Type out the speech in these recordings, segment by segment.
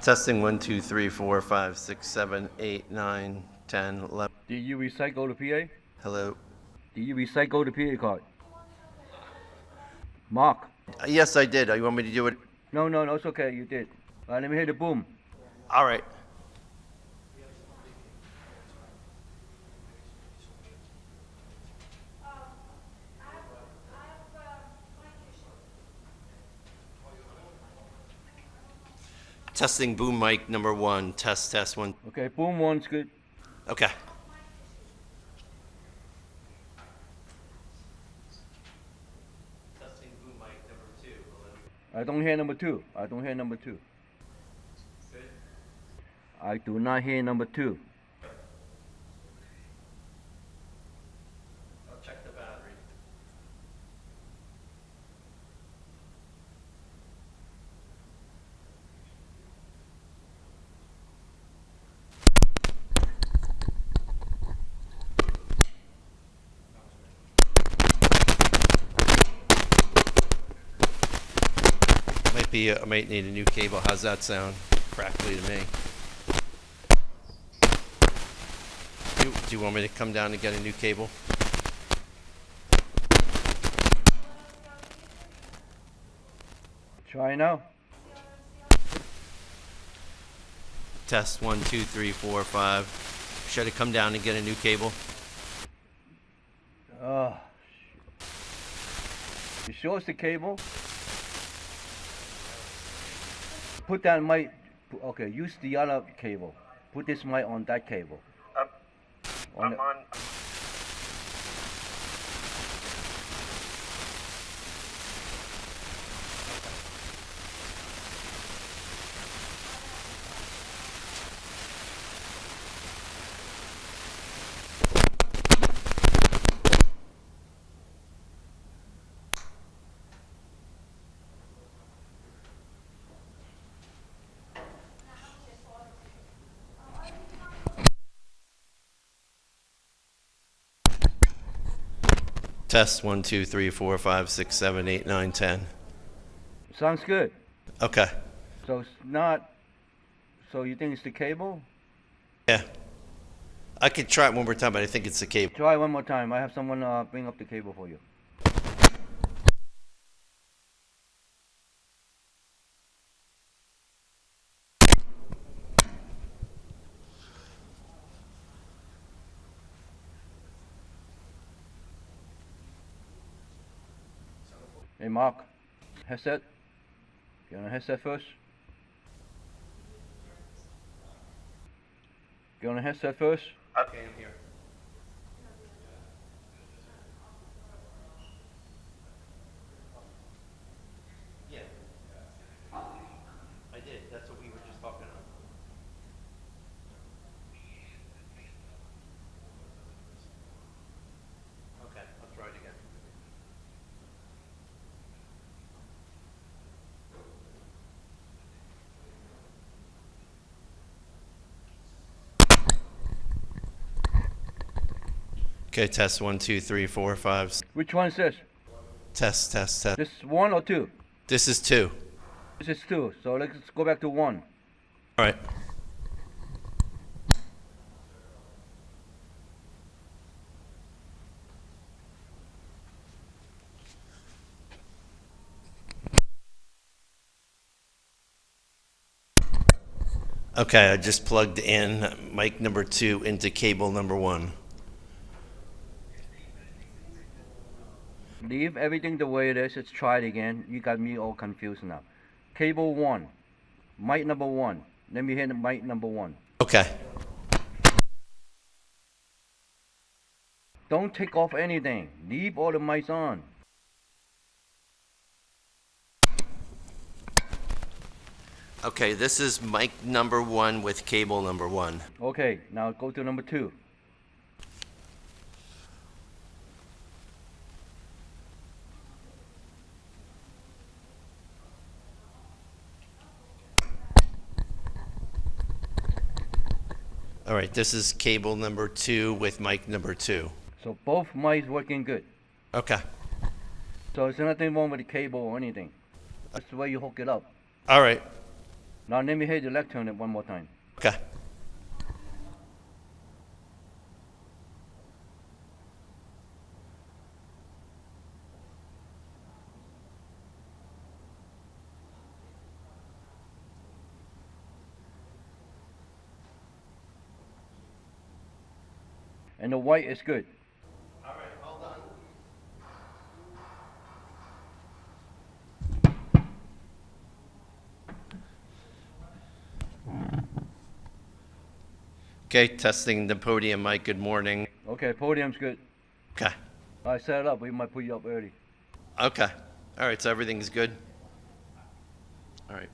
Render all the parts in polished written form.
Testing 1, 2, 3, 4, 5, 6, 7, 8, 9, 10, 11. Did you recycle the PA? Hello. Did you recycle the PA card? Mark. Yes, I did. You want me to do it? No, it's okay. You did. All right, let me hear the boom. All right. Testing boom mic number 1. Test 1. Okay, boom one's good. Okay. Testing boom mic number 2. I don't hear number 2. Good. I do not hear number 2. I'll check the battery. I might need a new cable. How's that sound? Crackly to me. Do you want me to come down and get a new cable? Try now. Test 1, 2, 3, 4, 5. Should I come down and get a new cable? You sure it's the cable? Put that mic. Okay, use the other cable. Put this mic on that cable. I'm on. Test 1, 2, 3, 4, 5, 6, 7, 8, 9, 10. Sounds good. Okay. So it's not. So you think it's the cable? Yeah. I could try it one more time, but I think it's the cable. Try one more time. I have someone bring up the cable for you. Hey Mark, headset. Get on a headset first. Get on a headset first. Okay, I'm here. Yeah. I did. That's what we were just talking about. Okay, I'll try it again. Okay, test 1, 2, 3, 4, 5. Which one is this? Test. This 1 or 2? This is 2. This is 2. So let's go back to 1. All right. Okay, I just plugged in mic number 2 into cable number 1. Leave everything the way it is. Let's try it again. You got me all confused now. Cable 1. Mic number 1. Let me hear the mic number 1. Okay. Don't take off anything. Leave all the mics on. Okay, this is mic number 1 with cable number 1. Okay, now go to number 2. All right, this is cable number 2 with mic number 2. So both mics working good. Okay. So there's nothing wrong with the cable or anything. That's the way you hook it up. All right. Now let me hit the left turn it one more time. Okay. And the white is good. All right, hold on. Okay, testing the podium mic. Good morning. Okay, podium's good. Okay. I set it up. We might put you up early. Okay. All right, so everything's good? All right.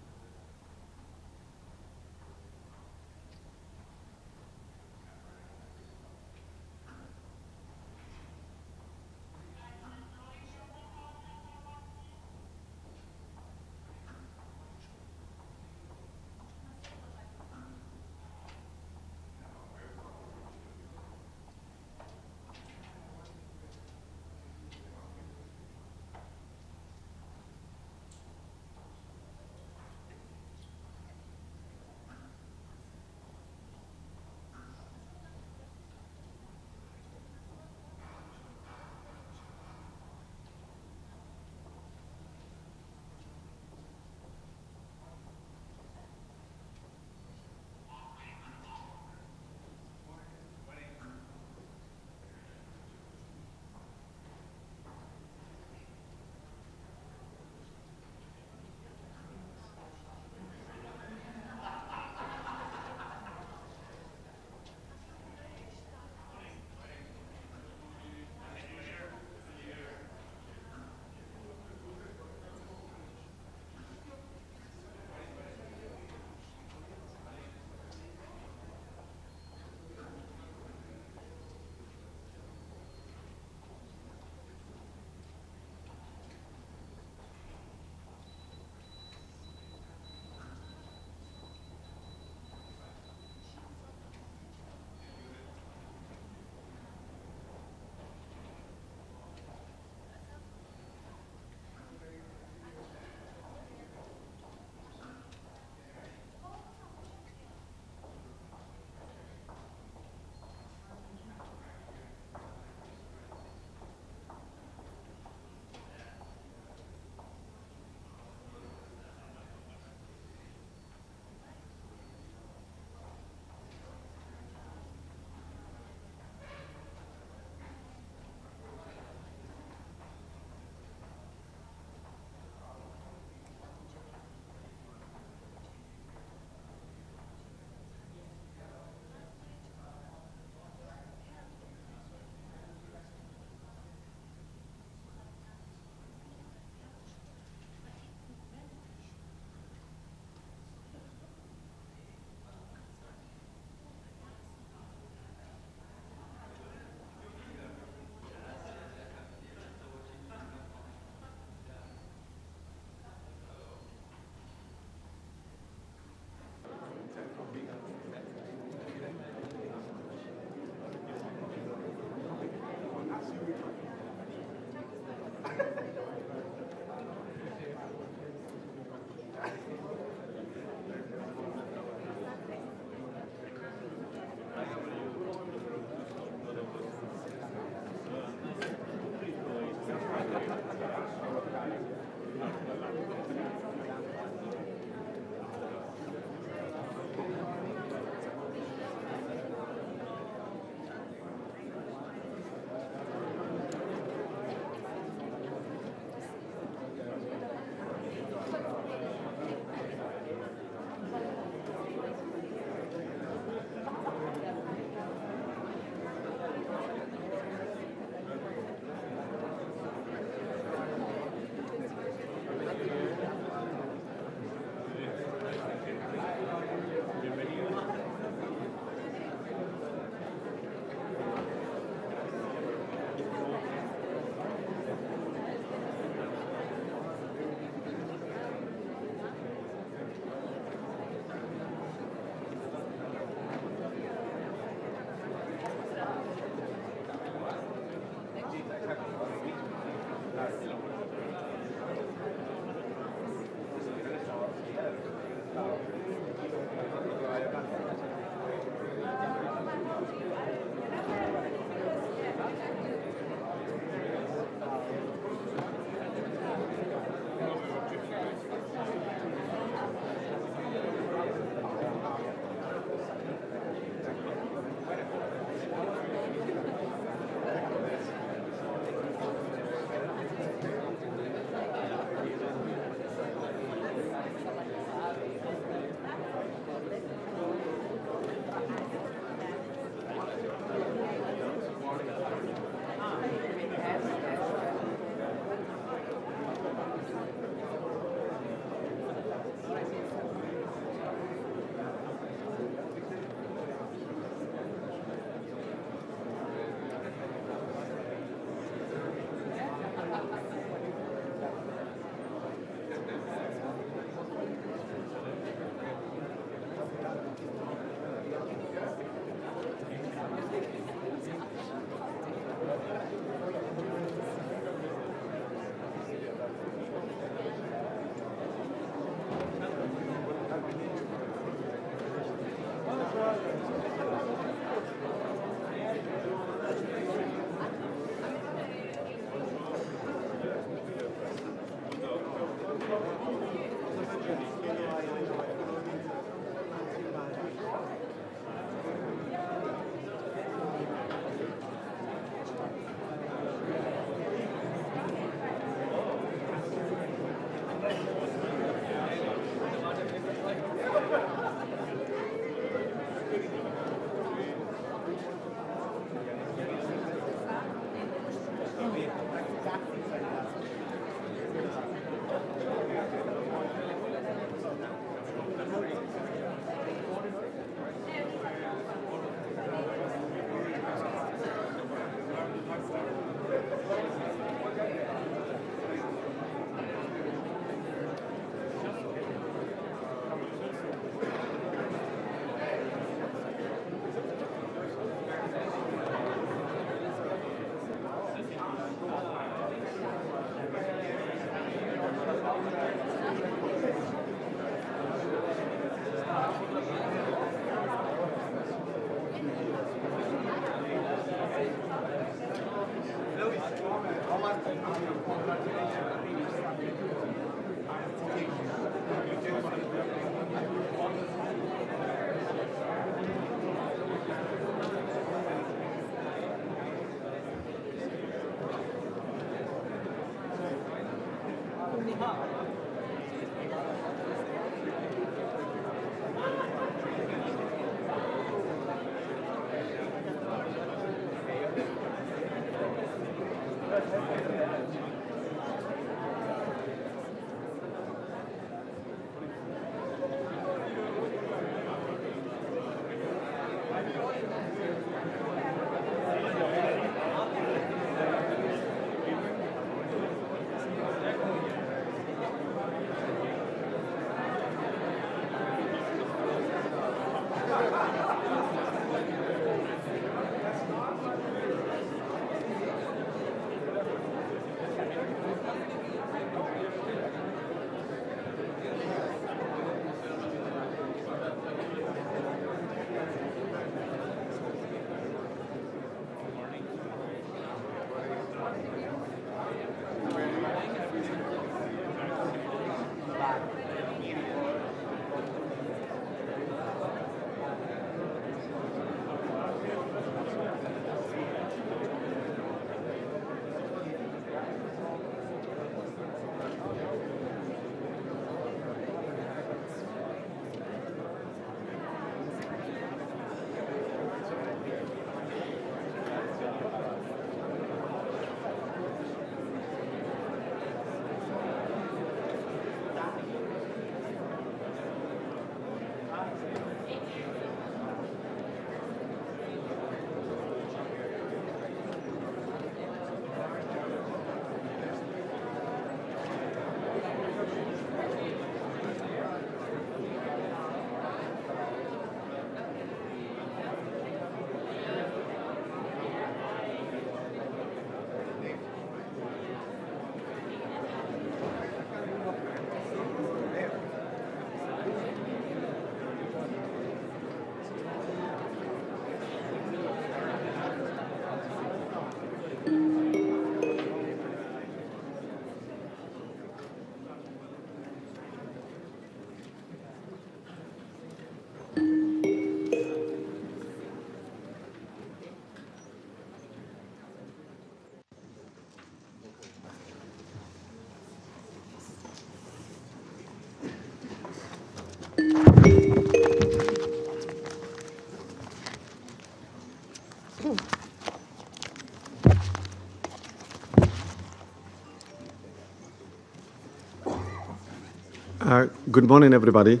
Good morning, everybody.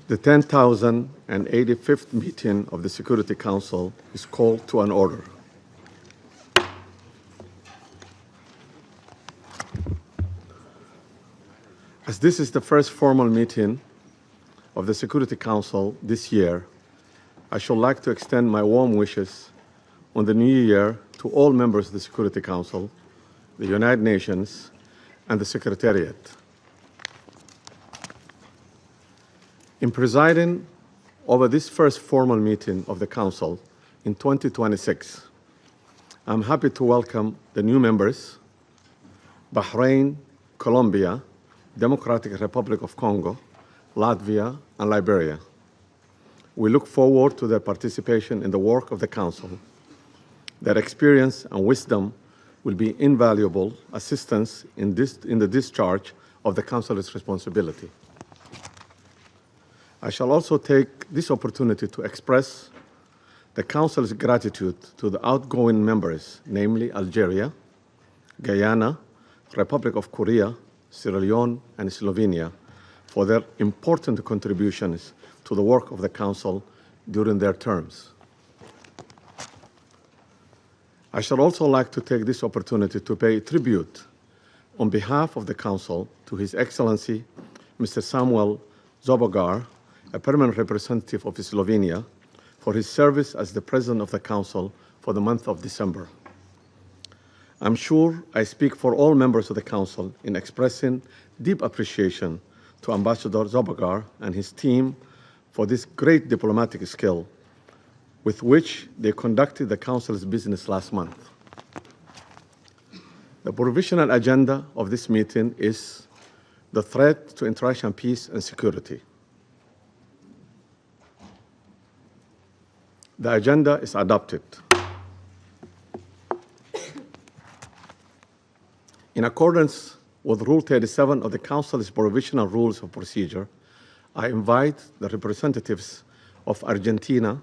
The 10,085th meeting of the Security Council is called to an order. As this is the first formal meeting of the Security Council this year, I should like to extend my warm wishes on the new year to all members of the Security Council, the United Nations, and the Secretariat. In presiding over this first formal meeting of the Council in 2026, I'm happy to welcome the new members, Bahrain, Colombia, Democratic Republic of Congo, Latvia, and Liberia. We look forward to their participation in the work of the Council. Their experience and wisdom will be invaluable assistance in the discharge of the Council's responsibility. I shall also take this opportunity to express the Council's gratitude to the outgoing members, namely Algeria, Guyana, Republic of Korea, Sierra Leone, and Slovenia, for their important contributions to the work of the Council during their terms. I shall also like to take this opportunity to pay tribute on behalf of the Council to His Excellency, Mr. Samuel Zobogar, a permanent representative of Slovenia, for his service as the President of the Council for the month of December. I'm sure I speak for all members of the Council in expressing deep appreciation to Ambassador Zobogar and his team for this great diplomatic skill with which they conducted the Council's business last month. The provisional agenda of this meeting is the threat to international peace and security. The agenda is adopted. In accordance with Rule 37 of the Council's Provisional Rules of Procedure, I invite the representatives of Argentina,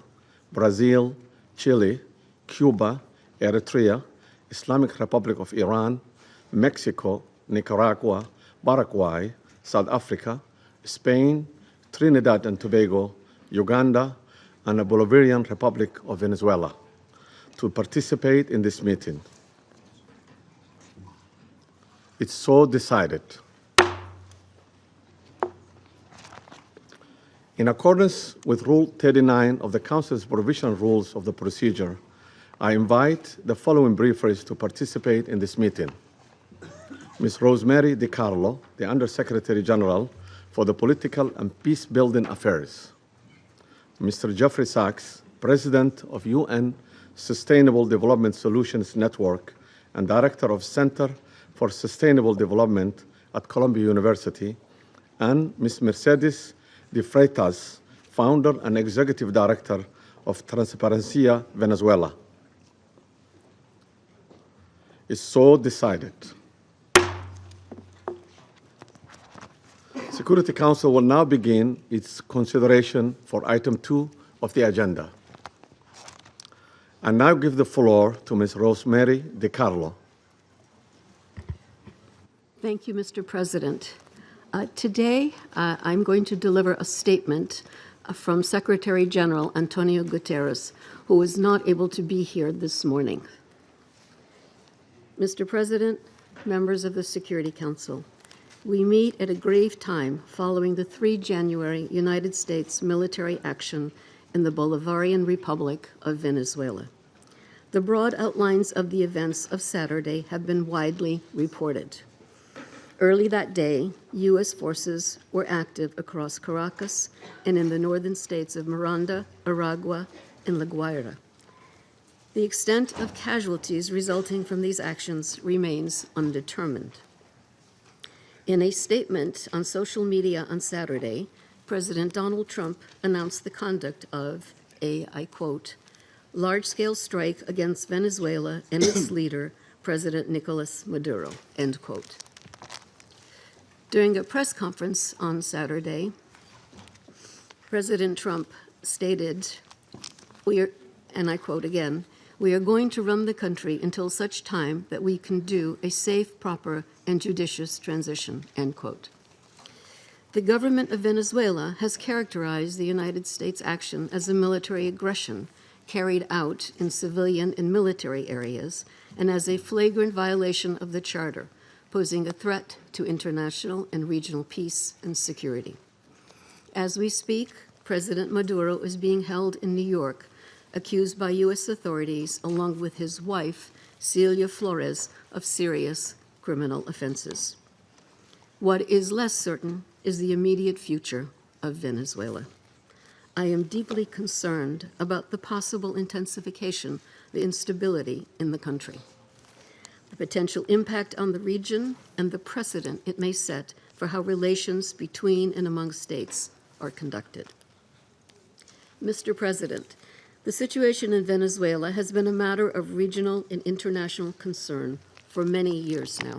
Brazil, Chile, Cuba, Eritrea, Islamic Republic of Iran, Mexico, Nicaragua, Paraguay, South Africa, Spain, Trinidad and Tobago, Uganda, and the Bolivarian Republic of Venezuela to participate in this meeting. It's so decided. In accordance with Rule 39 of the Council's Provisional Rules of the Procedure, I invite the following briefers to participate in this meeting. Ms. Rosemary DiCarlo, the Undersecretary General for the Political and Peace-Building Affairs. Mr. Jeffrey Sachs, President of UN Sustainable Development Solutions Network and Director of Center for Sustainable Development at Columbia University, and Ms. Mercedes de Freitas, Founder and Executive Director of Transparencia Venezuela. Is so decided. Security Council will now begin its consideration for item 2 of the agenda. I now give the floor to Ms. Rosemary DiCarlo. Thank you, Mr. President. Today, I'm going to deliver a statement from Secretary General Antonio Guterres, who was not able to be here this morning. Mr. President, members of the Security Council, we meet at a grave time following the 3 January United States military action in the Bolivarian Republic of Venezuela. The broad outlines of the events of Saturday have been widely reported. Early that day, U.S. forces were active across Caracas and in the northern states of Miranda, Aragua, and La Guaira. The extent of casualties resulting from these actions remains undetermined. In a statement on social media on Saturday, President Donald Trump announced the conduct of a, I quote, large-scale strike against Venezuela and its leader, President Nicolas Maduro, end quote. During a press conference on Saturday, President Trump stated, and I quote again, "We are going to run the country until such time that we can do a safe, proper, and judicious transition," end quote. The government of Venezuela has characterized the United States action as a military aggression carried out in civilian and military areas and as a flagrant violation of the Charter, posing a threat to international and regional peace and security. As we speak, President Maduro is being held in New York, accused by U.S. authorities, along with his wife, Celia Flores, of serious criminal offenses. What is less certain is the immediate future of Venezuela. I am deeply concerned about the possible intensification of the instability in the country, the potential impact on the region, and the precedent it may set for how relations between and among states are conducted. Mr. President, the situation in Venezuela has been a matter of regional and international concern for many years now.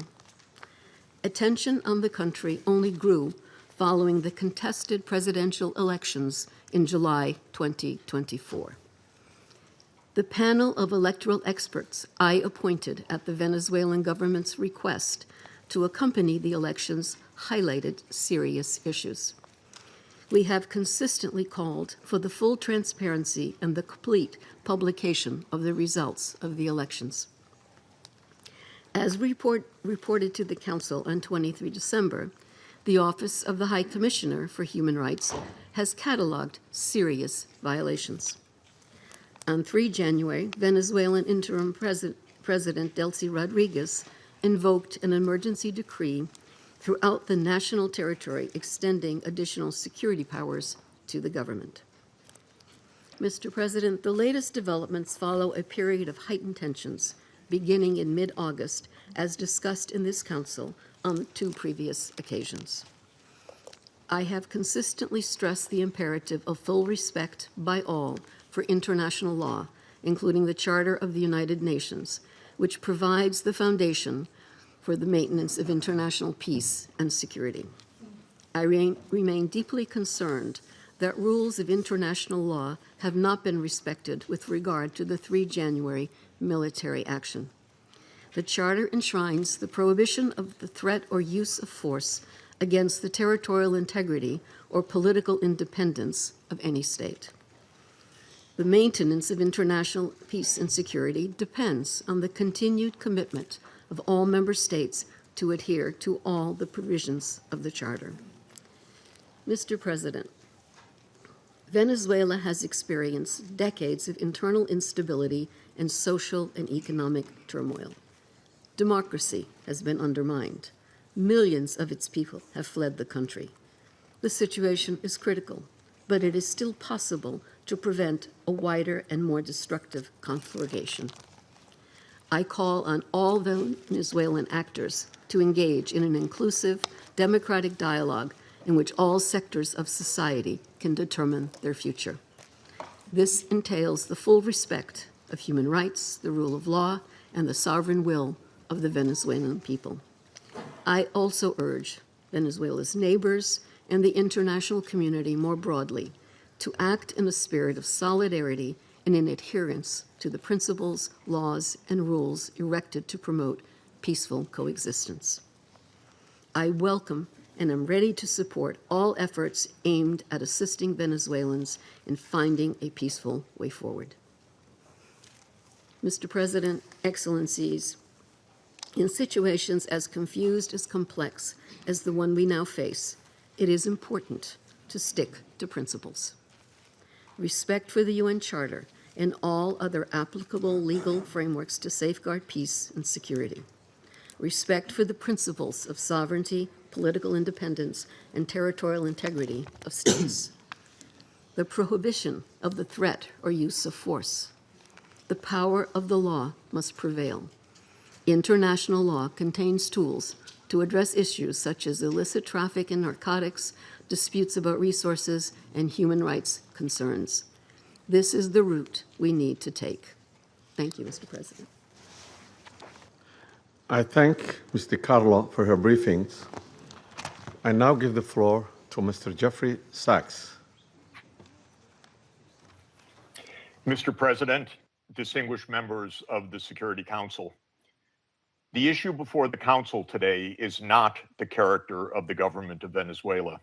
Attention on the country only grew following the contested presidential elections in July 2024. The panel of electoral experts I appointed at the Venezuelan government's request to accompany the elections highlighted serious issues. We have consistently called for the full transparency and the complete publication of the results of the elections. As reported to the Council on 23 December, the Office of the High Commissioner for Human Rights has cataloged serious violations. On 3 January, Venezuelan interim President Delcy Rodriguez invoked an emergency decree throughout the national territory, extending additional security powers to the government. Mr. President, the latest developments follow a period of heightened tensions beginning in mid-August, as discussed in this Council on 2 previous occasions. I have consistently stressed the imperative of full respect by all for international law, including the Charter of the United Nations, which provides the foundation for the maintenance of international peace and security. I remain deeply concerned that rules of international law have not been respected with regard to the 3 January military action. The Charter enshrines the prohibition of the threat or use of force against the territorial integrity or political independence of any state. The maintenance of international peace and security depends on the continued commitment of all member states to adhere to all the provisions of the Charter. Mr. President, Venezuela has experienced decades of internal instability and social and economic turmoil. Democracy has been undermined. Millions of its people have fled the country. The situation is critical, but it is still possible to prevent a wider and more destructive conflagration. I call on all Venezuelan actors to engage in an inclusive, democratic dialogue in which all sectors of society can determine their future. This entails the full respect of human rights, the rule of law, and the sovereign will of the Venezuelan people. I also urge Venezuela's neighbors and the international community more broadly to act in a spirit of solidarity and in adherence to the principles, laws, and rules erected to promote peaceful coexistence. I welcome and am ready to support all efforts aimed at assisting Venezuelans in finding a peaceful way forward. Mr. President, Excellencies, in situations as confused as complex as the one we now face, it is important to stick to principles. Respect for the UN Charter and all other applicable legal frameworks to safeguard peace and security. Respect for the principles of sovereignty, political independence, and territorial integrity of states. The prohibition of the threat or use of force. The power of the law must prevail. International law contains tools to address issues such as illicit traffic in narcotics, disputes about resources, and human rights concerns. This is the route we need to take. Thank you, Mr. President. I thank Ms. DiCarlo for her briefings. I now give the floor to Mr. Jeffrey Sachs. Mr. President, distinguished members of the Security Council, the issue before the Council today is not the character of the government of Venezuela.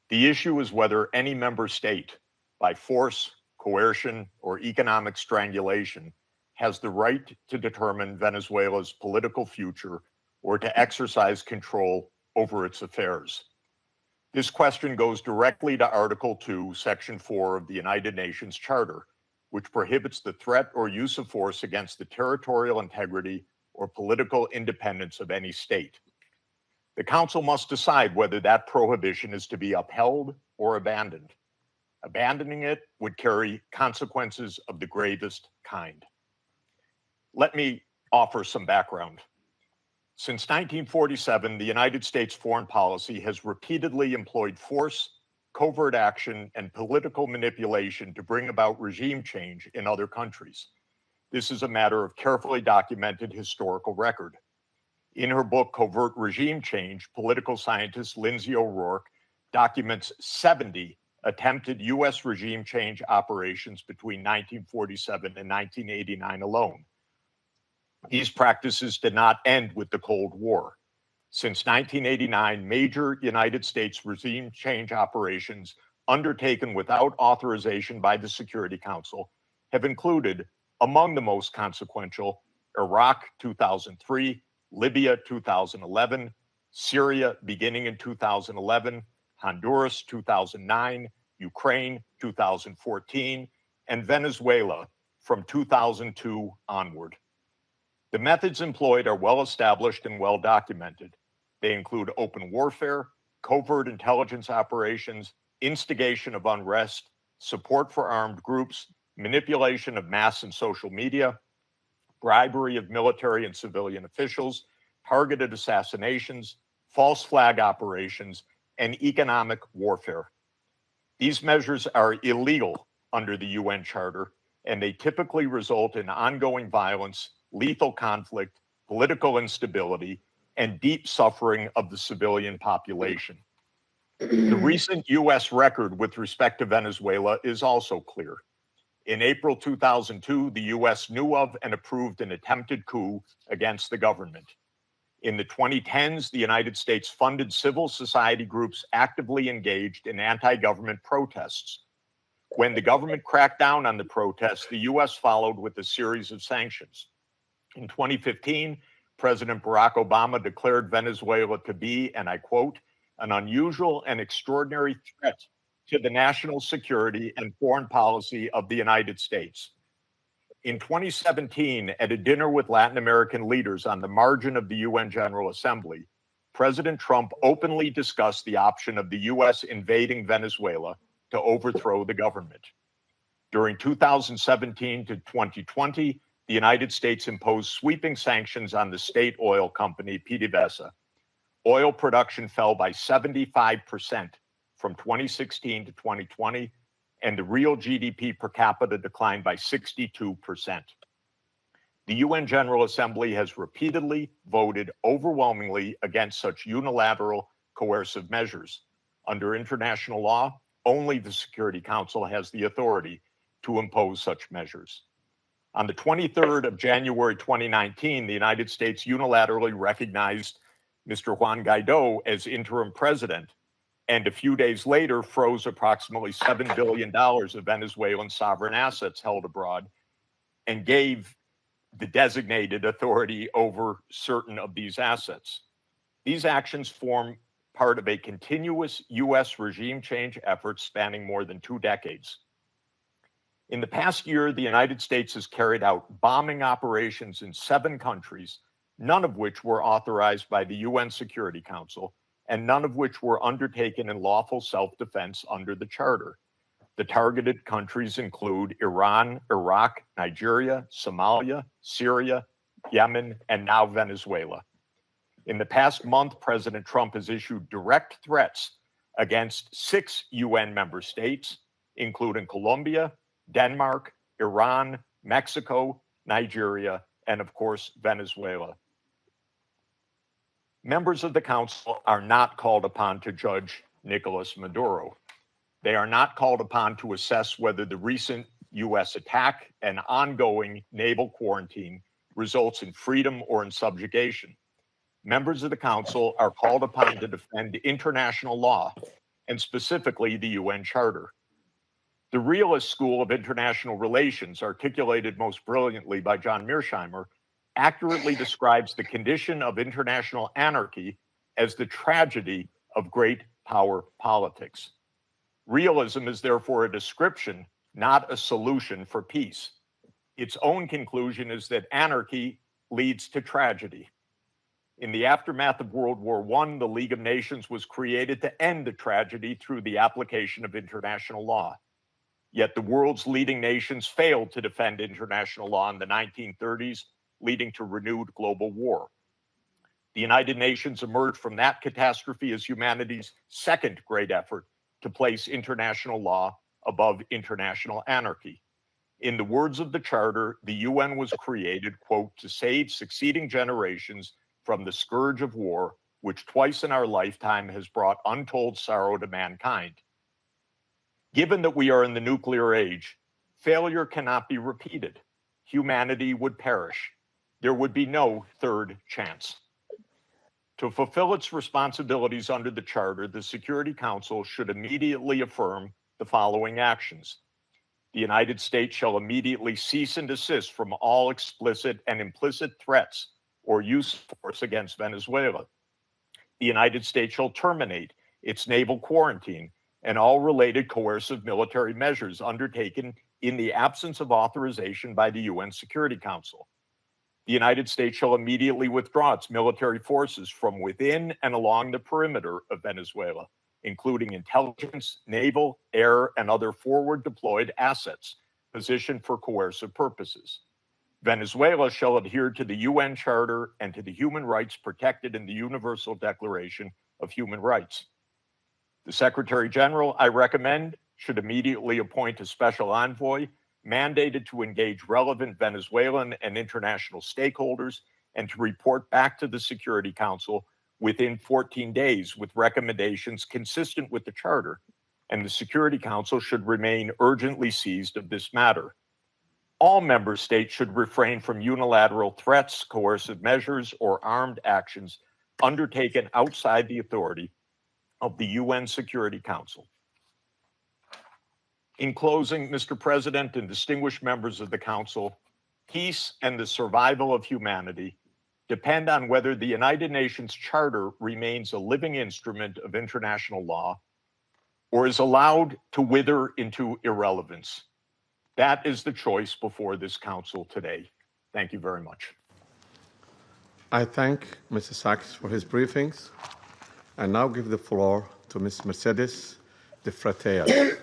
The issue is whether any member state, by force, coercion, or economic strangulation, has the right to determine Venezuela's political future or to exercise control over its affairs. This question goes directly to Article 2, Section 4 of the United Nations Charter, which prohibits the threat or use of force against the territorial integrity or political independence of any state. The Council must decide whether that prohibition is to be upheld or abandoned. Abandoning it would carry consequences of the gravest kind. Let me offer some background. Since 1947, the United States foreign policy has repeatedly employed force, covert action, and political manipulation to bring about regime change in other countries. This is a matter of carefully documented historical record. In her book, Covert Regime Change, political scientist Lindsay O'Rourke documents 70 attempted U.S. regime change operations between 1947 and 1989 alone. These practices did not end with the Cold War. Since 1989, major United States regime change operations undertaken without authorization by the Security Council have included, among the most consequential, Iraq 2003, Libya 2011, Syria beginning in 2011, Honduras 2009, Ukraine 2014, and Venezuela from 2002 onward. The methods employed are well established and well documented. They include open warfare, covert intelligence operations, instigation of unrest, support for armed groups, manipulation of mass and social media, bribery of military and civilian officials, targeted assassinations, false flag operations, and economic warfare. These measures are illegal under the UN Charter, and they typically result in ongoing violence, lethal conflict, political instability, and deep suffering of the civilian population. The recent U.S. record with respect to Venezuela is also clear. In April 2002, the U.S. knew of and approved an attempted coup against the government. In the 2010s, the United States funded civil society groups actively engaged in anti-government protests. When the government cracked down on the protests, the U.S. followed with a series of sanctions. In 2015, President Barack Obama declared Venezuela to be, and I quote, an unusual and extraordinary threat to the national security and foreign policy of the United States. In 2017, at a dinner with Latin American leaders on the margin of the UN General Assembly, President Trump openly discussed the option of the US invading Venezuela to overthrow the government. During 2017 to 2020, the United States imposed sweeping sanctions on the state oil company PDVSA. Oil production fell by 75% from 2016 to 2020, and the real GDP per capita declined by 62%. The UN General Assembly has repeatedly voted overwhelmingly against such unilateral coercive measures. Under international law, only the Security Council has the authority to impose such measures. On the 23rd of January 2019, the United States unilaterally recognized Mr. Juan Guaido as interim president, and a few days later froze approximately $7 billion of Venezuelan sovereign assets held abroad and gave the designated authority over certain of these assets. These actions form part of a continuous U.S. regime change effort spanning more than 2 decades. In the past year, the United States has carried out bombing operations in 7 countries, none of which were authorized by the UN Security Council, and none of which were undertaken in lawful self-defense under the Charter. The targeted countries include Iran, Iraq, Nigeria, Somalia, Syria, Yemen, and now Venezuela. In the past month, President Trump has issued direct threats against 6 UN member states, including Colombia, Denmark, Iran, Mexico, Nigeria, and of course, Venezuela. Members of the Council are not called upon to judge Nicolas Maduro. They are not called upon to assess whether the recent U.S. attack and ongoing naval quarantine results in freedom or in subjugation. Members of the Council are called upon to defend international law, and specifically the UN Charter. The realist school of international relations, articulated most brilliantly by John Mearsheimer, accurately describes the condition of international anarchy as the tragedy of great power politics. Realism is therefore a description, not a solution for peace. Its own conclusion is that anarchy leads to tragedy. In the aftermath of World War I, the League of Nations was created to end the tragedy through the application of international law. Yet the world's leading nations failed to defend international law in the 1930s, leading to renewed global war. The United Nations emerged from that catastrophe as humanity's second great effort to place international law above international anarchy. In the words of the Charter, the UN was created, quote, to save succeeding generations from the scourge of war, which twice in our lifetime has brought untold sorrow to mankind. Given that we are in the nuclear age, failure cannot be repeated. Humanity would perish. There would be no third chance. To fulfill its responsibilities under the Charter, the Security Council should immediately affirm the following actions. The United States shall immediately cease and desist from all explicit and implicit threats or use of force against Venezuela. The United States shall terminate its naval quarantine and all related coercive military measures undertaken in the absence of authorization by the UN Security Council. The United States shall immediately withdraw its military forces from within and along the perimeter of Venezuela, including intelligence, naval, air, and other forward deployed assets positioned for coercive purposes. Venezuela shall adhere to the UN Charter and to the human rights protected in the Universal Declaration of Human Rights. The Secretary General, I recommend, should immediately appoint a special envoy mandated to engage relevant Venezuelan and international stakeholders and to report back to the Security Council within 14 days with recommendations consistent with the Charter, and the Security Council should remain urgently seized of this matter. All member states should refrain from unilateral threats, coercive measures, or armed actions undertaken outside the authority of the UN Security Council. In closing, Mr. President and distinguished members of the Council, peace and the survival of humanity depend on whether the United Nations Charter remains a living instrument of international law or is allowed to wither into irrelevance. That is the choice before this council today. Thank you very much. I thank Mr. Sachs for his briefings. I now give the floor to Ms. Mercedes de Freitas.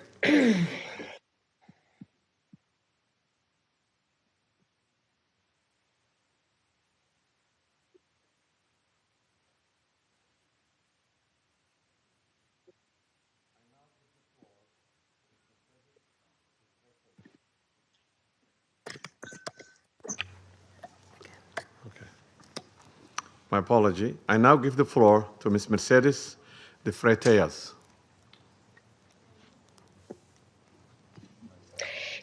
Okay. My apology. I now give the floor to Ms. Mercedes de Freitas.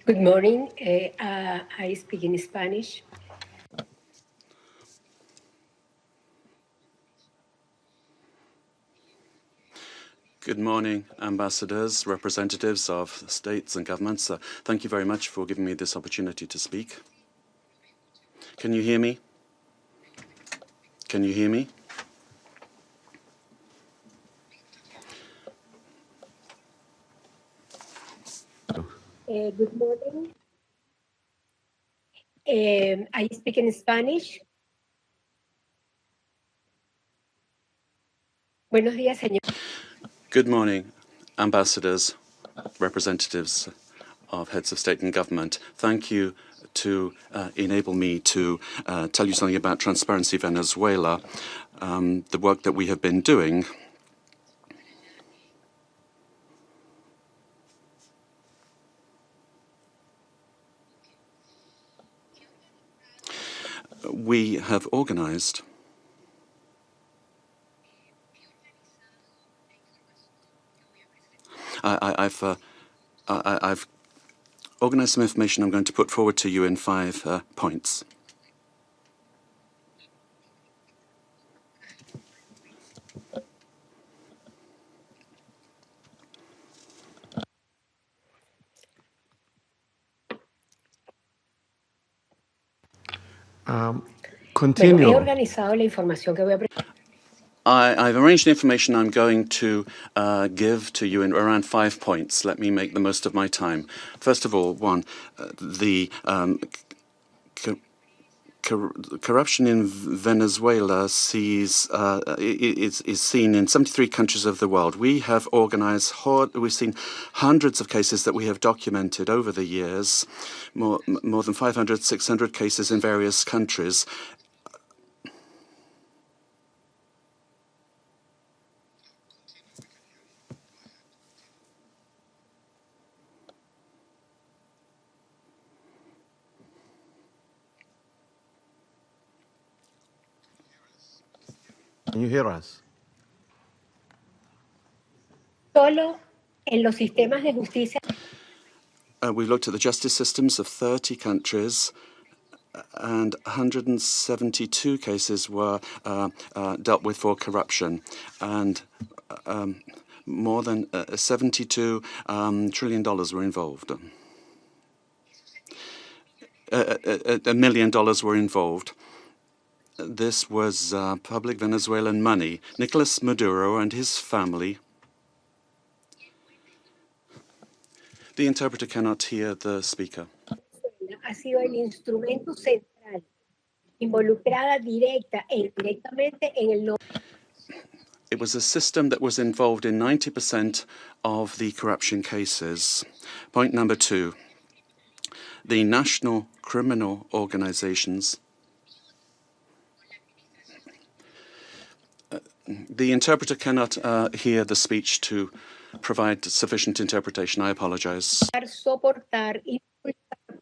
Good morning. I speak in Spanish. Good morning, ambassadors, representatives of states and governments. Thank you very much for giving me this opportunity to speak. Can you hear me? Can you hear me? Good morning. I speak in Spanish. Buenos días, señor. Good morning, ambassadors, representatives of heads of state and government. Thank you to enable me to tell you something about Transparency Venezuela, the work that we have been doing. We have organized I've organized some information I'm going to put forward to you in 5 points. Continue. Bueno, he organizado la información que voy a presentar. I've arranged the information I'm going to give to you in around 5 points. Let me make the most of my time. First of all, one, the corruption in Venezuela is seen in 73 countries of the world. We have organized, we've seen hundreds of cases that we have documented over the years, more than 500, 600 cases in various countries. Can you hear us? Solo en los sistemas de justicia. We looked at the justice systems of 30 countries, and 172 cases were dealt with for corruption, and more than $72 trillion were involved. $1 million were involved. This was public Venezuelan money. Nicolas Maduro and his family. The interpreter cannot hear the speaker. Ha sido el instrumento central, involucrada directa e indirectamente en el. It was a system that was involved in 90% of the corruption cases. Point number 2. The national criminal organizations. The interpreter cannot hear the speech to provide sufficient interpretation. I apologize. Soportar,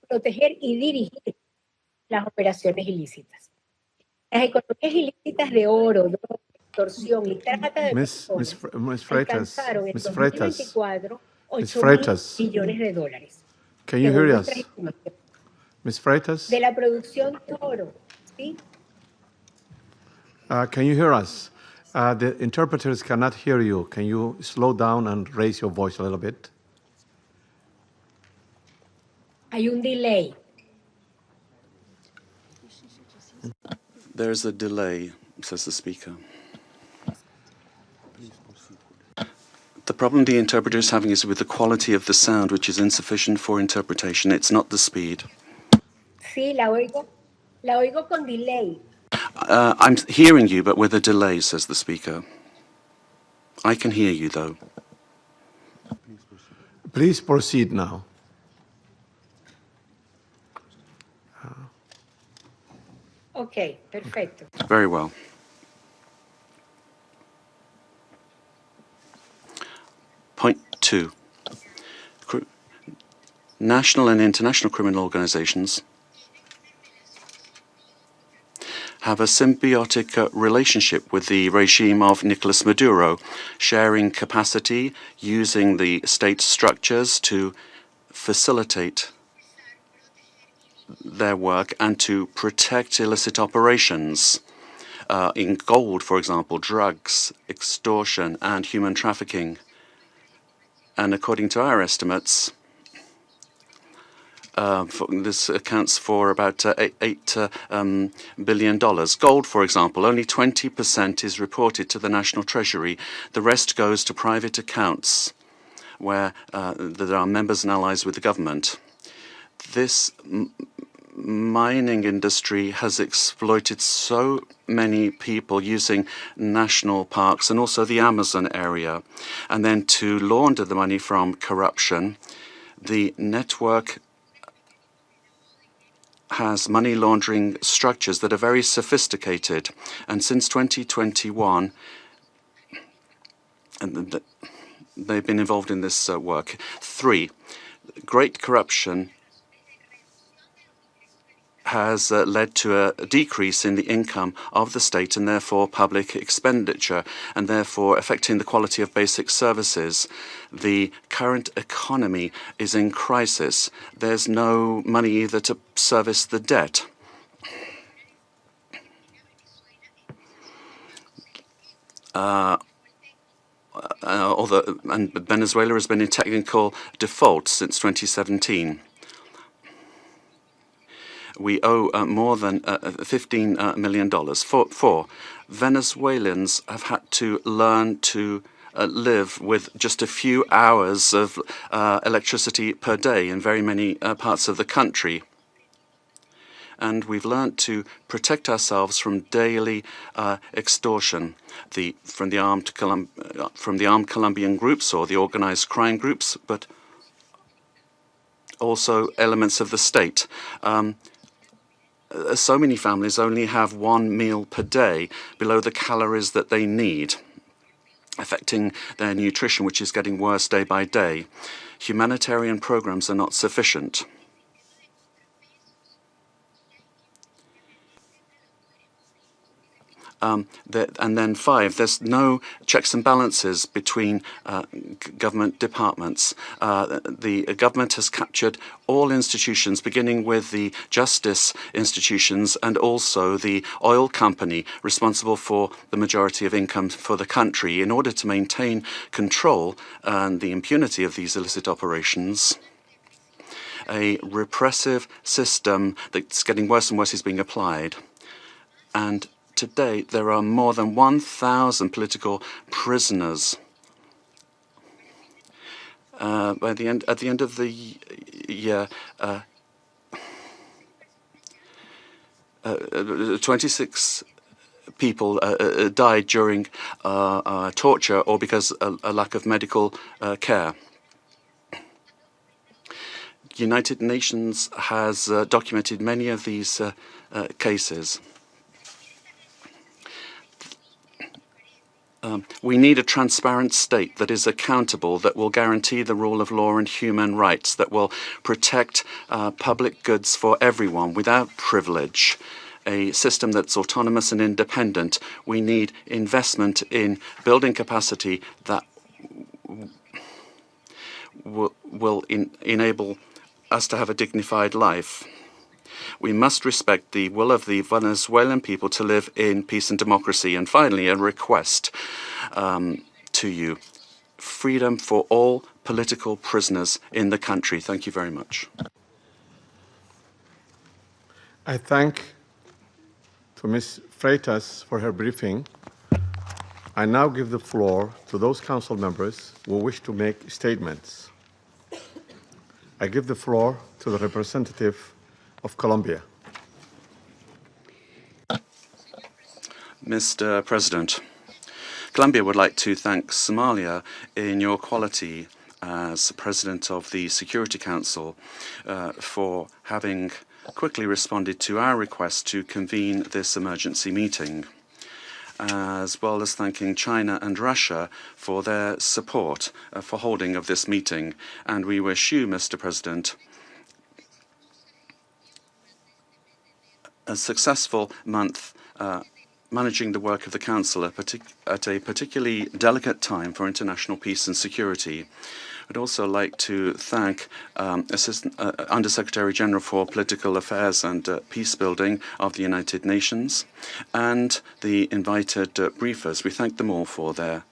proteger y dirigir las operaciones ilícitas. Las economías ilícitas de oro, droga, extorsión y trata de personas alcanzaron en 2024 $8.000 billones. Can you hear us? Ms. Freitas? De la producción de oro, ¿sí? Can you hear us? The interpreters cannot hear you. Can you slow down and raise your voice a little bit? Hay un delay. There is a delay, says the speaker. The problem the interpreter is having is with the quality of the sound, which is insufficient for interpretation. It's not the speed. Sí, la oigo con delay. I'm hearing you, but with a delay, says the speaker. I can hear you, though. Please proceed now. Ok, perfecto. Very well. Point 2. National and international criminal organizations have a symbiotic relationship with the regime of Nicolas Maduro, sharing capacity, using the state structures to facilitate their work and to protect illicit operations in gold, for example, drugs, extortion, and human trafficking. And according to our estimates, this accounts for about $8 billion. Gold, for example, only 20% is reported to the National Treasury. The rest goes to private accounts where there are members and allies with the government. This mining industry has exploited so many people using national parks and also the Amazon area. And then to launder the money from corruption, the network has money laundering structures that are very sophisticated. And since 2021, they've been involved in this work. 3, great corruption has led to a decrease in the income of the state and therefore public expenditure, and therefore affecting the quality of basic services. The current economy is in crisis. There's no money either to service the debt. And Venezuela has been in technical default since 2017. We owe more than $15 million. 4, Venezuelans have had to learn to live with just a few hours of electricity per day in very many parts of the country. And we've learned to protect ourselves from daily extortion from the armed Colombian groups or the organized crime groups, but also elements of the state. So many families only have one meal per day below the calories that they need, affecting their nutrition, which is getting worse day by day. Humanitarian programs are not sufficient. And then 5, there's no checks and balances between government departments. The government has captured all institutions, beginning with the justice institutions and also the oil company responsible for the majority of income for the country. In order to maintain control and the impunity of these illicit operations, a repressive system that's getting worse and worse is being applied. And today, there are more than 1,000 political prisoners. At the end of the year, 26 people died during torture or because a lack of medical care. United Nations has documented many of these cases. We need a transparent state that is accountable, that will guarantee the rule of law and human rights, that will protect public goods for everyone without privilege, a system that's autonomous and independent. We need investment in building capacity that will enable us to have a dignified life. We must respect the will of the Venezuelan people to live in peace and democracy. And finally, a request to you. Freedom for all political prisoners in the country. Thank you very much. I thank to Ms. Freitas for her briefing. I now give the floor to those council members who wish to make statements. I give the floor to the representative of Colombia. Mr. President, Colombia would like to thank Somalia in your quality as President of the Security Council for having quickly responded to our request to convene this emergency meeting, as well as thanking China and Russia for their support for holding of this meeting. And we wish you, Mr. President, a successful month managing the work of the Council at a particularly delicate time for international peace and security. I'd also like to thank Undersecretary General for Political Affairs and Peace Building of the United Nations and the invited briefers. We thank them all for their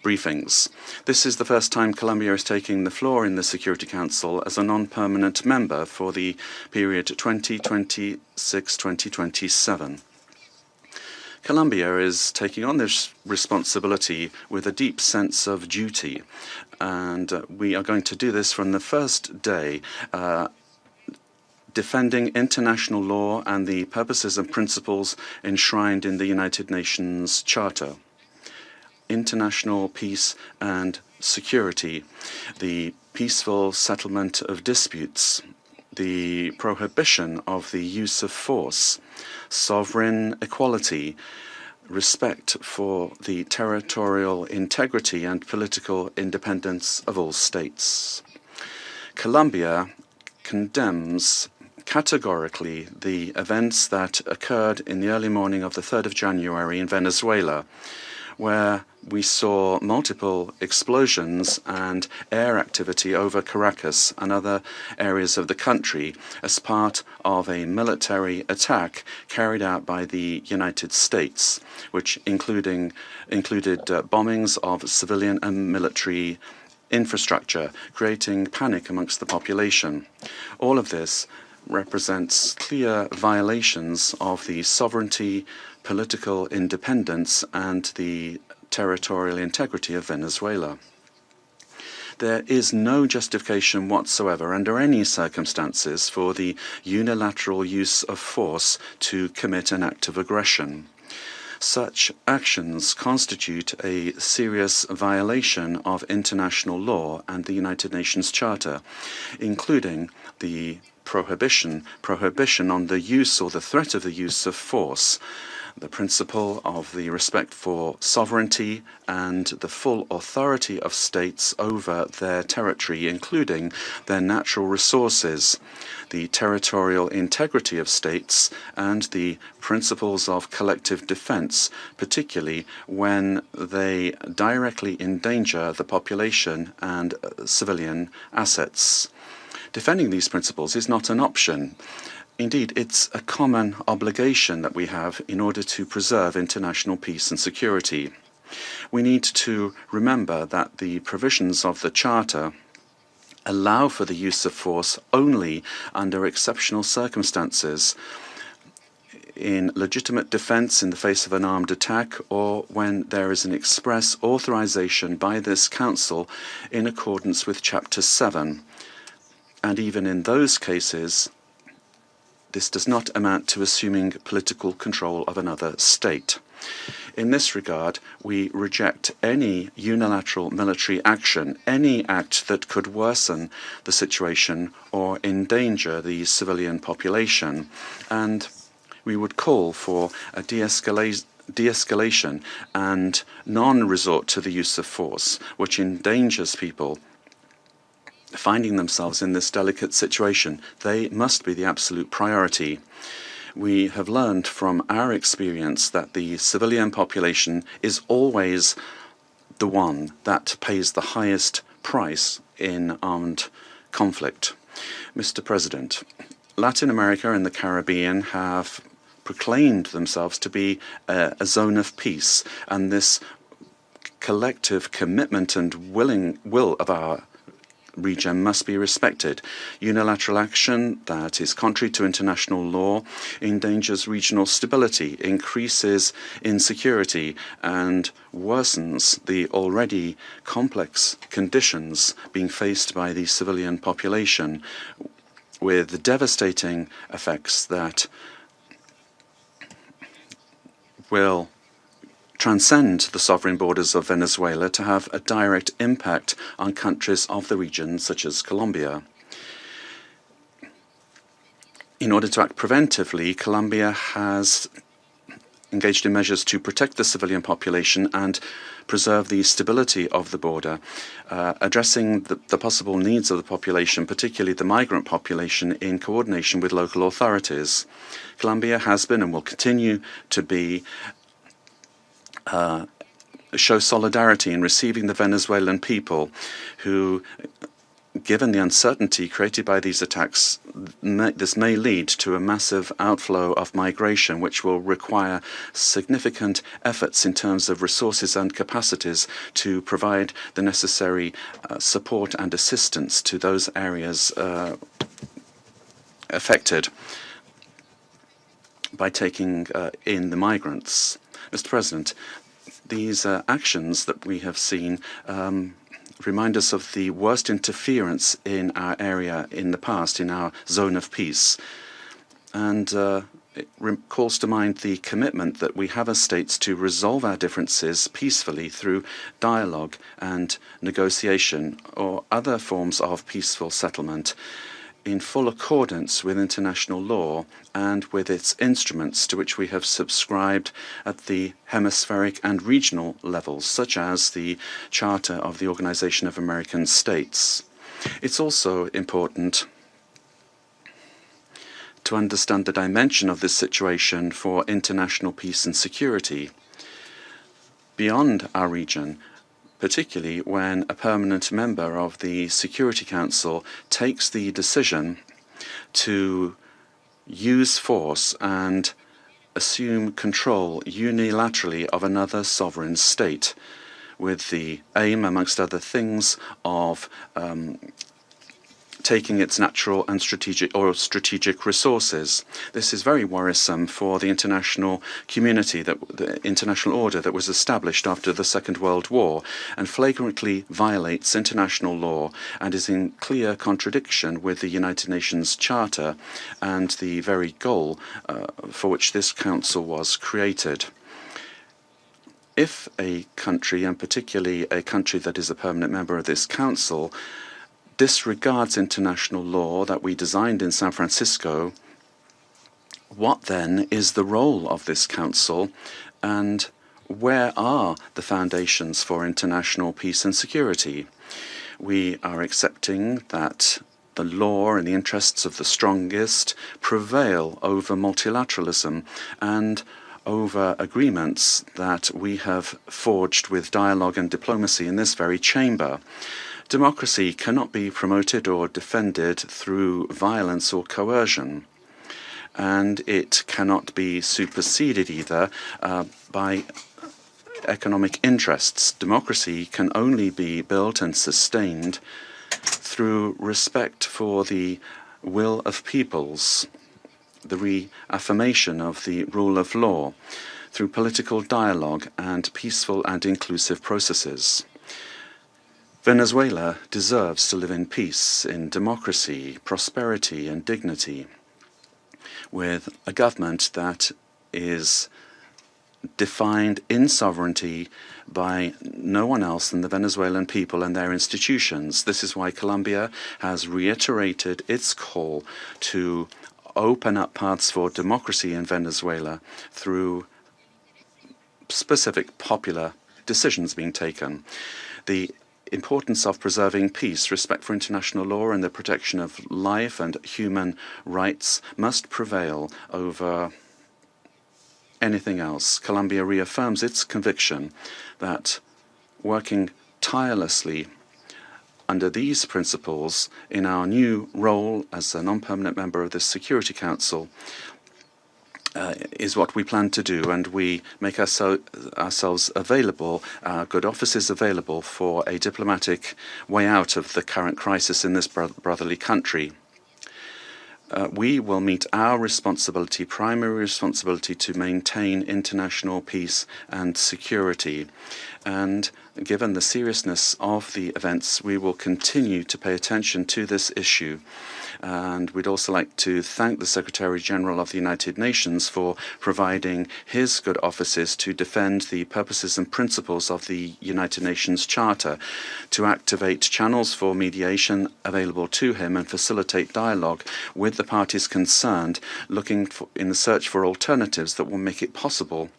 briefings. This is the first time Colombia is taking the floor in the Security Council as a non-permanent member for the period 2026-2027. Colombia is taking on this responsibility with a deep sense of duty, and we are going to do this from the first day, defending international law and the purposes and principles enshrined in the United Nations Charter. International peace and security, the peaceful settlement of disputes, the prohibition of the use of force, sovereign equality, respect for the territorial integrity and political independence of all states. Colombia condemns categorically the events that occurred in the early morning of the 3rd of January in Venezuela, where we saw multiple explosions and air activity over Caracas and other areas of the country as part of a military attack carried out by the United States, which included bombings of civilian and military infrastructure, creating panic amongst the population. All of this represents clear violations of the sovereignty, political independence, and the territorial integrity of Venezuela. There is no justification whatsoever under any circumstances for the unilateral use of force to commit an act of aggression. Such actions constitute a serious violation of international law and the United Nations Charter, including the prohibition on the use or the threat of the use of force, the principle of the respect for sovereignty and the full authority of states over their territory, including their natural resources, the territorial integrity of states, and the principles of collective defense, particularly when they directly endanger the population and civilian assets. Defending these principles is not an option. Indeed, it's a common obligation that we have in order to preserve international peace and security. We need to remember that the provisions of the Charter allow for the use of force only under exceptional circumstances, in legitimate defense in the face of an armed attack, or when there is an express authorization by this Council in accordance with Chapter 7. And even in those cases, this does not amount to assuming political control of another state. In this regard, we reject any unilateral military action, any act that could worsen the situation or endanger the civilian population, and we would call for a de-escalation and non-resort to the use of force, which endangers people finding themselves in this delicate situation. They must be the absolute priority. We have learned from our experience that the civilian population is always the one that pays the highest price in armed conflict. Mr. President, Latin America and the Caribbean have proclaimed themselves to be a zone of peace, and this collective commitment and will of our region must be respected. Unilateral action that is contrary to international law endangers regional stability, increases insecurity, and worsens the already complex conditions being faced by the civilian population, with devastating effects that will transcend the sovereign borders of Venezuela to have a direct impact on countries of the region, such as Colombia. In order to act preventively, Colombia has engaged in measures to protect the civilian population and preserve the stability of the border, addressing the possible needs of the population, particularly the migrant population, in coordination with local authorities. Colombia has been and will continue to be show solidarity in receiving the Venezuelan people who, given the uncertainty created by these attacks, this may lead to a massive outflow of migration, which will require significant efforts in terms of resources and capacities to provide the necessary support and assistance to those areas affected by taking in the migrants. Mr. President, these actions that we have seen remind us of the worst interference in our area in the past, in our zone of peace. And it calls to mind the commitment that we have as states to resolve our differences peacefully through dialogue and negotiation or other forms of peaceful settlement, in full accordance with international law and with its instruments to which we have subscribed at the hemispheric and regional levels, such as the Charter of the Organization of American States. It's also important to understand the dimension of this situation for international peace and security beyond our region, particularly when a permanent member of the Security Council takes the decision to use force and assume control unilaterally of another sovereign state, with the aim, amongst other things, of taking its natural and strategic resources. This is very worrisome for the international community, the international order that was established after the Second World War, and flagrantly violates international law and is in clear contradiction with the United Nations Charter and the very goal for which this council was created. If a country, and particularly a country that is a permanent member of this council, disregards international law that we designed in San Francisco, what then is the role of this council, and where are the foundations for international peace and security? We are accepting that the law and the interests of the strongest prevail over multilateralism and over agreements that we have forged with dialogue and diplomacy in this very chamber. Democracy cannot be promoted or defended through violence or coercion, and it cannot be superseded either by economic interests. Democracy can only be built and sustained through respect for the will of peoples, the reaffirmation of the rule of law, through political dialogue and peaceful and inclusive processes. Venezuela deserves to live in peace, in democracy, prosperity, and dignity, with a government that is defined in sovereignty by no one else than the Venezuelan people and their institutions. This is why Colombia has reiterated its call to open up paths for democracy in Venezuela through specific popular decisions being taken. The importance of preserving peace, respect for international law, and the protection of life and human rights must prevail over anything else. Colombia reaffirms its conviction that working tirelessly under these principles in our new role as a non-permanent member of the Security Council, is what we plan to do, and we make ourselves available, good offices available for a diplomatic way out of the current crisis in this brotherly country. We will meet our responsibility, primary responsibility, to maintain international peace and security. And given the seriousness of the events, we will continue to pay attention to this issue. And we'd also like to thank the Secretary General of the United Nations for providing his good offices to defend the purposes and principles of the United Nations Charter, to activate channels for mediation available to him and facilitate dialogue with the parties concerned, looking in the search for alternatives that will make it possible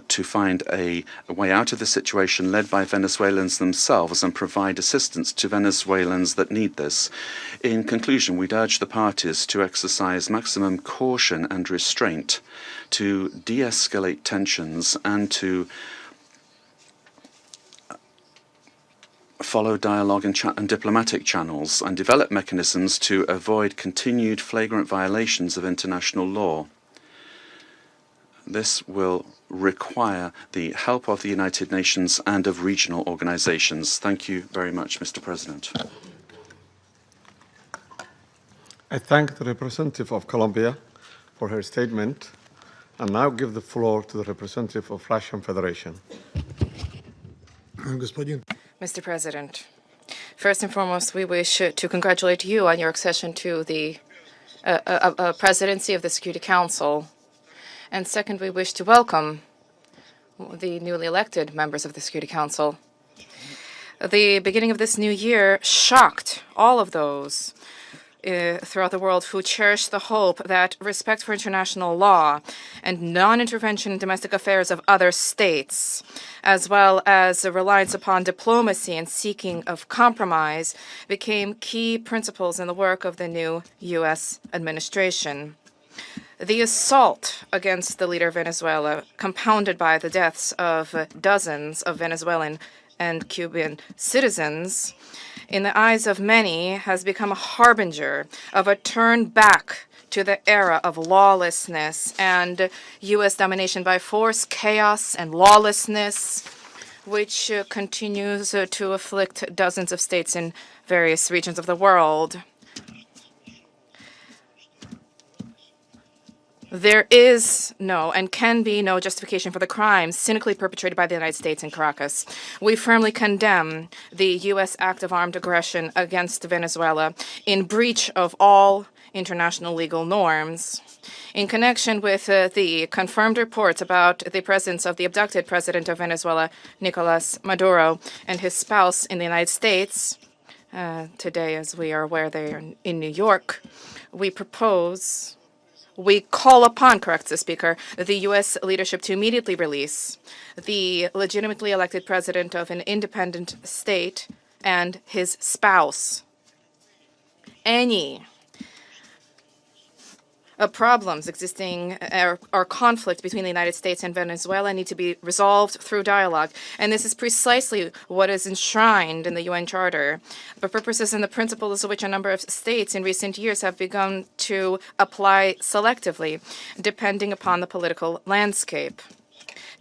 to find a way out of the situation led by Venezuelans themselves and provide assistance to Venezuelans that need this. In conclusion, we'd urge the parties to exercise maximum caution and restraint, to de-escalate tensions and to follow dialogue and diplomatic channels and develop mechanisms to avoid continued flagrant violations of international law. This will require the help of the United Nations and of regional organizations. Thank you very much, Mr. President. I thank the representative of Colombia for her statement and now give the floor to the representative of Russian Federation. Mr. President, first and foremost, we wish to congratulate you on your accession to the presidency of the Security Council. And second, we wish to welcome the newly elected members of the Security Council. The beginning of this new year shocked all of those throughout the world who cherish the hope that respect for international law and non-intervention in domestic affairs of other states, as well as a reliance upon diplomacy and seeking of compromise, became key principles in the work of the new U.S. administration. The assault against the leader of Venezuela, compounded by the deaths of dozens of Venezuelan and Cuban citizens, in the eyes of many, has become a harbinger of a turn back to the era of lawlessness and U.S. domination by force, chaos, and lawlessness, which continues to afflict dozens of states in various regions of the world. There is no and can be no justification for the crimes cynically perpetrated by the United States in Caracas. We firmly condemn the U.S. act of armed aggression against Venezuela in breach of all international legal norms. In connection with the confirmed reports about the presence of the abducted president of Venezuela, Nicolas Maduro, and his spouse in the United States, today, as we are aware, they are in New York, we call upon, corrects the Speaker, the U.S. leadership to immediately release the legitimately elected president of an independent state and his spouse. Any problems existing or conflict between the United States and Venezuela need to be resolved through dialogue. And this is precisely what is enshrined in the UN Charter, the purposes and the principles of which a number of states in recent years have begun to apply selectively, depending upon the political landscape.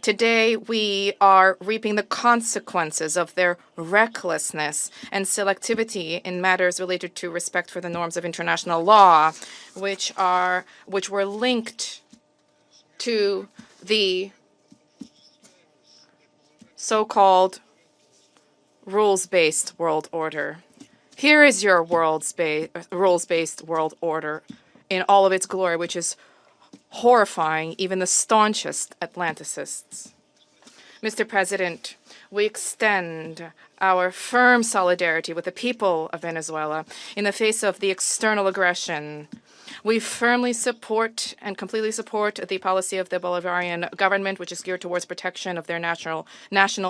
Today, we are reaping the consequences of their recklessness and selectivity in matters related to respect for the norms of international law, which were linked to the so-called rules-based world order. Here is your rules-based world order in all of its glory, which is horrifying even the staunchest Atlanticists. Mr. President, we extend our firm solidarity with the people of Venezuela in the face of the external aggression. We firmly support and completely support the policy of the Bolivarian government, which is geared towards protection of their national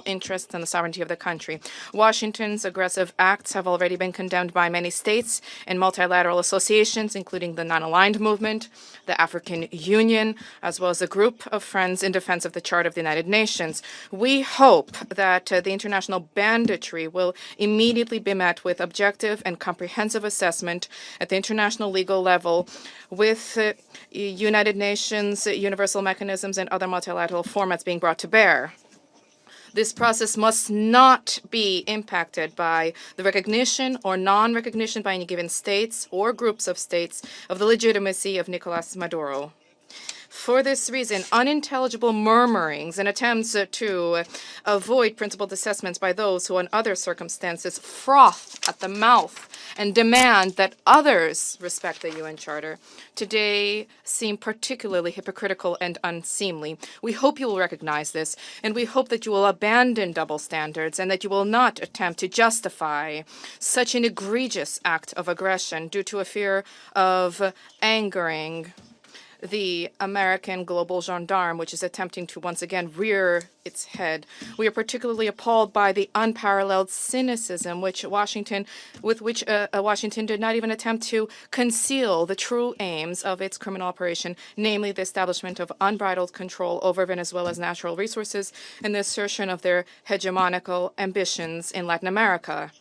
interests and the sovereignty of the country. Washington's aggressive acts have already been condemned by many states and multilateral associations, including the Non-Aligned Movement, the African Union, as well as a group of friends in defense of the Charter of the United Nations. We hope that the international banditry military will immediately be met with objective and comprehensive assessment at the international legal level with United Nations, universal mechanisms, and other multilateral formats being brought to bear. This process must not be impacted by the recognition or non-recognition by any given states or groups of states of the legitimacy of Nicolas Maduro. For this reason, unintelligible murmurings and attempts to avoid principled assessments by those who, in other circumstances, froth at the mouth and demand that others respect the UN Charter, today seem particularly hypocritical and unseemly. We hope you will recognize this, and we hope that you will abandon double standards and that you will not attempt to justify such an egregious act of aggression due to a fear of angering the American global gendarme, which is attempting to once again rear its head. We are particularly appalled by the unparalleled cynicism with which Washington did not even attempt to conceal the true aims of its criminal operation, namely the establishment of unbridled control over Venezuela's natural resources and the assertion of their hegemonical ambitions in Latin America.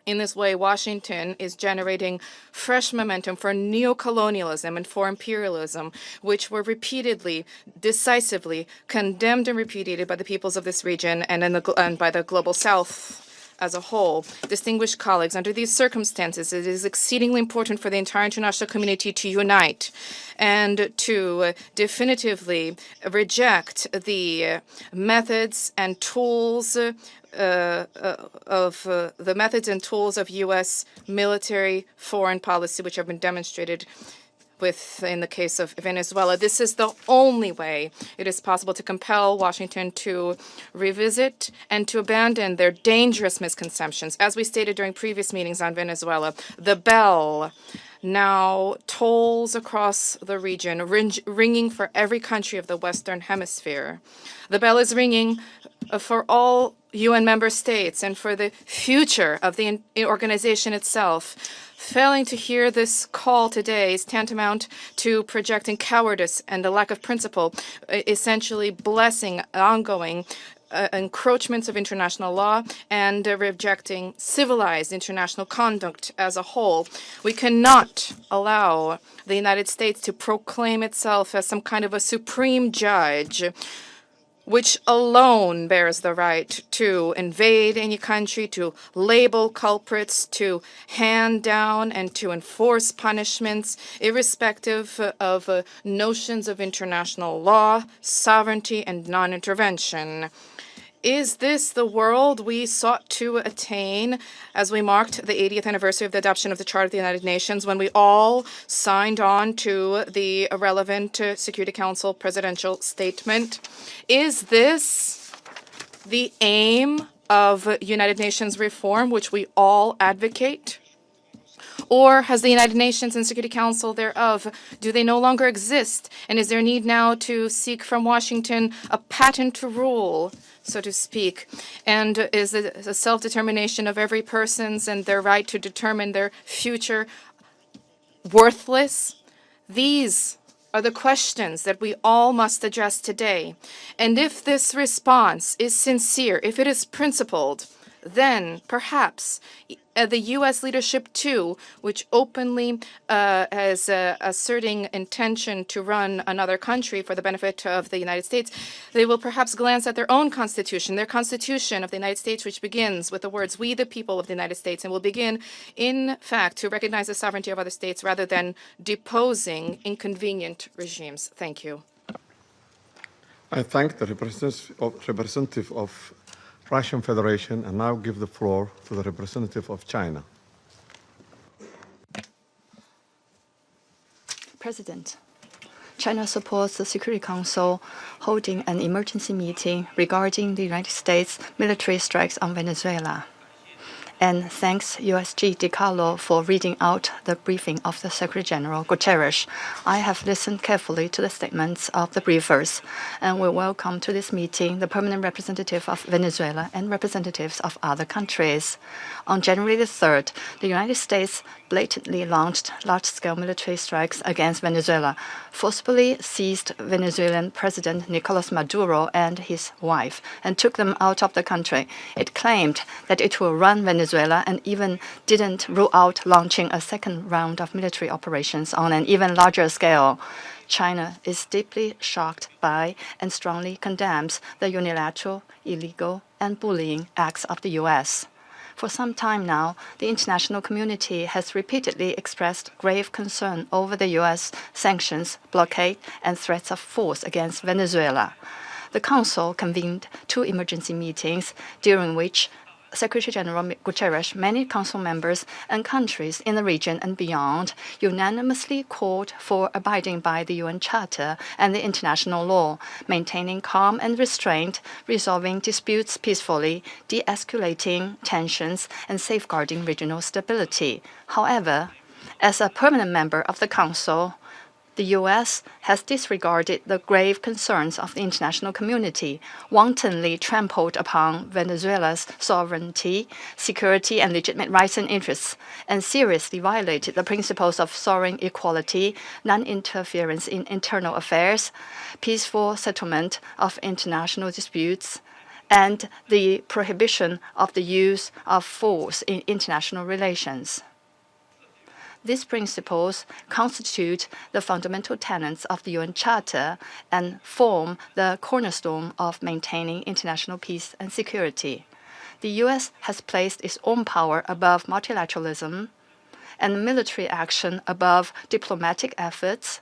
In this way, Washington is generating fresh momentum for neocolonialism and for imperialism, which were repeatedly, decisively condemned and repudiated by the peoples of this region and by the global South as a whole. Distinguished colleagues, under these circumstances, it is exceedingly important for the entire international community to unite and to definitively reject the methods and tools of U.S. military foreign policy, which have been demonstrated in the case of Venezuela. This is the only way it is possible to compel Washington to revisit and to abandon their dangerous misconceptions. As we stated during previous meetings on Venezuela, the bell now tolls across the region, ringing for every country of the Western Hemisphere. The bell is ringing for all UN member states and for the future of the organization itself. Failing to hear this call today is tantamount to projecting cowardice and a lack of principle, essentially blessing ongoing encroachments of international law and rejecting civilized international conduct as a whole. We cannot allow the United States to proclaim itself as some kind of a supreme judge which alone bears the right to invade any country, to label culprits, to hand down and to enforce punishments, irrespective of notions of international law, sovereignty, and non-intervention. Is this the world we sought to attain as we marked the 80th anniversary of the adoption of the Charter of the United Nations, when we all signed on to the relevant Security Council presidential statement? Is this the aim of United Nations reform, which we all advocate? Or has the United Nations and Security Council thereof, do they no longer exist? And is there need now to seek from Washington a patent to rule, so to speak? And is the self-determination of every person's and their right to determine their future worthless? These are the questions that we all must address today. And if this response is sincere, if it is principled, then perhaps the U.S. leadership, too, which openly is asserting intention to run another country for the benefit of the United States, they will perhaps glance at their own constitution, their constitution of the United States, which begins with the words, "We the people of the United States," and will begin, in fact, to recognize the sovereignty of other states rather than deposing inconvenient regimes. Thank you. I thank the representative of Russian Federation and now give the floor to the representative of China. President, China supports the Security Council holding an emergency meeting regarding the United States military strikes on Venezuela. And thanks USG DiCarlo for reading out the briefing of the Secretary General Guterres. I have listened carefully to the statements of the briefers, and we welcome to this meeting the permanent representative of Venezuela and representatives of other countries. On January the 3rd, the United States blatantly launched large-scale military strikes against Venezuela, forcibly seized Venezuelan President Nicolas Maduro and his wife, and took them out of the country. It claimed that it will run Venezuela and even didn't rule out launching a second round of military operations on an even larger scale. China is deeply shocked by and strongly condemns the unilateral, illegal, and bullying acts of the U.S. For some time now, the international community has repeatedly expressed grave concern over the U.S. sanctions, blockade, and threats of force against Venezuela. The Council convened 2 emergency meetings, during which Secretary General Guterres, many Council members, and countries in the region and beyond unanimously called for abiding by the UN Charter and the international law, maintaining calm and restraint, resolving disputes peacefully, de-escalating tensions, and safeguarding regional stability. However, as a permanent member of the Council, the U.S. has disregarded the grave concerns of the international community, wantonly trampled upon Venezuela's sovereignty, security, and legitimate rights and interests, and seriously violated the principles of sovereign equality, non-interference in internal affairs, peaceful settlement of international disputes, and the prohibition of the use of force in international relations. These principles constitute the fundamental tenets of the UN Charter and form the cornerstone of maintaining international peace and security. The U.S. has placed its own power above multilateralism and military action above diplomatic efforts,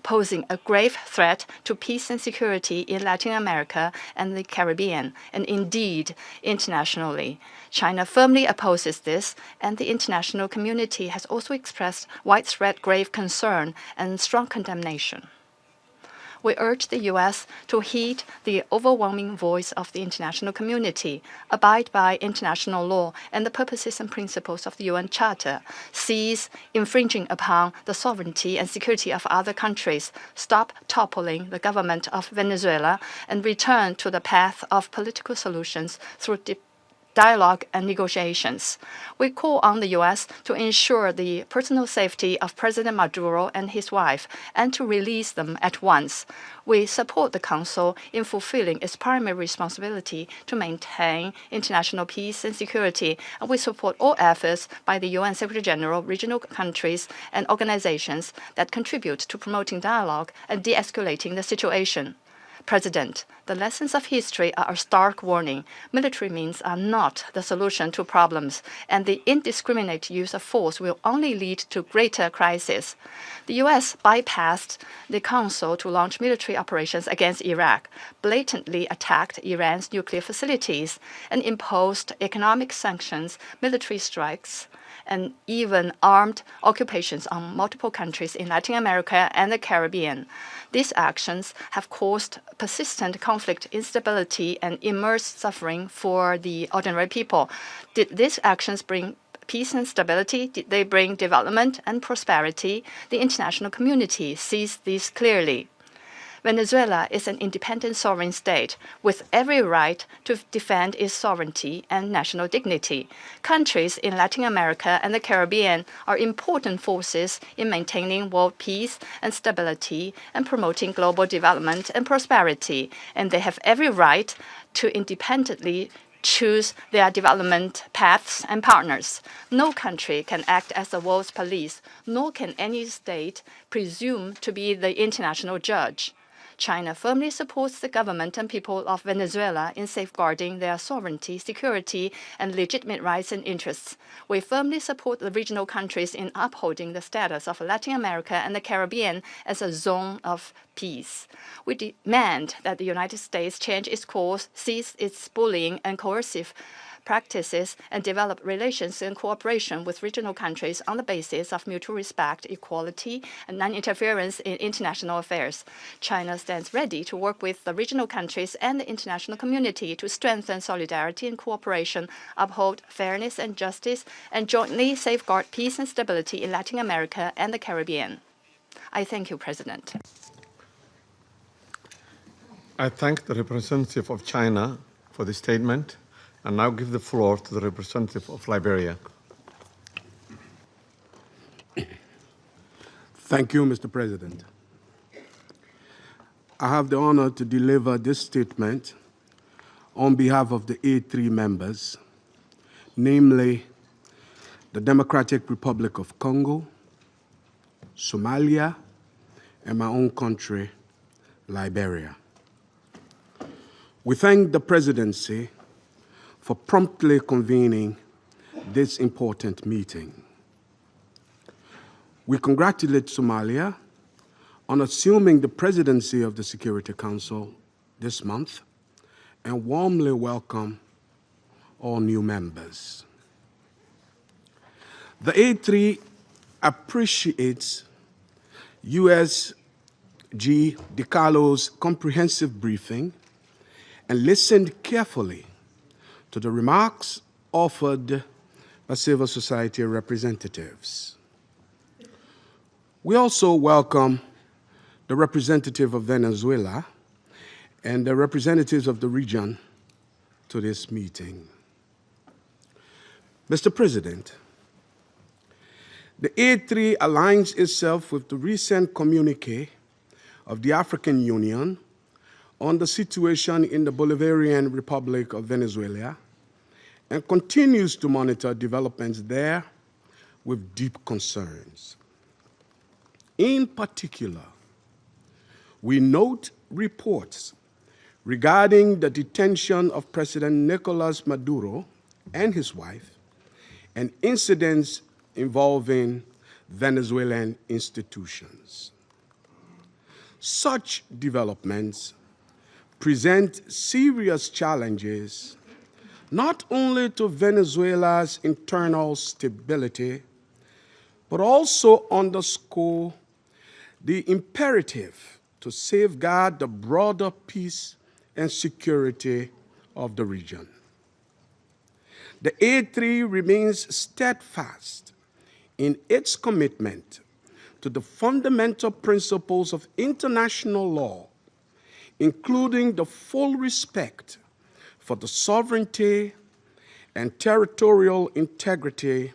posing a grave threat to peace and security in Latin America and the Caribbean, and indeed internationally. China firmly opposes this, and the international community has also expressed widespread grave concern and strong condemnation. We urge the U.S. to heed the overwhelming voice of the international community, abide by international law and the purposes and principles of the UN Charter, cease infringing upon the sovereignty and security of other countries, stop toppling the government of Venezuela, and return to the path of political solutions through dialogue and negotiations. We call on the U.S. to ensure the personal safety of President Maduro and his wife and to release them at once. We support the Council in fulfilling its primary responsibility to maintain international peace and security, and we support all efforts by the UN Secretary General, regional countries, and organizations that contribute to promoting dialogue and de-escalating the situation. President, the lessons of history are a stark warning. Military means are not the solution to problems, and the indiscriminate use of force will only lead to greater crisis. The U.S. bypassed the Council to launch military operations against Iraq, blatantly attacked Iran's nuclear facilities, and imposed economic sanctions, military strikes, and even armed occupations on multiple countries in Latin America and the Caribbean. These actions have caused persistent conflict, instability, and immense suffering for the ordinary people. Did these actions bring peace and stability? Did they bring development and prosperity? The international community sees this clearly. Venezuela is an independent sovereign state with every right to defend its sovereignty and national dignity. Countries in Latin America and the Caribbean are important forces in maintaining world peace and stability and promoting global development and prosperity, and they have every right to independently choose their development paths and partners. No country can act as the world's police, nor can any state presume to be the international judge. China firmly supports the government and people of Venezuela in safeguarding their sovereignty, security, and legitimate rights and interests. We firmly support the regional countries in upholding the status of Latin America and the Caribbean as a zone of peace. We demand that the United States change its course, cease its bullying and coercive practices, and develop relations and cooperation with regional countries on the basis of mutual respect, equality, and non-interference in international affairs. China stands ready to work with the regional countries and the international community to strengthen solidarity and cooperation, uphold fairness and justice, and jointly safeguard peace and stability in Latin America and the Caribbean. I thank you, President. I thank the representative of China for the statement and now give the floor to the representative of Liberia. Thank you, Mr. President. I have the honor to deliver this statement on behalf of the A3 members, namely the Democratic Republic of Congo, Somalia, and my own country, Liberia. We thank the Presidency for promptly convening this important meeting. We congratulate Somalia on assuming the presidency of the Security Council this month and warmly welcome all new members. The A3 appreciates USG DiCarlo's comprehensive briefing and listened carefully to the remarks offered by civil society representatives. We also welcome the representative of Venezuela and the representatives of the region to this meeting. Mr. President, the A3 aligns itself with the recent communique of the African Union on the situation in the Bolivarian Republic of Venezuela and continues to monitor developments there with deep concerns. In particular, we note reports regarding the detention of President Nicolas Maduro and his wife and incidents involving Venezuelan institutions. Such developments present serious challenges not only to Venezuela's internal stability, but also underscore the imperative to safeguard the broader peace and security of the region. The A3 remains steadfast in its commitment to the fundamental principles of international law, including the full respect for the sovereignty and territorial integrity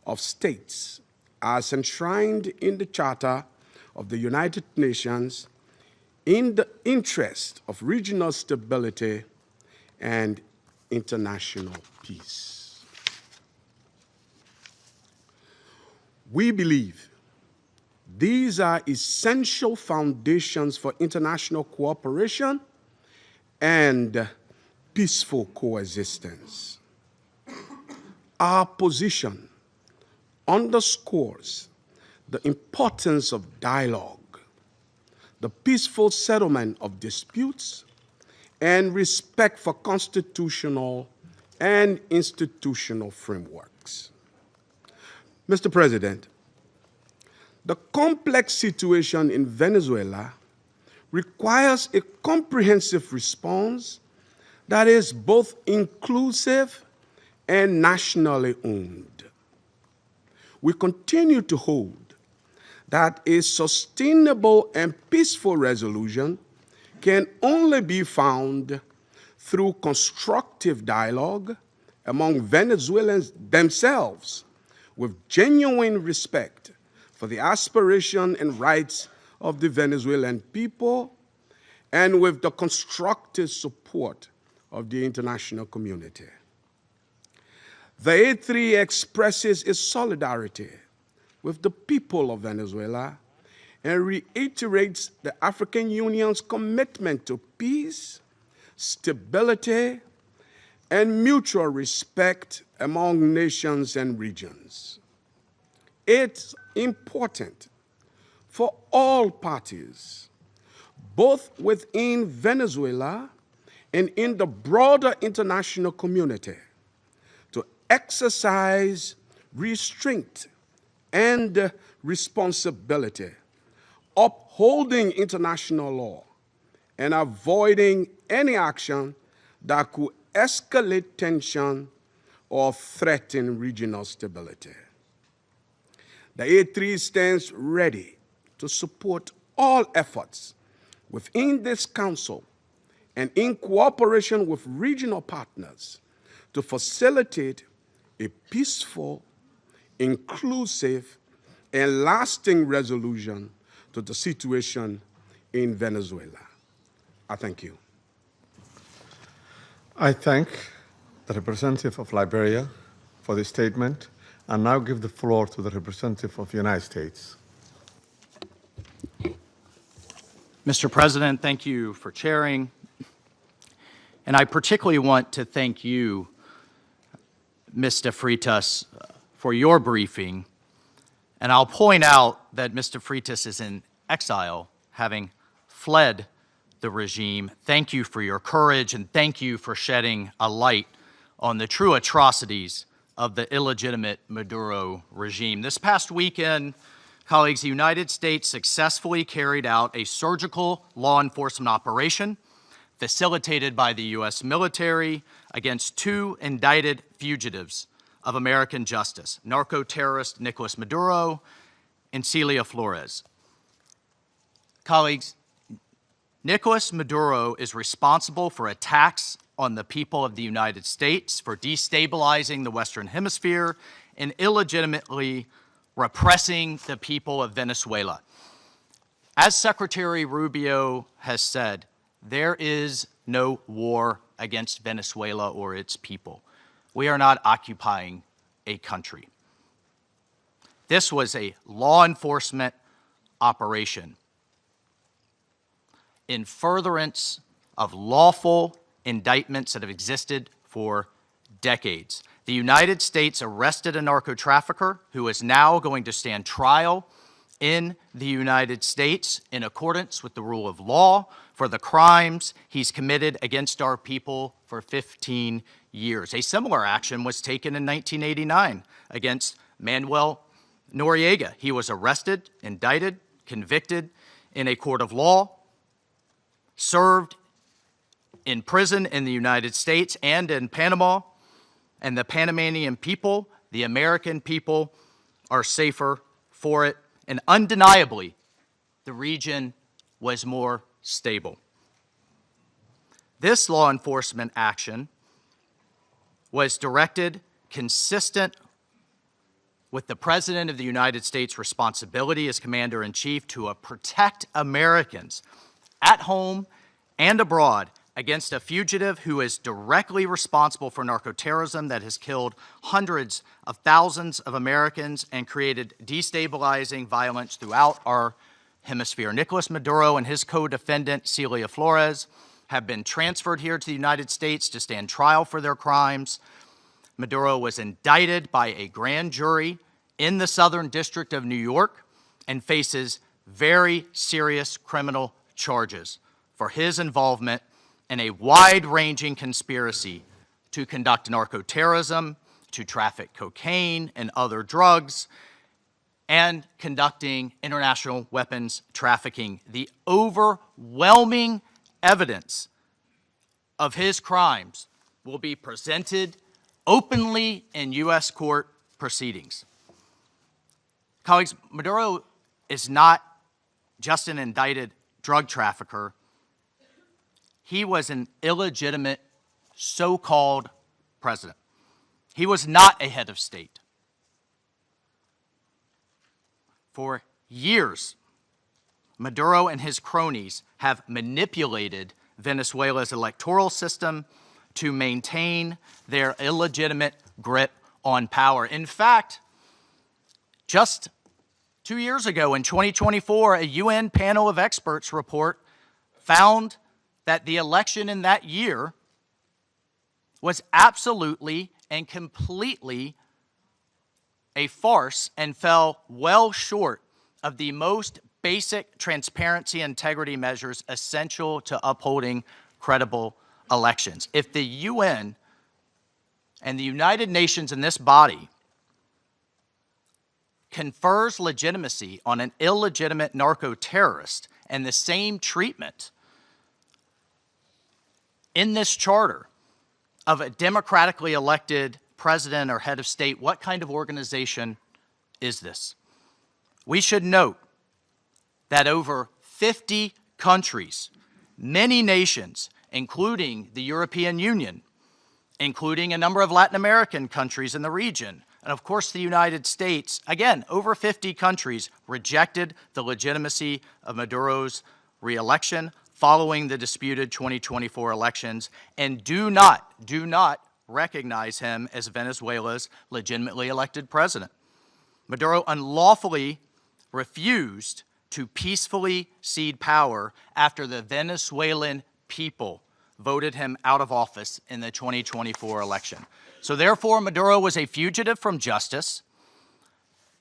of states as enshrined in the Charter of the United Nations in the interest of regional stability and international peace. We believe these are essential foundations for international cooperation and peaceful coexistence. Our position underscores the importance of dialogue, the peaceful settlement of disputes, and respect for constitutional and institutional frameworks. Mr. President, the complex situation in Venezuela requires a comprehensive response that is both inclusive and nationally owned. We continue to hold that a sustainable and peaceful resolution can only be found through constructive dialogue among Venezuelans themselves, with genuine respect for the aspiration and rights of the Venezuelan people, and with the constructive support of the international community. The A3 expresses its solidarity with the people of Venezuela and reiterates the African Union's commitment to peace, stability, and mutual respect among nations and regions. It's important for all parties, both within Venezuela and in the broader international community, to exercise restraint and responsibility, upholding international law, and avoiding any action that could escalate tension or threaten regional stability. The A3 stands ready to support all efforts within this Council and in cooperation with regional partners to facilitate a peaceful, inclusive, and lasting resolution to the situation in Venezuela. I thank you. I thank the representative of Liberia for the statement and now give the floor to the representative of the United States. Mr. President, thank you for chairing. And I particularly want to thank you, Mr. Freitas, for your briefing. And I'll point out that Mr. Freitas is in exile, having fled the regime. Thank you for your courage, and thank you for shedding a light on the true atrocities of the illegitimate Maduro regime. This past weekend, colleagues, the United States successfully carried out a surgical law enforcement operation facilitated by the U.S. military against two indicted fugitives of American justice, narco-terrorist Nicolas Maduro and Celia Flores. Colleagues, Nicolas Maduro is responsible for attacks on the people of the United States, for destabilizing the Western Hemisphere, and illegitimately repressing the people of Venezuela. As Secretary Rubio has said, there is no war against Venezuela or its people. We are not occupying a country. This was a law enforcement operation in furtherance of lawful indictments that have existed for decades. The United States arrested a narco trafficker who is now going to stand trial in the United States in accordance with the rule of law for the crimes he's committed against our people for 15 years. A similar action was taken in 1989 against Manuel Noriega. He was arrested, indicted, convicted in a court of law, served in prison in the United States and in Panama, and the Panamanian people, the American people, are safer for it. And undeniably, the region was more stable. This law enforcement action was directed consistent with the President of the United States' responsibility as Commander-in-Chief to protect Americans at home and abroad against a fugitive who is directly responsible for narco-terrorism that has killed hundreds of thousands of Americans and created destabilizing violence throughout our hemisphere. Nicolas Maduro and his co-defendant, Celia Flores, have been transferred here to the United States to stand trial for their crimes. Maduro was indicted by a grand jury in the Southern District of New York and faces very serious criminal charges for his involvement in a wide-ranging conspiracy to conduct narco-terrorism, to traffic cocaine and other drugs, and conducting international weapons trafficking. The overwhelming evidence of his crimes will be presented openly in U.S. court proceedings. Colleagues, Maduro is not just an indicted drug trafficker. He was an illegitimate so-called president. He was not a head of state. For years, Maduro and his cronies have manipulated Venezuela's electoral system to maintain their illegitimate grip on power. In fact, just 2 years ago in 2024, a UN panel of experts report found that the election in that year was absolutely and completely a farce and fell well short of the most basic transparency and integrity measures essential to upholding credible elections. If the UN and the United Nations in this body confers legitimacy on an illegitimate narco-terrorist and the same treatment in this charter of a democratically elected president or head of state, what kind of organization is this? We should note that over 50 countries, many nations, including the European Union, including a number of Latin American countries in the region, And of course, the United States, again, over 50 countries rejected the legitimacy of Maduro's re-election following the disputed 2024 elections and do not recognize him as Venezuela's legitimately elected president. Maduro unlawfully refused to peacefully cede power after the Venezuelan people voted him out of office in the 2024 election. So therefore, Maduro was a fugitive from justice.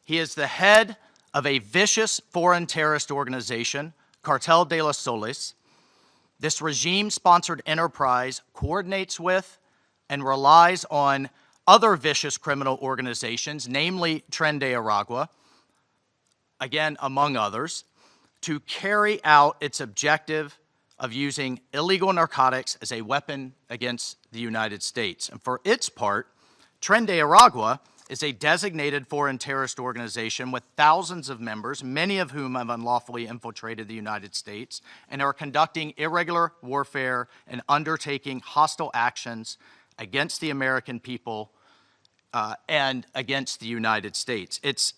He is the head of a vicious foreign terrorist organization, Cartel de los Soles. This regime-sponsored enterprise coordinates with and relies on other vicious criminal organizations, namely Tren de Aragua, again, among others, to carry out its objective of using illegal narcotics as a weapon against the United States. And for its part, Tren de Aragua is a designated foreign terrorist organization with thousands of members, many of whom have unlawfully infiltrated the United States and are conducting irregular warfare and undertaking hostile actions against the American people and against the United States. It's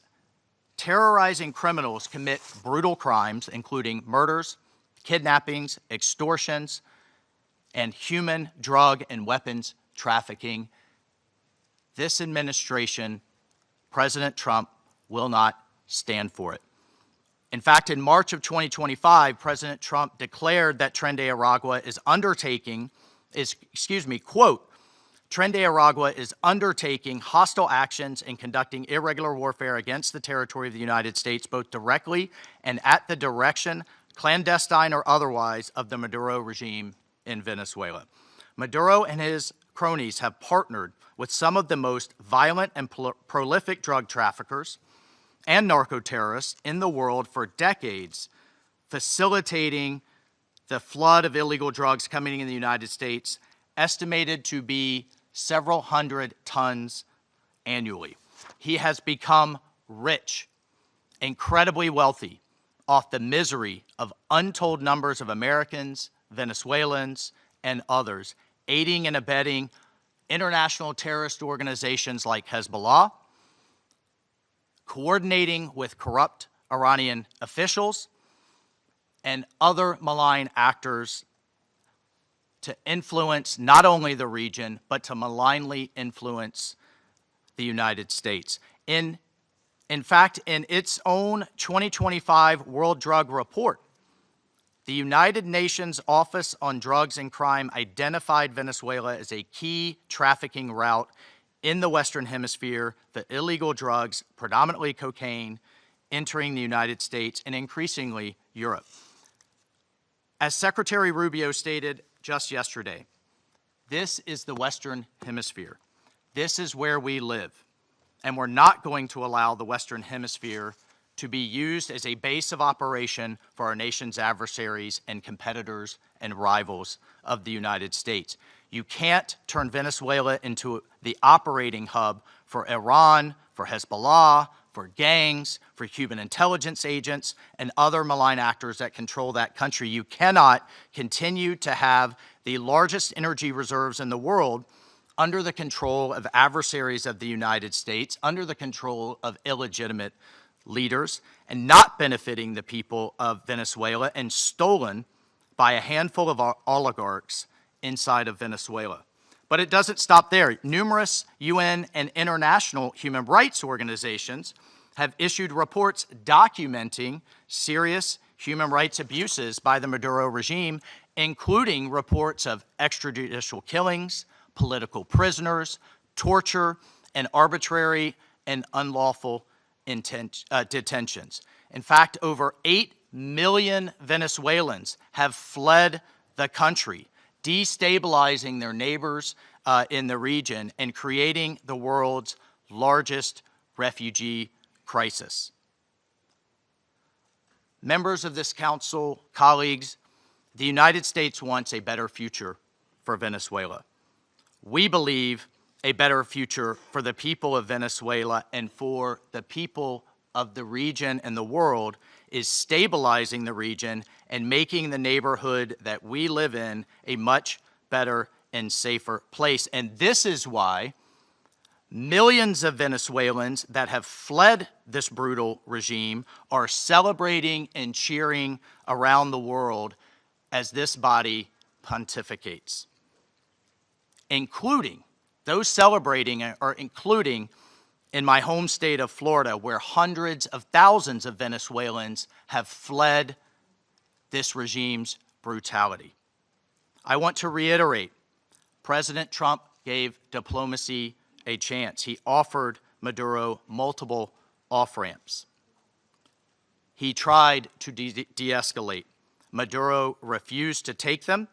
terrorizing criminals commit brutal crimes, including murders, kidnappings, extortions, and human, drug, and weapons trafficking. This administration, President Trump, will not stand for it. In fact, in March of 2025, President Trump declared that Tren de Aragua is quote, Tren de Aragua is undertaking hostile actions and conducting irregular warfare against the territory of the United States, both directly and at the direction, clandestine or otherwise, of the Maduro regime in Venezuela. Maduro and his cronies have partnered with some of the most violent and prolific drug traffickers and narco-terrorists in the world for decades, facilitating the flood of illegal drugs coming in the United States, estimated to be several hundred tons annually. He has become rich, incredibly wealthy, off the misery of untold numbers of Americans, Venezuelans, and others, aiding and abetting international terrorist organizations like Hezbollah, coordinating with corrupt Iranian officials, and other malign actors to influence not only the region, but to malignly influence the United States. In fact, in its own 2025 World Drug Report, the United Nations Office on Drugs and Crime identified Venezuela as a key trafficking route in the Western Hemisphere for illegal drugs, predominantly cocaine, entering the United States and increasingly Europe. As Secretary Rubio stated just yesterday, this is the Western Hemisphere. This is where we live. And we're not going to allow the Western Hemisphere to be used as a base of operation for our nation's adversaries and competitors and rivals of the United States. You can't turn Venezuela into the operating hub for Iran, for Hezbollah, for gangs, for Cuban intelligence agents, and other malign actors that control that country. You cannot continue to have the largest energy reserves in the world under the control of adversaries of the United States, under the control of illegitimate leaders, and not benefiting the people of Venezuela, and stolen by a handful of oligarchs inside of Venezuela. But it doesn't stop there. Numerous UN and international human rights organizations have issued reports documenting serious human rights abuses by the Maduro regime, including reports of extrajudicial killings, political prisoners, torture, and arbitrary and unlawful detentions. In fact, over 8 million Venezuelans have fled the country, destabilizing their neighbors in the region and creating the world's largest refugee crisis. Members of this council, colleagues, the United States wants a better future for Venezuela. We believe a better future for the people of Venezuela and for the people of the region and the world is stabilizing the region and making the neighborhood that we live in a much better and safer place. And this is why Millions of Venezuelans that have fled this brutal regime are celebrating and cheering around the world as this body pontificates, including those celebrating are including in my home state of Florida, where hundreds of thousands of Venezuelans have fled this regime's brutality. I want to reiterate, President Trump gave diplomacy a chance. He offered Maduro multiple off-ramps. He tried to de-escalate. Maduro refused to take them.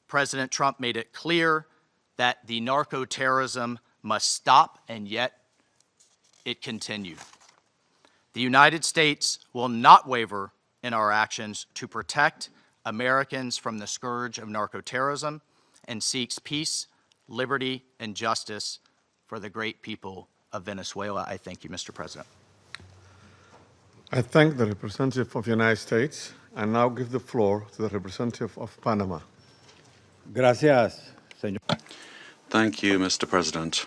President Trump made it clear that the narco-terrorism must stop, and yet it continued. The United States will not waver in our actions to protect Americans from the scourge of narco-terrorism and seeks peace, liberty, and justice for the great people of Venezuela. I thank you, Mr. President. I thank the representative of the United States and now give the floor to the representative of Panama. Gracias, señor. Thank you, Mr. President.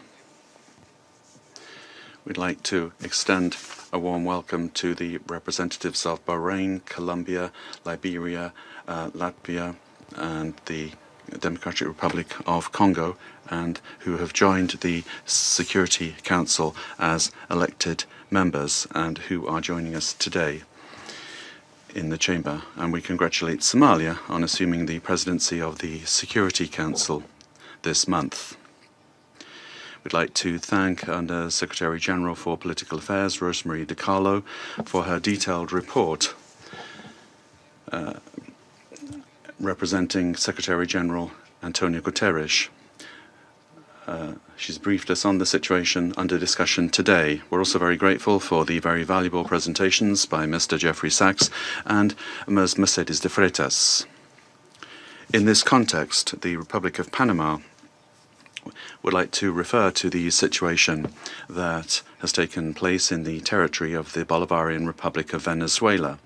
We'd like to extend a warm welcome to the representatives of Bahrain, Colombia, Liberia, Latvia, and the Democratic Republic of Congo, and who have joined the Security Council as elected members and who are joining us today in the chamber. And we congratulate Somalia on assuming the presidency of the Security Council this month. We'd like to thank Under Secretary General for Political Affairs, Rosemarie DiCarlo, for her detailed report representing Secretary General Antonio Guterres. She's briefed us on the situation under discussion today. We're also very grateful for the very valuable presentations by Mr. Jeffrey Sachs and Ms. Mercedes de Freitas. In this context, the Republic of Panama would like to refer to the situation that has taken place in the territory of the Bolivarian Republic of Venezuela,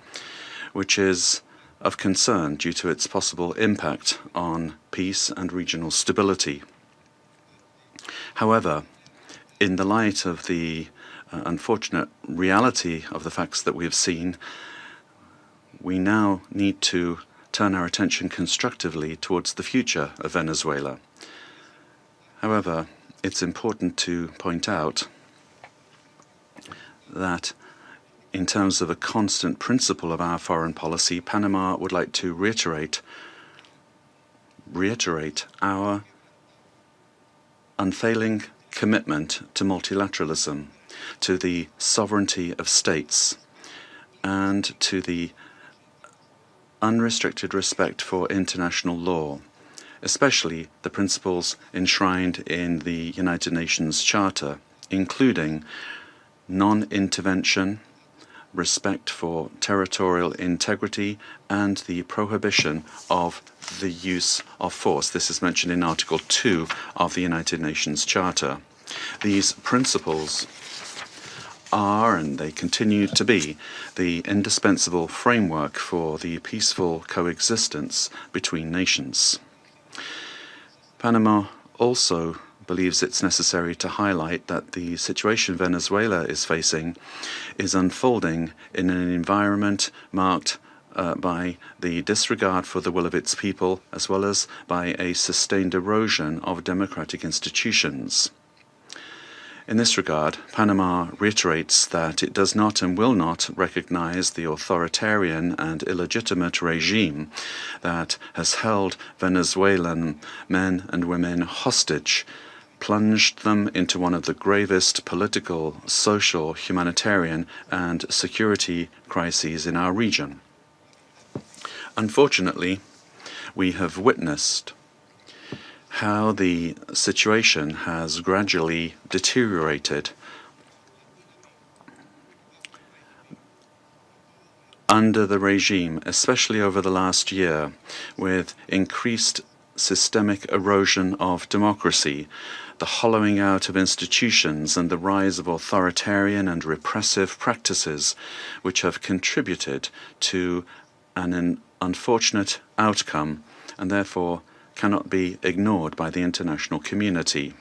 which is of concern due to its possible impact on peace and regional stability. However, in the light of the unfortunate reality of the facts that we have seen, we now need to turn our attention constructively towards the future of Venezuela. However, it's important to point out that in terms of a constant principle of our foreign policy, Panama would like to reiterate our unfailing commitment to multilateralism, to the sovereignty of states, and to the unrestricted respect for international law, especially the principles enshrined in the United Nations Charter, including non-intervention, respect for territorial integrity, and the prohibition of the use of force. This is mentioned in Article 2 of the United Nations Charter. These principles are, and they continue to be, the indispensable framework for the peaceful coexistence between nations. Panama also believes it's necessary to highlight that the situation Venezuela is facing is unfolding in an environment marked by the disregard for the will of its people, as well as by a sustained erosion of democratic institutions. In this regard, Panama reiterates that it does not and will not recognize the authoritarian and illegitimate regime that has held Venezuelan men and women hostage, plunged them into one of the gravest political, social, humanitarian, and security crises in our region. Unfortunately, we have witnessed how the situation has gradually deteriorated under the regime, especially over the last year, with increased systemic erosion of democracy, the hollowing out of institutions, and the rise of authoritarian and repressive practices, which have contributed to an unfortunate outcome and therefore cannot be ignored by the international community.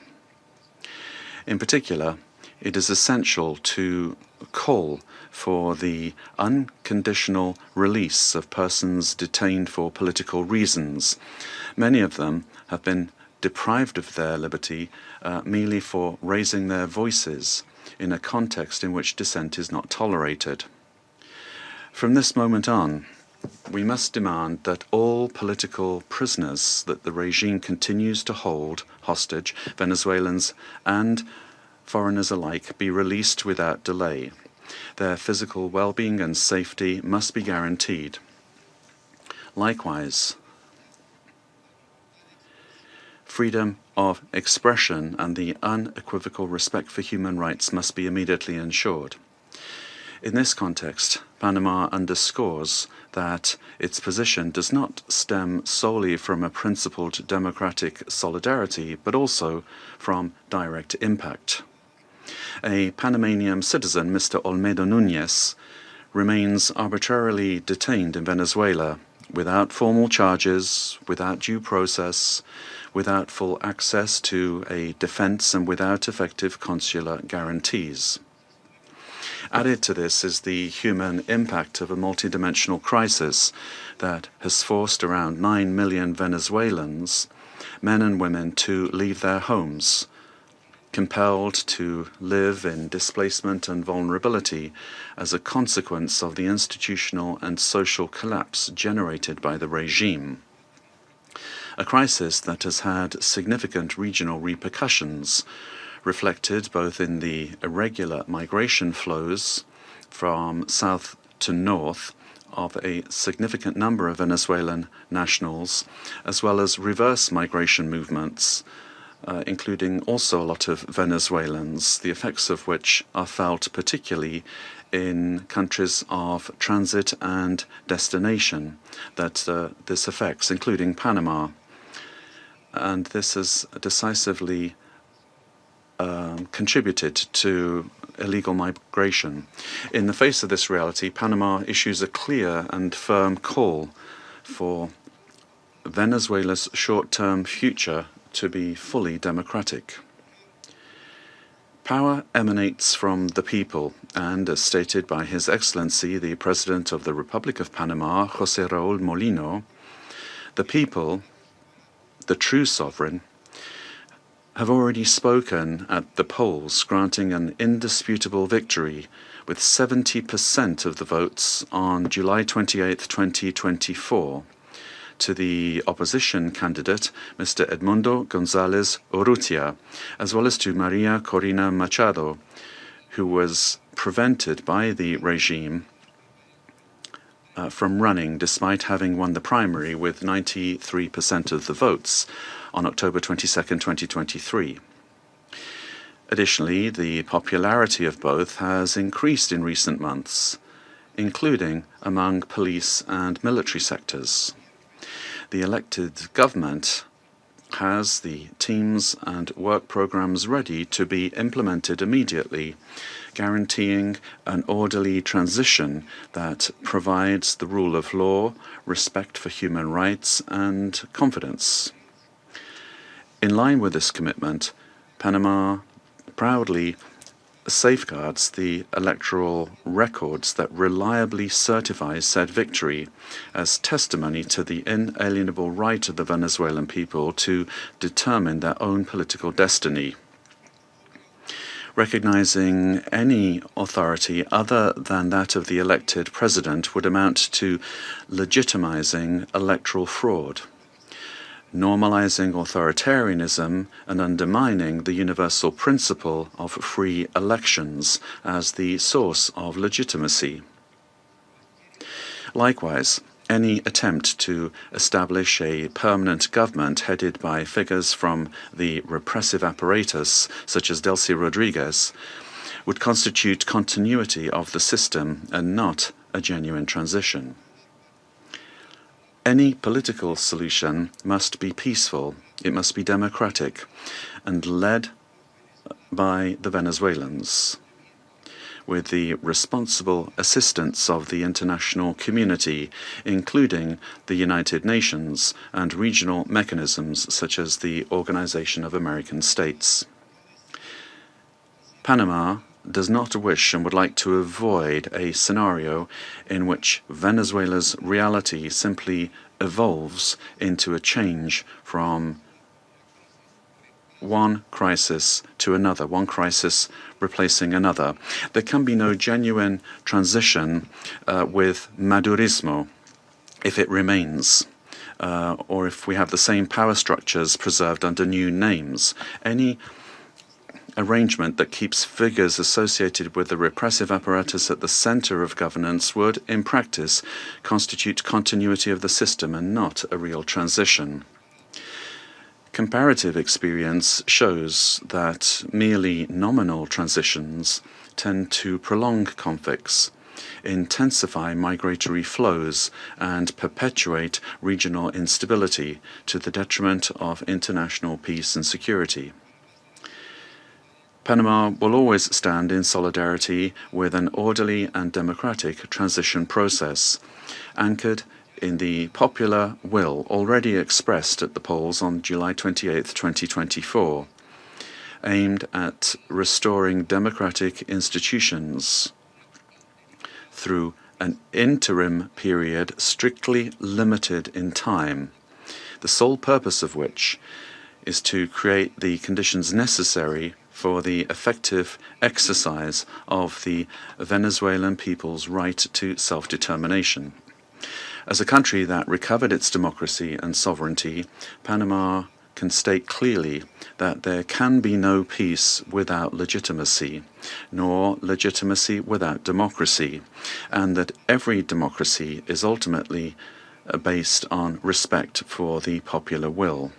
In particular, it is essential to call for the unconditional release of persons detained for political reasons. Many of them have been deprived of their liberty merely for raising their voices in a context in which dissent is not tolerated. From this moment on, we must demand that all political prisoners that the regime continues to hold hostage, Venezuelans and foreigners alike, be released without delay. Their physical well-being and safety must be guaranteed. Likewise, freedom of expression and the unequivocal respect for human rights must be immediately ensured. In this context, Panama underscores that its position does not stem solely from a principled democratic solidarity, but also from direct impact. A Panamanian citizen, Mr. Olmedo Núñez, remains arbitrarily detained in Venezuela without formal charges, without due process, without full access to a defense, and without effective consular guarantees. Added to this is the human impact of a multidimensional crisis that has forced around 9 million Venezuelans, men and women, to leave their homes, compelled to live in displacement and vulnerability as a consequence of the institutional and social collapse generated by the regime. A crisis that has had significant regional repercussions, reflected both in the irregular migration flows from south to north of a significant number of Venezuelan nationals, as well as reverse migration movements, including also a lot of Venezuelans, the effects of which are felt particularly in countries of transit and destination that this affects, including Panama. And this has decisively contributed to illegal migration. In the face of this reality, Panama issues a clear and firm call for Venezuela's short-term future to be fully democratic. Power emanates from the people, and as stated by His Excellency, the President of the Republic of Panama, José Raúl Molino, the people, the true sovereign, have already spoken at the polls, granting an indisputable victory with 70% of the votes on July 28, 2024, to the opposition candidate, Mr. Edmundo González Urrutia, as well as to Maria Corina Machado, who was prevented by the regime from running despite having won the primary with 93% of the votes on October 22, 2023. Additionally, the popularity of both has increased in recent months, including among police and military sectors. The elected government has the teams and work programs ready to be implemented immediately, guaranteeing an orderly transition that provides the rule of law, respect for human rights, and confidence. In line with this commitment, Panama proudly safeguards the electoral records that reliably certify said victory as testimony to the inalienable right of the Venezuelan people to determine their own political destiny. Recognizing any authority other than that of the elected president would amount to legitimizing electoral fraud, normalizing authoritarianism, and undermining the universal principle of free elections as the source of legitimacy. Likewise, any attempt to establish a permanent government headed by figures from the repressive apparatus, such as Delcy Rodriguez, would constitute continuity of the system and not a genuine transition. Any political solution must be peaceful, it must be democratic, and led by the Venezuelans, with the responsible assistance of the international community, including the United Nations and regional mechanisms such as the Organization of American States. Panama does not wish and would like to avoid a scenario in which Venezuela's reality simply evolves into a change from one crisis to another, one crisis replacing another. There can be no genuine transition with Madurismo if it remains, or if we have the same power structures preserved under new names. Any arrangement that keeps figures associated with the repressive apparatus at the center of governance would, in practice, constitute continuity of the system and not a real transition. Comparative experience shows that merely nominal transitions tend to prolong conflicts, intensify migratory flows, and perpetuate regional instability to the detriment of international peace and security. Panama will always stand in solidarity with an orderly and democratic transition process, anchored in the popular will already expressed at the polls on July 28, 2024, aimed at restoring democratic institutions through an interim period strictly limited in time, the sole purpose of which is to create the conditions necessary for the effective exercise of the Venezuelan people's right to self-determination. As a country that recovered its democracy and sovereignty, Panama can state clearly that there can be no peace without legitimacy, nor legitimacy without democracy, and that every democracy is ultimately based on respect for the popular will.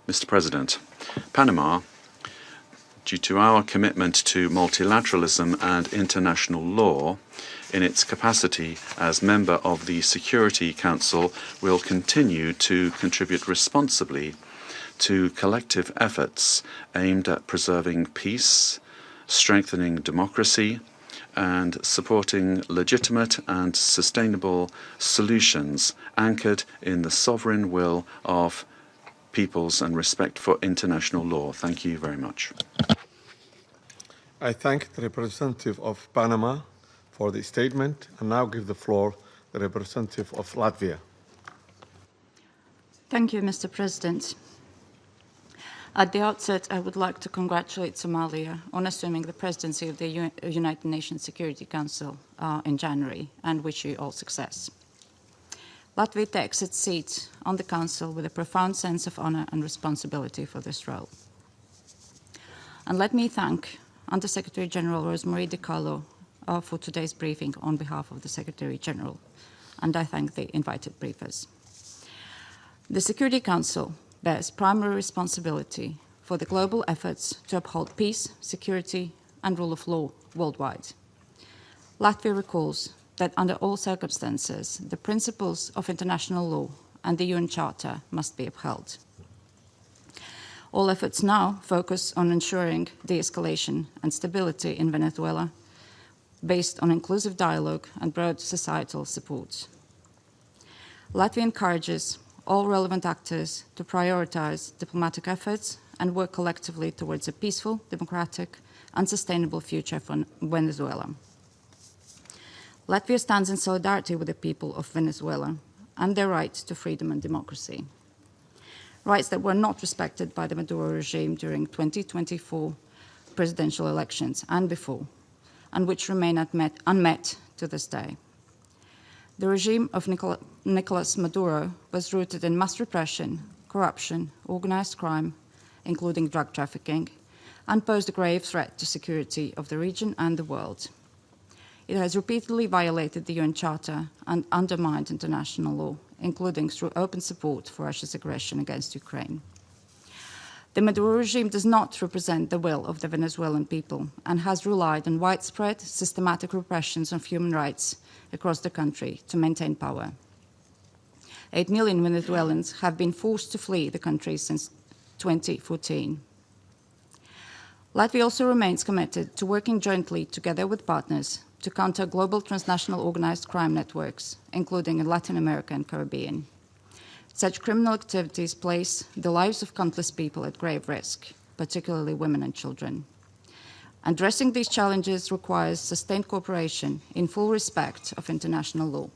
Mr. President, Panama, due to our commitment to multilateralism and international law, in its capacity as member of the Security Council, will continue to contribute responsibly to collective efforts aimed at preserving peace, strengthening democracy, and supporting legitimate and sustainable solutions anchored in the sovereign will of peoples and respect for international law. Thank you very much. I thank the representative of Panama for the statement and now give the floor to the representative of Latvia. Thank you, Mr. President. At the outset, I would like to congratulate Somalia on assuming the presidency of the United Nations Security Council in January and wish you all success. Latvia takes its seat on the Council with a profound sense of honor and responsibility for this role. And let me thank Under-Secretary General Rosemarie DiCarlo for today's briefing on behalf of the Secretary General, and I thank the invited briefers. The Security Council bears primary responsibility for the global efforts to uphold peace, security, and rule of law worldwide. Latvia recalls that under all circumstances, the principles of international law and the UN Charter must be upheld. All efforts now focus on ensuring de-escalation and stability in Venezuela based on inclusive dialogue and broad societal support. Latvia encourages all relevant actors to prioritize diplomatic efforts and work collectively towards a peaceful, democratic, and sustainable future for Venezuela. Latvia stands in solidarity with the people of Venezuela and their right to freedom and democracy, rights that were not respected by the Maduro regime during 2024 presidential elections and before, and which remain unmet to this day. The regime of Nicolas Maduro was rooted in mass repression, corruption, organized crime, including drug trafficking, and posed a grave threat to security of the region and the world. It has repeatedly violated the UN Charter and undermined international law, including through open support for Russia's aggression against Ukraine. The Maduro regime does not represent the will of the Venezuelan people and has relied on widespread, systematic repressions of human rights across the country to maintain power. 8 million Venezuelans have been forced to flee the country since 2014. Latvia also remains committed to working jointly together with partners to counter global transnational organized crime networks, including in Latin America and Caribbean. Such criminal activities place the lives of countless people at grave risk, particularly women and children. Addressing these challenges requires sustained cooperation in full respect of international law.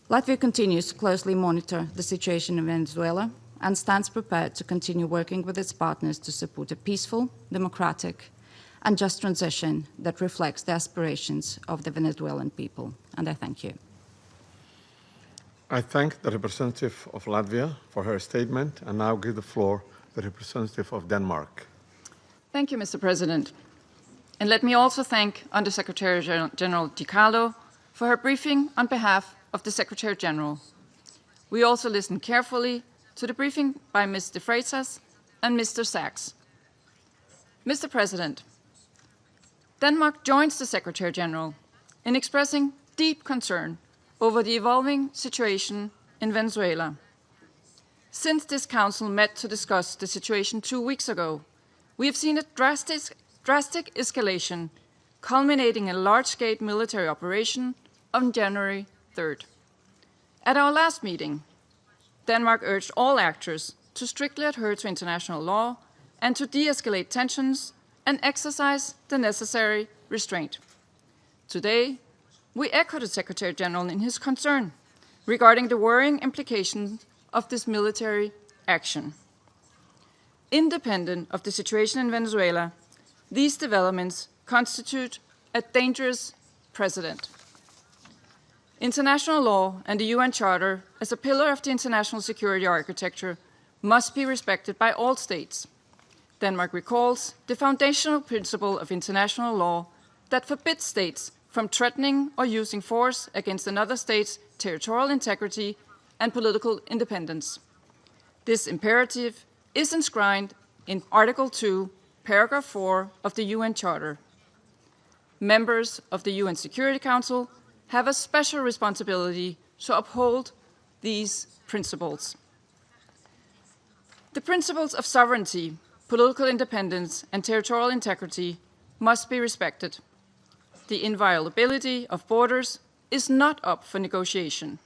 Latvia continues to closely monitor the situation in Venezuela and stands prepared to continue working with its partners to support a peaceful, democratic, and just transition that reflects the aspirations of the Venezuelan people. And I thank you. I thank the representative of Latvia for her statement and now give the floor to the representative of Denmark. Thank you, Mr. President. And let me also thank Under-Secretary General Di Carlo for her briefing on behalf of the Secretary General. We also listened carefully to the briefing by Ms. de Freitas and Mr. Sachs. Mr. President, Denmark joins the Secretary General in expressing deep concern over the evolving situation in Venezuela. Since this Council met to discuss the situation 2 weeks ago, we have seen a drastic escalation, culminating in a large-scale military operation on January 3rd. At our last meeting, Denmark urged all actors to strictly adhere to international law and to de-escalate tensions and exercise the necessary restraint. Today, we echo the Secretary General in his concern regarding the worrying implications of this military action. Independent of the situation in Venezuela, these developments constitute a dangerous precedent. International law and the UN Charter, as a pillar of the international security architecture, must be respected by all states. Denmark recalls the foundational principle of international law that forbids states from threatening or using force against another state's territorial integrity and political independence. This imperative is enshrined in Article 2, Paragraph 4 of the UN Charter. Members of the UN Security Council have a special responsibility to uphold these principles. The principles of sovereignty, political independence, and territorial integrity must be respected. The inviolability of borders is not up for negotiation.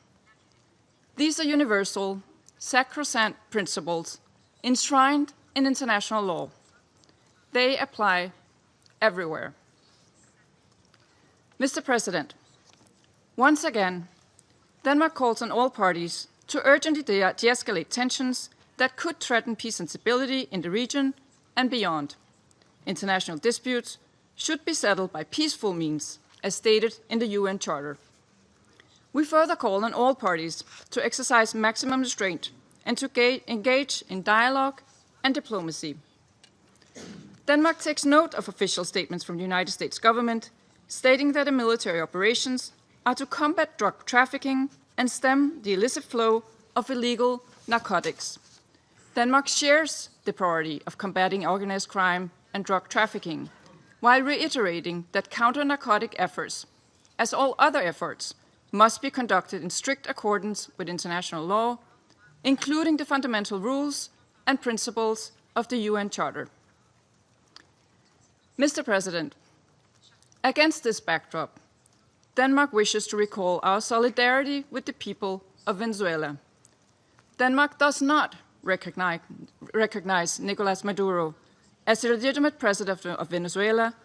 These are universal, sacrosanct principles enshrined in international law. They apply everywhere. Mr. President, once again, Denmark calls on all parties to urgently de-escalate tensions that could threaten peace and stability in the region and beyond. International disputes should be settled by peaceful means, as stated in the UN Charter. We further call on all parties to exercise maximum restraint and to engage in dialogue and diplomacy. Denmark takes note of official statements from the United States government stating that the military operations are to combat drug trafficking and stem the illicit flow of illegal narcotics. Denmark shares the priority of combating organized crime and drug trafficking, while reiterating that counter-narcotic efforts, as all other efforts, must be conducted in strict accordance with international law, including the fundamental rules and principles of the UN Charter. Mr. President, against this backdrop, Denmark wishes to recall our solidarity with the people of Venezuela. Denmark does not recognize Nicolas Maduro as the legitimate president of Venezuela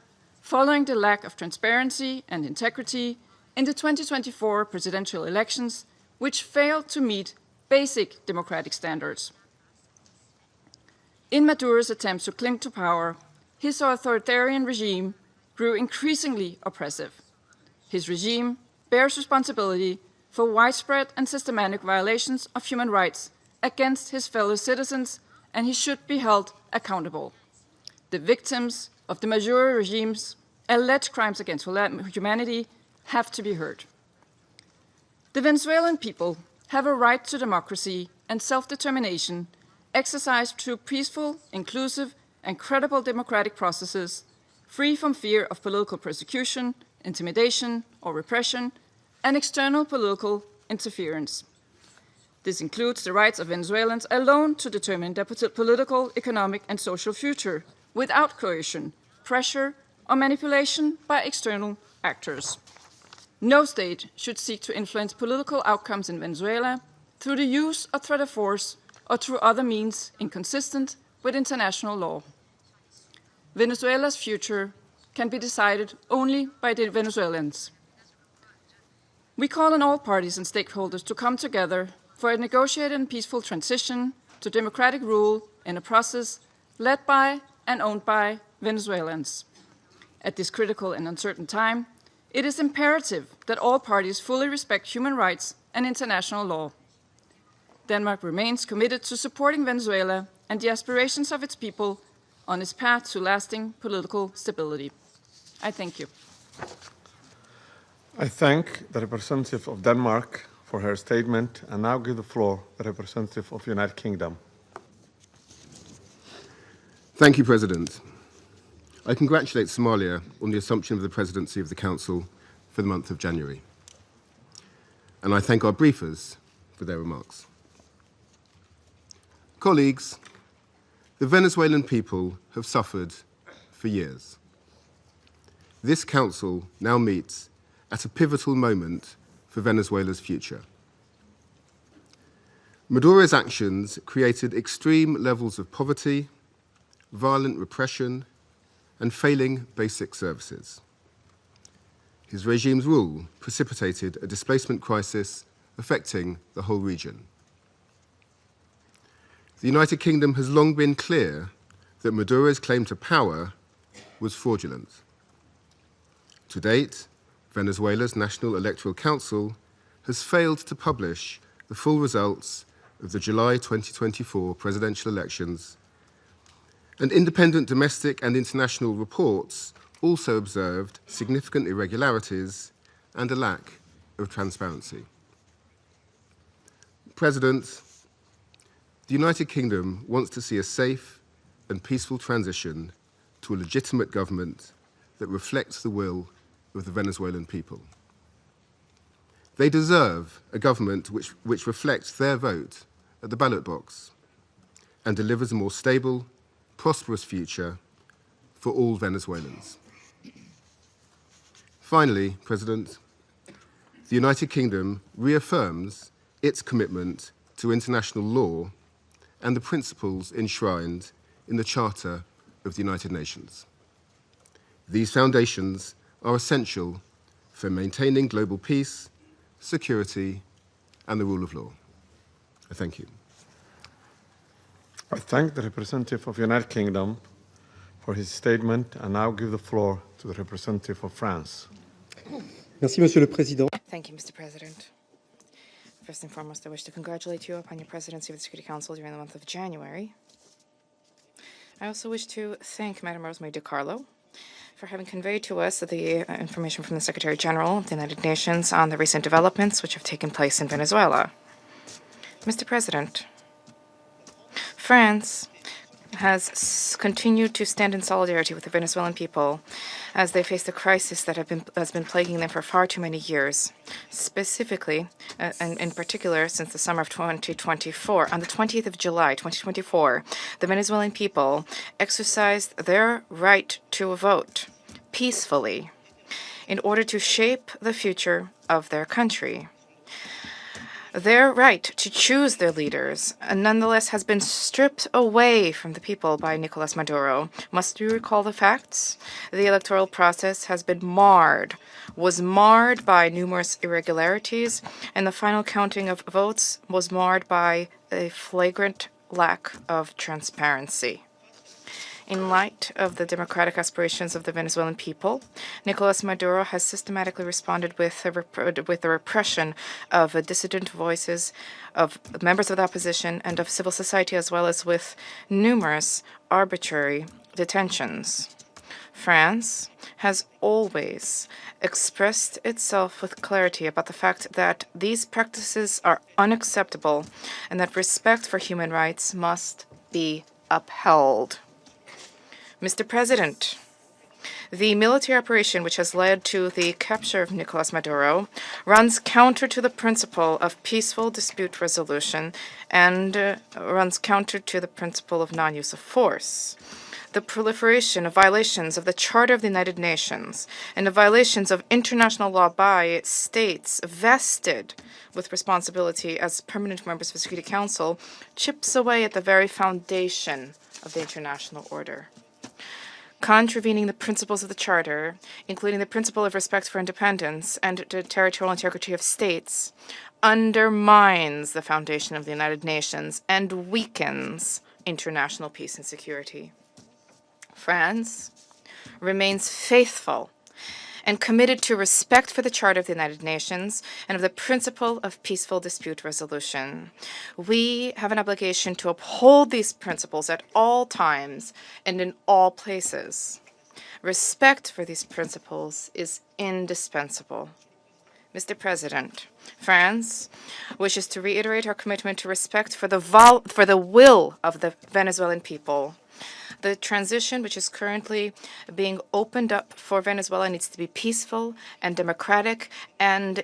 following the lack of transparency and integrity in the 2024 presidential elections, which failed to meet basic democratic standards. In Maduro's attempts to cling to power, his authoritarian regime grew increasingly oppressive. His regime bears responsibility for widespread and systematic violations of human rights against his fellow citizens, and he should be held accountable. The victims of the Maduro regime's alleged crimes against humanity have to be heard. The Venezuelan people have a right to democracy and self-determination exercised through peaceful, inclusive, and credible democratic processes, free from fear of political persecution, intimidation, or repression, and external political interference. This includes the rights of Venezuelans alone to determine their political, economic, and social future without coercion, pressure, or manipulation by external actors. No state should seek to influence political outcomes in Venezuela through the use or threat of force or through other means inconsistent with international law. Venezuela's future can be decided only by the Venezuelans. We call on all parties and stakeholders to come together for a negotiated and peaceful transition to democratic rule in a process led by and owned by Venezuelans. At this critical and uncertain time, it is imperative that all parties fully respect human rights and international law. Denmark remains committed to supporting Venezuela and the aspirations of its people on its path to lasting political stability. I thank you. I thank the representative of Denmark for her statement and now give the floor to the representative of the United Kingdom. Thank you, President. I congratulate Somalia on the assumption of the presidency of the Council for the month of January. And I thank our briefers for their remarks. Colleagues, the Venezuelan people have suffered for years. This Council now meets at a pivotal moment for Venezuela's future. Maduro's actions created extreme levels of poverty, violent repression, and failing basic services. His regime's rule precipitated a displacement crisis affecting the whole region. The United Kingdom has long been clear that Maduro's claim to power was fraudulent. To date, Venezuela's National Electoral Council has failed to publish the full results of the July 2024 presidential elections, and independent domestic and international reports also observed significant irregularities and a lack of transparency. President, the United Kingdom wants to see a safe and peaceful transition to a legitimate government that reflects the will of the Venezuelan people. They deserve a government which reflects their vote at the ballot box and delivers a more stable, prosperous future for all Venezuelans. Finally, President, the United Kingdom reaffirms its commitment to international law and the principles enshrined in the Charter of the United Nations. These foundations are essential for maintaining global peace, security, and the rule of law. I thank you. I thank the representative of the United Kingdom for his statement and now give the floor to the representative of France. Merci, Monsieur le Président. Thank you, Mr. President. First and foremost, I wish to congratulate you upon your presidency of the Security Council during the month of January. I also wish to thank Madam Rosemary DiCarlo for having conveyed to us the information from the Secretary General of the United Nations on the recent developments which have taken place in Venezuela. Mr. President, France has continued to stand in solidarity with the Venezuelan people as they face the crisis that has been plaguing them for far too many years, specifically, and in particular, since the summer of 2024. On the 20th of July, 2024, the Venezuelan people exercised their right to vote peacefully in order to shape the future of their country. Their right to choose their leaders, nonetheless, has been stripped away from the people by Nicolas Maduro. Must we recall the facts? The electoral process has been was marred by numerous irregularities, and the final counting of votes was marred by a flagrant lack of transparency. In light of the democratic aspirations of the Venezuelan people, Nicolas Maduro has systematically responded with the repression of dissident voices, of members of the opposition, and of civil society, as well as with numerous arbitrary detentions. France has always expressed itself with clarity about the fact that these practices are unacceptable and that respect for human rights must be upheld. Mr. President, the military operation which has led to the capture of Nicolas Maduro runs counter to the principle of peaceful dispute resolution and runs counter to the principle of non-use of force. The proliferation of violations of the Charter of the United Nations and of violations of international law by states vested with responsibility as permanent members of the Security Council chips away at the very foundation of the international order. contravening the principles of the Charter, including the principle of respect for independence and the territorial integrity of states, undermines the foundation of the United Nations and weakens international peace and security. France remains faithful and committed to respect for the Charter of the United Nations and of the principle of peaceful dispute resolution. We have an obligation to uphold these principles at all times and in all places. Respect for these principles is indispensable. Mr. President, France wishes to reiterate our commitment to respect for the will of the Venezuelan people. The transition which is currently being opened up for Venezuela needs to be peaceful and democratic and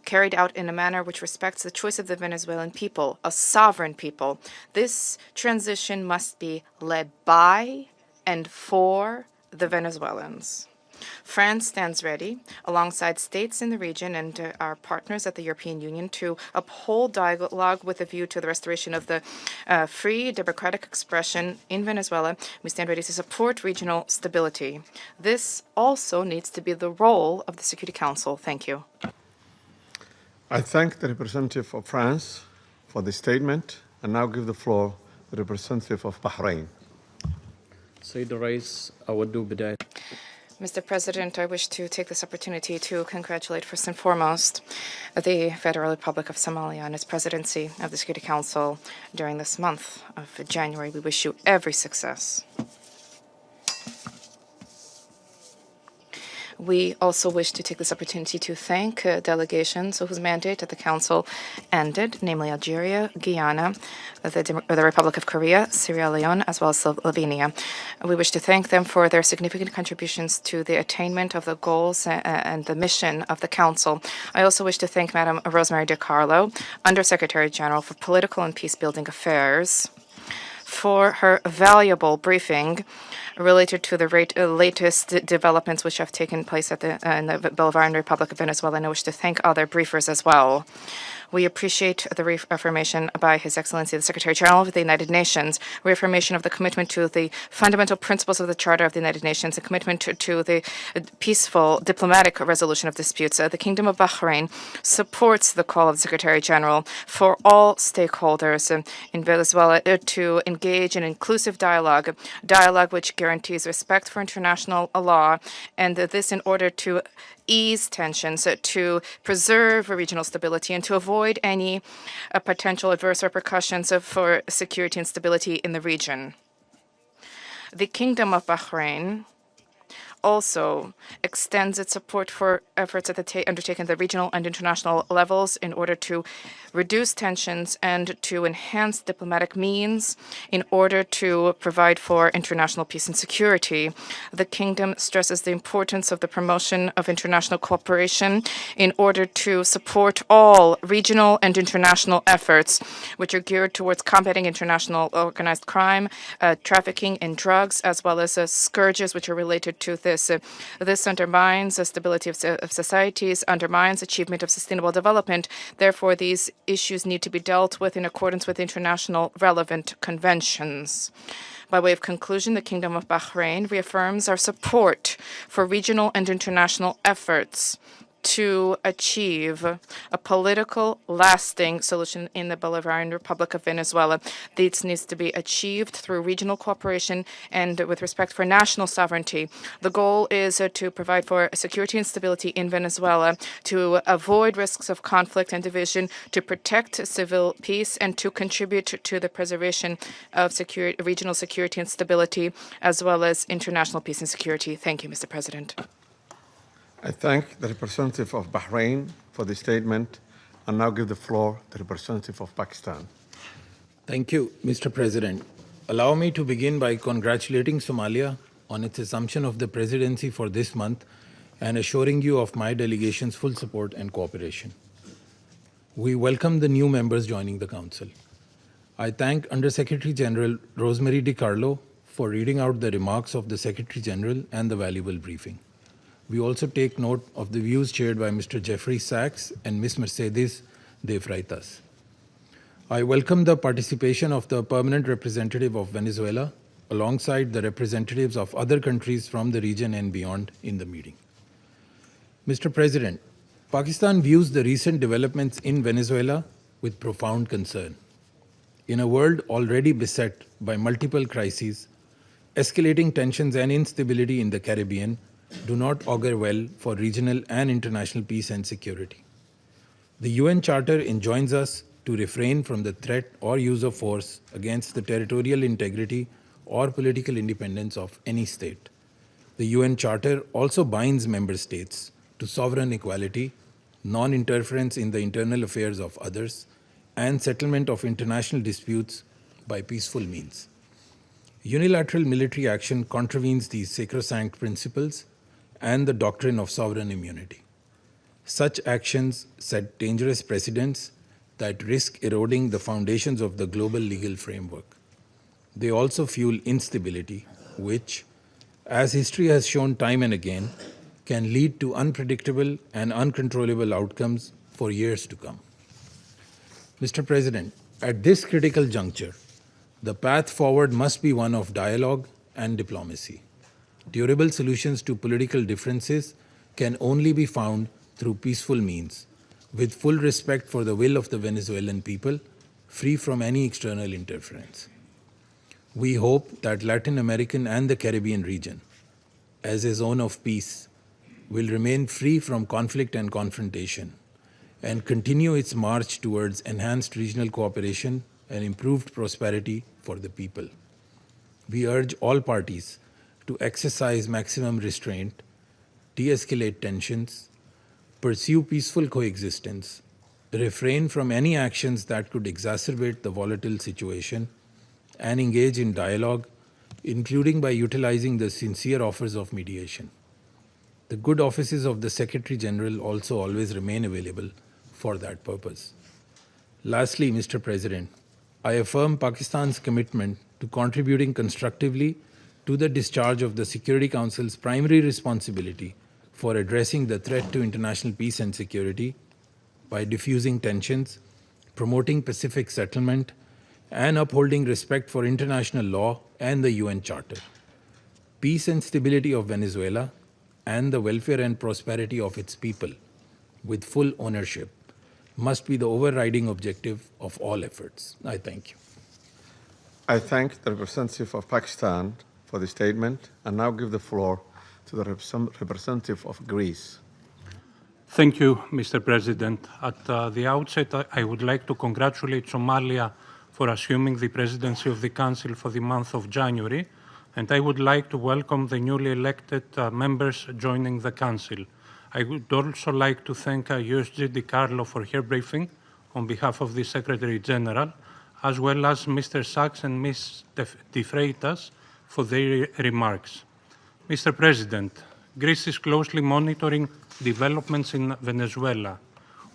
carried out in a manner which respects the choice of the Venezuelan people, a sovereign people. This transition must be led by and for the Venezuelans. France stands ready, alongside states in the region and our partners at the European Union, to uphold dialogue with a view to the restoration of the free, democratic expression in Venezuela. We stand ready to support regional stability. This also needs to be the role of the Security Council. Thank you. I thank the representative of France for the statement and now give the floor to the representative of Bahrain. Sayyid Rais, Awaddu Bidayat. Mr. President, I wish to take this opportunity to congratulate first and foremost the Federal Republic of Somalia on its presidency of the Security Council during this month of January. We wish you every success. We also wish to take this opportunity to thank delegations whose mandate at the Council ended, namely Algeria, Guyana, the Republic of Korea, Sierra Leone, as well as Slovenia. We wish to thank them for their significant contributions to the attainment of the goals and the mission of the Council. I also wish to thank Madam Rosemary DiCarlo, Undersecretary General for Political and Peace-Building Affairs, for her valuable briefing related to the latest developments which have taken place at in the Bolivarian Republic of Venezuela, and I wish to thank other briefers as well. We appreciate the reaffirmation by His Excellency the Secretary General of the United Nations, reaffirmation of the commitment to the fundamental principles of the Charter of the United Nations, a commitment to the peaceful diplomatic resolution of disputes. The Kingdom of Bahrain supports the call of the Secretary General for all stakeholders in Venezuela to engage in inclusive dialogue which guarantees respect for international law, and this in order to ease tensions, to preserve regional stability, and to avoid any potential adverse repercussions for security and stability in the region. The Kingdom of Bahrain also extends its support for efforts undertaken at the regional and international levels in order to reduce tensions and to enhance diplomatic means in order to provide for international peace and security. The Kingdom stresses the importance of the promotion of international cooperation in order to support all regional and international efforts which are geared towards combating international organized crime, trafficking in drugs, as well as scourges which are related to this. This undermines the stability of societies, undermines achievement of sustainable development. Therefore, these issues need to be dealt with in accordance with international relevant conventions. By way of conclusion, the Kingdom of Bahrain reaffirms our support for regional and international efforts to achieve a political, lasting solution in the Bolivarian Republic of Venezuela. This needs to be achieved through regional cooperation and with respect for national sovereignty. The goal is to provide for security and stability in Venezuela, to avoid risks of conflict and division, to protect civil peace, and to contribute to the preservation of regional security and stability, as well as international peace and security. Thank you, Mr. President. I thank the representative of Bahrain for the statement and now give the floor to the representative of Pakistan. Thank you, Mr. President. Allow me to begin by congratulating Somalia on its assumption of the presidency for this month and assuring you of my delegation's full support and cooperation. We welcome the new members joining the Council. I thank Undersecretary General Rosemary DiCarlo for reading out the remarks of the Secretary General and the valuable briefing. We also take note of the views shared by Mr. Jeffrey Sachs and Ms. Mercedes de Freitas. I welcome the participation of the Permanent Representative of Venezuela, alongside the representatives of other countries from the region and beyond in the meeting. Mr. President, Pakistan views the recent developments in Venezuela with profound concern. In a world already beset by multiple crises, escalating tensions and instability in the Caribbean do not augur well for regional and international peace and security. The UN Charter enjoins us to refrain from the threat or use of force against the territorial integrity or political independence of any state. The UN Charter also binds member states to sovereign equality, non-interference in the internal affairs of others, and settlement of international disputes by peaceful means. Unilateral military action contravenes these sacrosanct principles and the doctrine of sovereign immunity. Such actions set dangerous precedents that risk eroding the foundations of the global legal framework. They also fuel instability, which, as history has shown time and again, can lead to unpredictable and uncontrollable outcomes for years to come. Mr. President, at this critical juncture, the path forward must be one of dialogue and diplomacy. Durable solutions to political differences can only be found through peaceful means, with full respect for the will of the Venezuelan people, free from any external interference. We hope that Latin American and the Caribbean region, as a zone of peace, will remain free from conflict and confrontation, and continue its march towards enhanced regional cooperation and improved prosperity for the people. We urge all parties to exercise maximum restraint, de-escalate tensions, pursue peaceful coexistence, refrain from any actions that could exacerbate the volatile situation, and engage in dialogue, including by utilizing the sincere offers of mediation. The good offices of the Secretary General also always remain available for that purpose. Lastly, Mr. President, I affirm Pakistan's commitment to contributing constructively to the discharge of the Security Council's primary responsibility for addressing the threat to international peace and security by diffusing tensions, promoting pacific settlement, and upholding respect for international law and the UN Charter. Peace and stability of Venezuela and the welfare and prosperity of its people, with full ownership, must be the overriding objective of all efforts. I thank you. I thank the representative of Pakistan for the statement and now give the floor to the representative of Greece. Thank you, Mr. President. At the outset, I would like to congratulate Somalia for assuming the presidency of the Council for the month of January, and I would like to welcome the newly elected members joining the Council. I would also like to thank USG DiCarlo for her briefing on behalf of the Secretary General, as well as Mr. Sachs and Ms. De Freitas for their remarks. Mr. President, Greece is closely monitoring developments in Venezuela.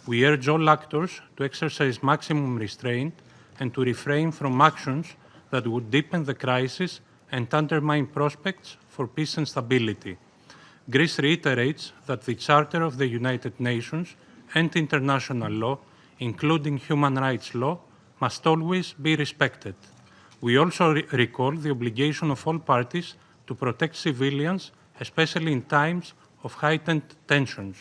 We urge all actors to exercise maximum restraint and to refrain from actions that would deepen the crisis and undermine prospects for peace and stability. Greece reiterates that the Charter of the United Nations and international law, including human rights law, must always be respected. We also recall the obligation of all parties to protect civilians, especially in times of heightened tensions.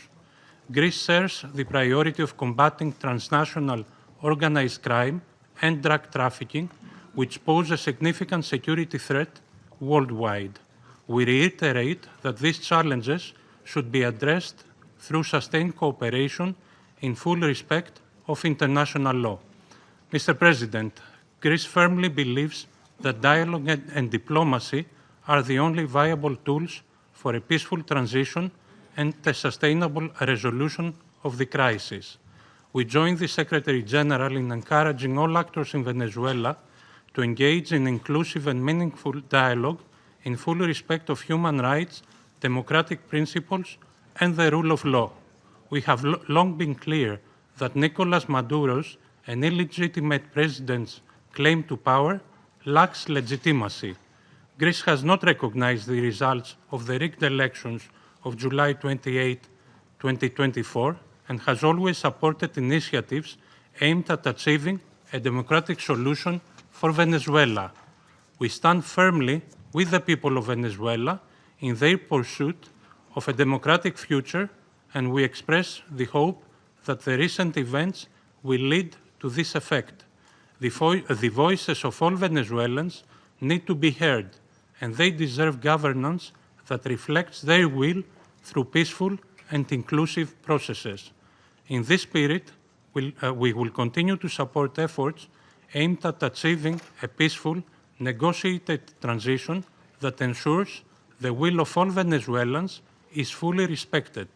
Greece shares the priority of combating transnational organized crime and drug trafficking, which pose a significant security threat worldwide. We reiterate that these challenges should be addressed through sustained cooperation in full respect of international law. Mr. President, Greece firmly believes that dialogue and diplomacy are the only viable tools for a peaceful transition and a sustainable resolution of the crisis. We join the Secretary General in encouraging all actors in Venezuela to engage in inclusive and meaningful dialogue in full respect of human rights, democratic principles, and the rule of law. We have long been clear that Nicolas Maduro's and illegitimate president's claim to power lacks legitimacy. Greece has not recognized the results of the rigged elections of July 28, 2024, and has always supported initiatives aimed at achieving a democratic solution for Venezuela. We stand firmly with the people of Venezuela in their pursuit of a democratic future, and we express the hope that the recent events will lead to this effect. The voices of all Venezuelans need to be heard, and they deserve governance that reflects their will through peaceful and inclusive processes. In this spirit, we will continue to support efforts aimed at achieving a peaceful, negotiated transition that ensures the will of all Venezuelans is fully respected.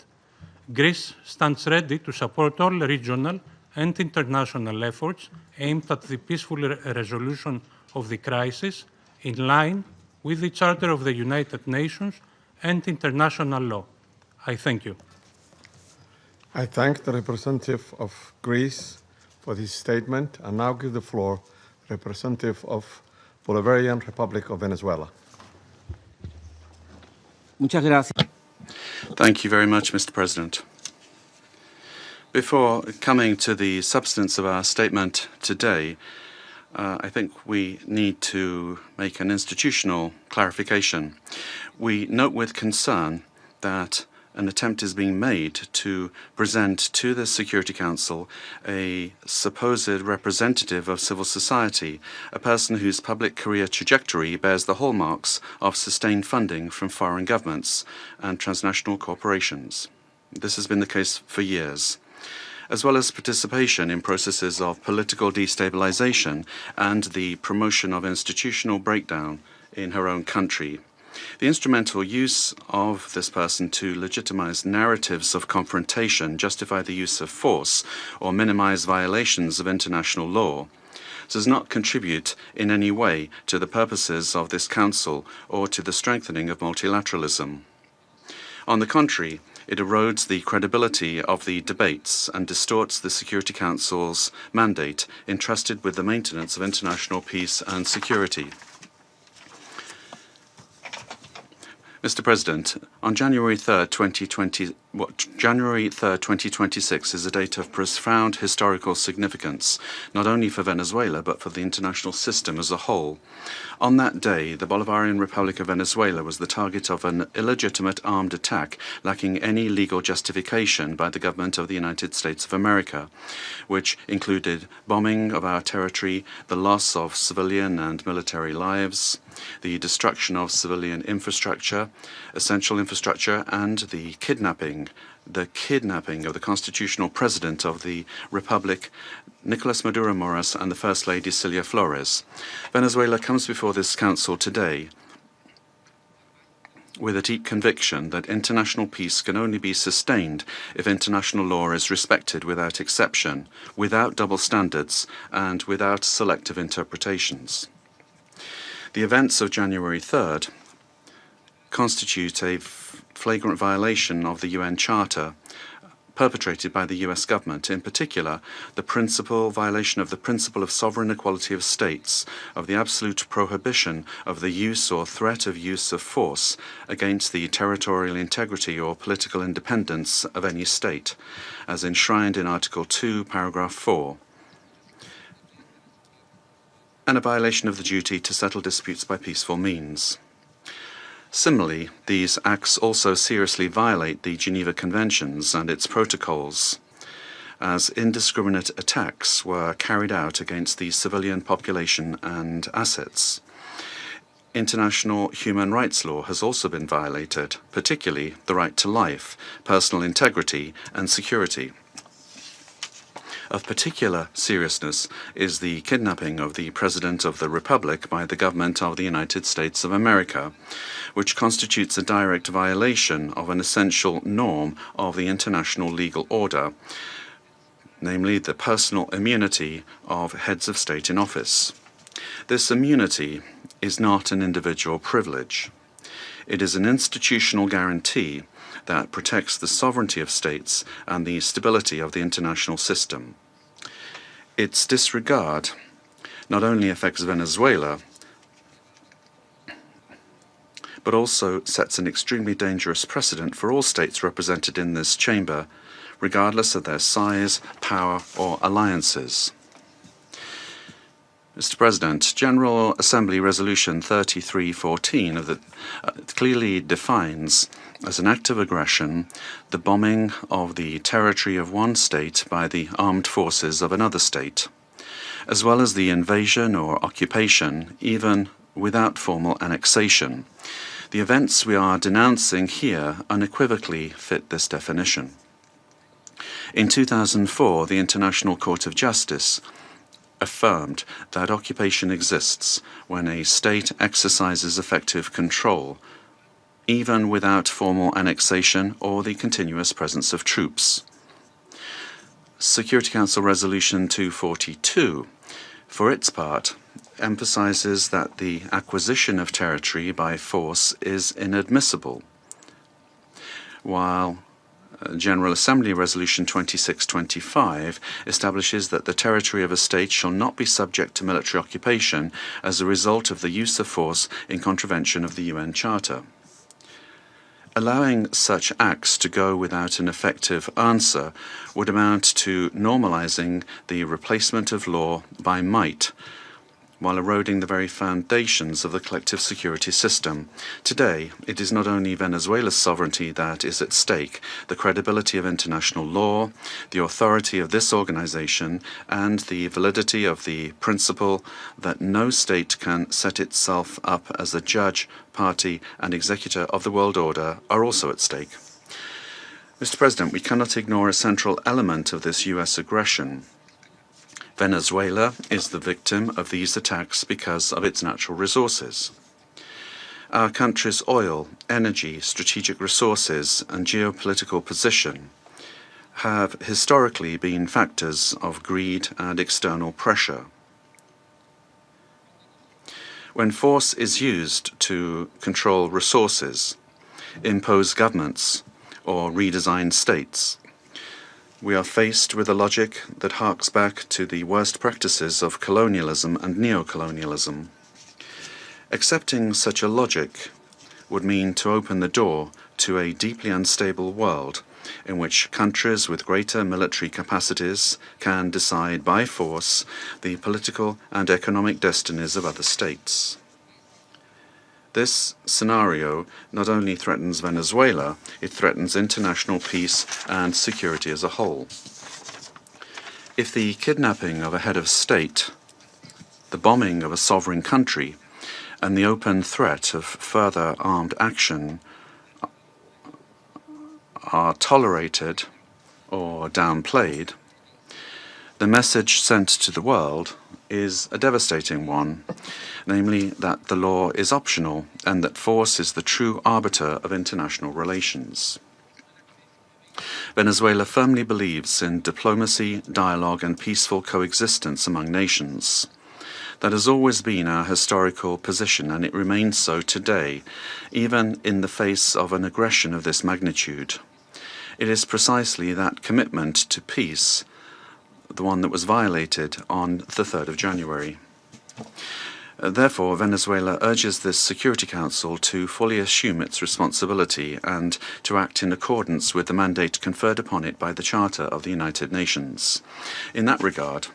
Greece stands ready to support all regional and international efforts aimed at the peaceful resolution of the crisis in line with the Charter of the United Nations and international law. I thank you. I thank the representative of Greece for this statement and now give the floor to the representative of Bolivarian Republic of Venezuela. Muchas gracias. Thank you very much, Mr. President. Before coming to the substance of our statement today, I think we need to make an institutional clarification. We note with concern that an attempt is being made to present to the Security Council a supposed representative of civil society, a person whose public career trajectory bears the hallmarks of sustained funding from foreign governments and transnational corporations. This has been the case for years, as well as participation in processes of political destabilization and the promotion of institutional breakdown in her own country. The instrumental use of this person to legitimize narratives of confrontation, justify the use of force, or minimize violations of international law does not contribute in any way to the purposes of this Council or to the strengthening of multilateralism. On the contrary, it erodes the credibility of the debates and distorts the Security Council's mandate entrusted with the maintenance of international peace and security. Mr. President, on January 3rd, 2026 is a date of profound historical significance, not only for Venezuela, but for the international system as a whole. On that day, the Bolivarian Republic of Venezuela was the target of an illegitimate armed attack lacking any legal justification by the government of the United States of America, which included bombing of our territory, the loss of civilian and military lives, the destruction of civilian infrastructure, essential infrastructure, and the kidnapping of the constitutional president of the Republic, Nicolas Maduro Moras, and the First Lady Cilia Flores. Venezuela comes before this Council today with a deep conviction that international peace can only be sustained if international law is respected without exception, without double standards, and without selective interpretations. The events of January 3rd constitute a flagrant violation of the UN Charter perpetrated by the US government, in particular the violation of the principle of sovereign equality of states, of the absolute prohibition of the use or threat of use of force against the territorial integrity or political independence of any state, as enshrined in Article 2, Paragraph 4. And a violation of the duty to settle disputes by peaceful means. Similarly, these acts also seriously violate the Geneva Conventions and its protocols, as indiscriminate attacks were carried out against the civilian population and assets. International human rights law has also been violated, particularly the right to life, personal integrity, and security. Of particular seriousness is the kidnapping of the President of the Republic by the government of the United States of America, which constitutes a direct violation of an essential norm of the international legal order, namely the personal immunity of heads of state in office. This immunity is not an individual privilege. It is an institutional guarantee that protects the sovereignty of states and the stability of the international system. Its disregard not only affects Venezuela, but also sets an extremely dangerous precedent for all states represented in this chamber, regardless of their size, power, or alliances. Mr. President, General Assembly Resolution 3314 of the clearly defines as an act of aggression the bombing of the territory of one state by the armed forces of another state, as well as the invasion or occupation, even without formal annexation. The events we are denouncing here unequivocally fit this definition. In 2004, the International Court of Justice affirmed that occupation exists when a state exercises effective control, even without formal annexation or the continuous presence of troops. Security Council Resolution 242, for its part, emphasizes that the acquisition of territory by force is inadmissible, while General Assembly Resolution 2625 establishes that the territory of a state shall not be subject to military occupation as a result of the use of force in contravention of the UN Charter. Allowing such acts to go without an effective answer would amount to normalizing the replacement of law by might, while eroding the very foundations of the collective security system. Today, it is not only Venezuela's sovereignty that is at stake, the credibility of international law, the authority of this organization, and the validity of the principle that no state can set itself up as a judge, party, and executor of the world order are also at stake. Mr. President, we cannot ignore a central element of this U.S. aggression. Venezuela is the victim of these attacks because of its natural resources. Our country's oil, energy, strategic resources, and geopolitical position have historically been factors of greed and external pressure. When force is used to control resources, impose governments, or redesign states, we are faced with a logic that harks back to the worst practices of colonialism and neocolonialism. Accepting such a logic would mean to open the door to a deeply unstable world in which countries with greater military capacities can decide by force the political and economic destinies of other states. This scenario not only threatens Venezuela, it threatens international peace and security as a whole. If the kidnapping of a head of state, the bombing of a sovereign country, and the open threat of further armed action are tolerated or downplayed, the message sent to the world is a devastating one, namely that the law is optional and that force is the true arbiter of international relations. Venezuela firmly believes in diplomacy, dialogue, and peaceful coexistence among nations. That has always been our historical position, and it remains so today, even in the face of an aggression of this magnitude. It is precisely that commitment to peace, the one that was violated on the 3rd of January. Therefore, Venezuela urges this Security Council to fully assume its responsibility and to act in accordance with the mandate conferred upon it by the Charter of the United Nations. In that regard,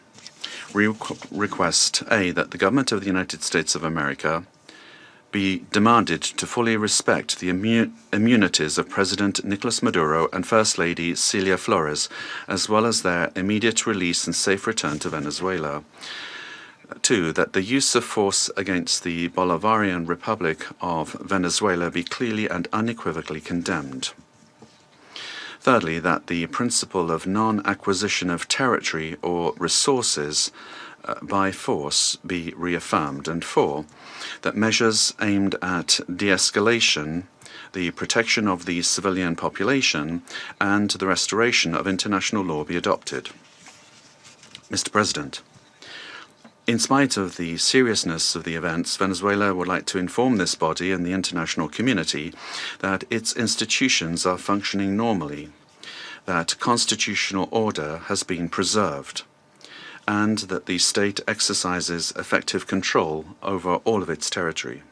we request, A, that the government of the United States of America be demanded to fully respect the immunities of President Nicolas Maduro and First Lady Celia Flores, as well as their immediate release and safe return to Venezuela. 2, that the use of force against the Bolivarian Republic of Venezuela be clearly and unequivocally condemned. Thirdly, that the principle of non-acquisition of territory or resources by force be reaffirmed. And 4, that measures aimed at de-escalation, the protection of the civilian population, and the restoration of international law be adopted. Mr. President, in spite of the seriousness of the events, Venezuela would like to inform this body and the international community that its institutions are functioning normally, that constitutional order has been preserved, and that the state exercises effective control over all of its territory.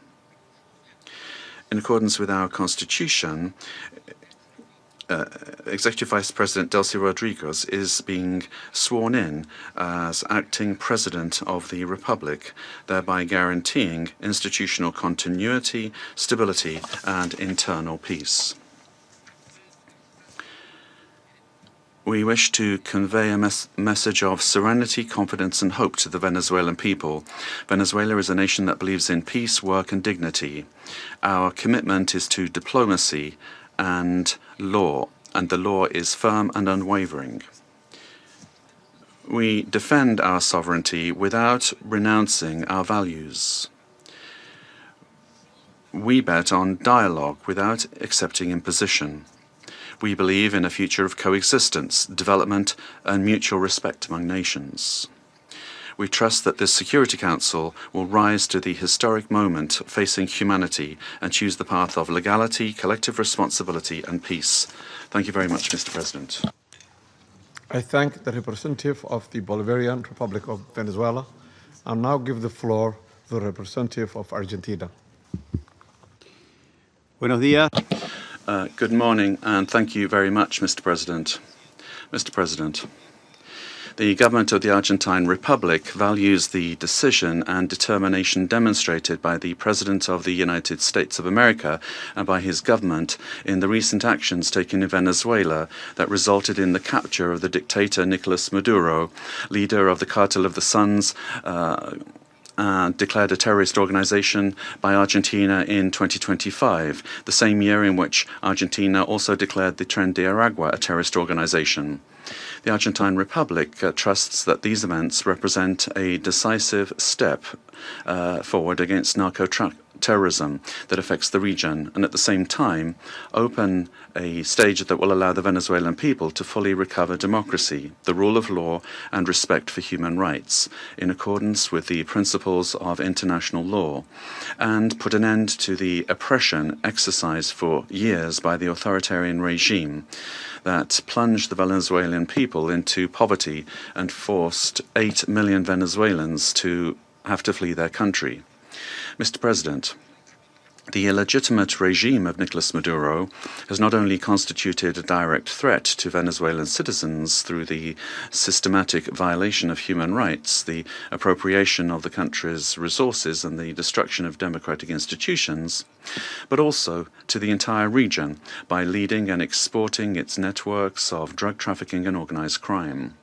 In accordance with our constitution, Executive Vice President Delcy Rodriguez is being sworn in as acting President of the Republic, thereby guaranteeing institutional continuity, stability, and internal peace. We wish to convey a message of serenity, confidence, and hope to the Venezuelan people. Venezuela is a nation that believes in peace, work, and dignity. Our commitment is to diplomacy and law, and the law is firm and unwavering. We defend our sovereignty without renouncing our values. We bet on dialogue without accepting imposition. We believe in a future of coexistence, development, and mutual respect among nations. We trust that this Security Council will rise to the historic moment facing humanity and choose the path of legality, collective responsibility, and peace. Thank you very much, Mr. President. I thank the representative of the Bolivarian Republic of Venezuela and now give the floor to the representative of Argentina. Buenos días. Good morning, and thank you very much, Mr. President. Mr. President, the government of the Argentine Republic values the decision and determination demonstrated by the President of the United States of America and by his government in the recent actions taken in Venezuela that resulted in the capture of the dictator Nicolas Maduro, leader of the Cartel of the Suns, declared a terrorist organization by Argentina in 2025, the same year in which Argentina also declared the Tren de Aragua a terrorist organization. The Argentine Republic trusts that these events represent a decisive step forward against narco-terrorism that affects the region, and at the same time open a stage that will allow the Venezuelan people to fully recover democracy, the rule of law, and respect for human rights, in accordance with the principles of international law, and put an end to the oppression exercised for years by the authoritarian regime that plunged the Venezuelan people into poverty and forced 8 million Venezuelans to have to flee their country. Mr. President, the illegitimate regime of Nicolas Maduro has not only constituted a direct threat to Venezuelan citizens through the systematic violation of human rights, the appropriation of the country's resources, and the destruction of democratic institutions, but also to the entire region by leading and exporting its networks of drug trafficking and organized crime.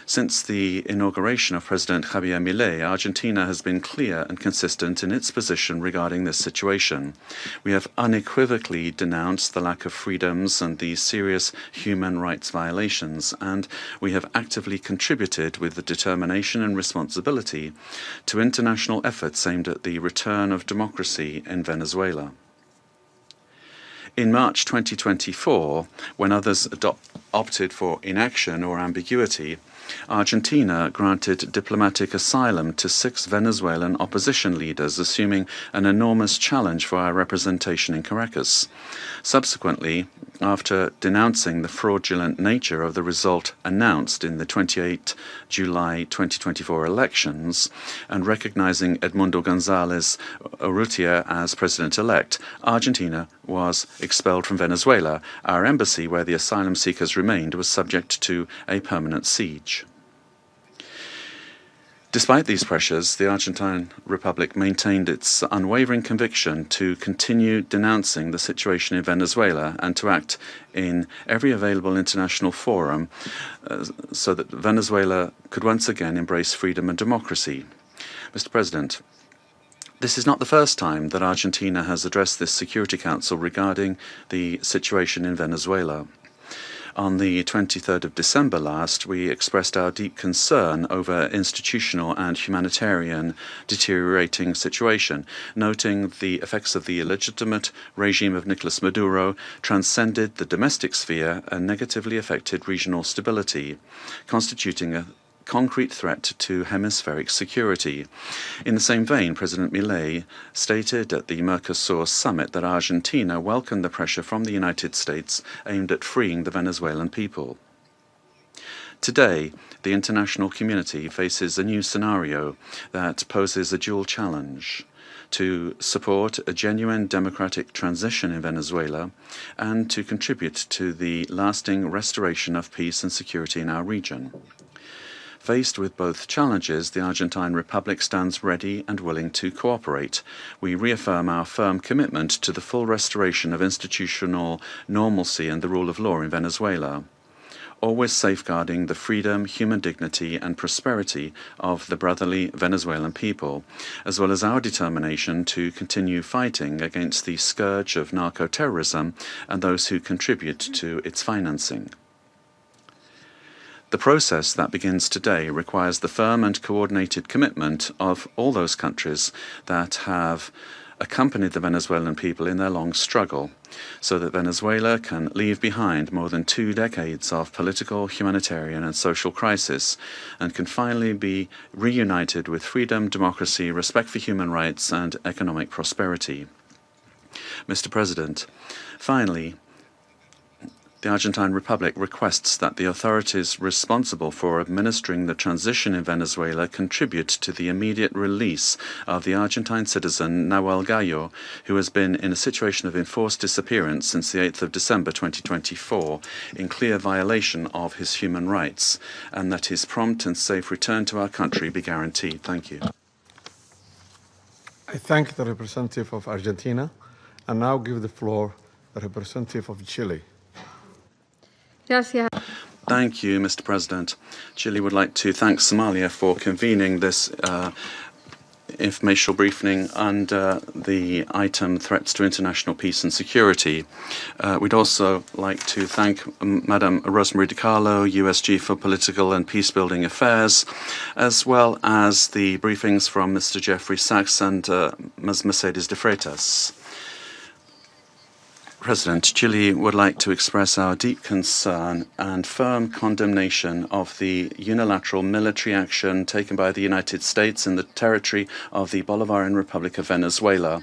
Since the inauguration of President Javier Milei, Argentina has been clear and consistent in its position regarding this situation. We have unequivocally denounced the lack of freedoms and the serious human rights violations, and we have actively contributed with the determination and responsibility to international efforts aimed at the return of democracy in Venezuela. In March 2024, when others opted for inaction or ambiguity, Argentina granted diplomatic asylum to 6 Venezuelan opposition leaders, assuming an enormous challenge for our representation in Caracas. Subsequently, after denouncing the fraudulent nature of the result announced in the 28 July 2024 elections and recognizing Edmundo González Urrutia as president-elect, Argentina was expelled from Venezuela. Our embassy, where the asylum seekers remained, was subject to a permanent siege. Despite these pressures, the Argentine Republic maintained its unwavering conviction to continue denouncing the situation in Venezuela and to act in every available international forum so that Venezuela could once again embrace freedom and democracy. Mr. President, this is not the first time that Argentina has addressed this Security Council regarding the situation in Venezuela. On the 23rd of December last, we expressed our deep concern over institutional and humanitarian deteriorating situation, noting the effects of the illegitimate regime of Nicolas Maduro transcended the domestic sphere and negatively affected regional stability, constituting a concrete threat to hemispheric security. In the same vein, President Milei stated at the Mercosur summit that Argentina welcomed the pressure from the United States aimed at freeing the Venezuelan people. Today, the international community faces a new scenario that poses a dual challenge: to support a genuine democratic transition in Venezuela and to contribute to the lasting restoration of peace and security in our region. Faced with both challenges, the Argentine Republic stands ready and willing to cooperate. We reaffirm our firm commitment to the full restoration of institutional normalcy and the rule of law in Venezuela, always safeguarding the freedom, human dignity, and prosperity of the brotherly Venezuelan people, as well as our determination to continue fighting against the scourge of narco-terrorism and those who contribute to its financing. The process that begins today requires the firm and coordinated commitment of all those countries that have accompanied the Venezuelan people in their long struggle, so that Venezuela can leave behind more than 2 decades of political, humanitarian, and social crisis, and can finally be reunited with freedom, democracy, respect for human rights, and economic prosperity. Mr. President, finally, the Argentine Republic requests that the authorities responsible for administering the transition in Venezuela contribute to the immediate release of the Argentine citizen Nahuel Gallo, who has been in a situation of enforced disappearance since the 8th of December 2024, in clear violation of his human rights, and that his prompt and safe return to our country be guaranteed. Thank you. I thank the representative of Argentina and now give the floor to the representative of Chile. Thank you, Mr. President. Chile would like to thank Somalia for convening this informational briefing under the item Threats to International Peace and Security. We'd also like to thank Madam Rosemary DiCarlo, USG for Political and Peacebuilding Affairs, as well as the briefings from Mr. Jeffrey Sachs and Ms. Mercedes de Freitas. President, Chile would like to express our deep concern and firm condemnation of the unilateral military action taken by the United States in the territory of the Bolivarian Republic of Venezuela.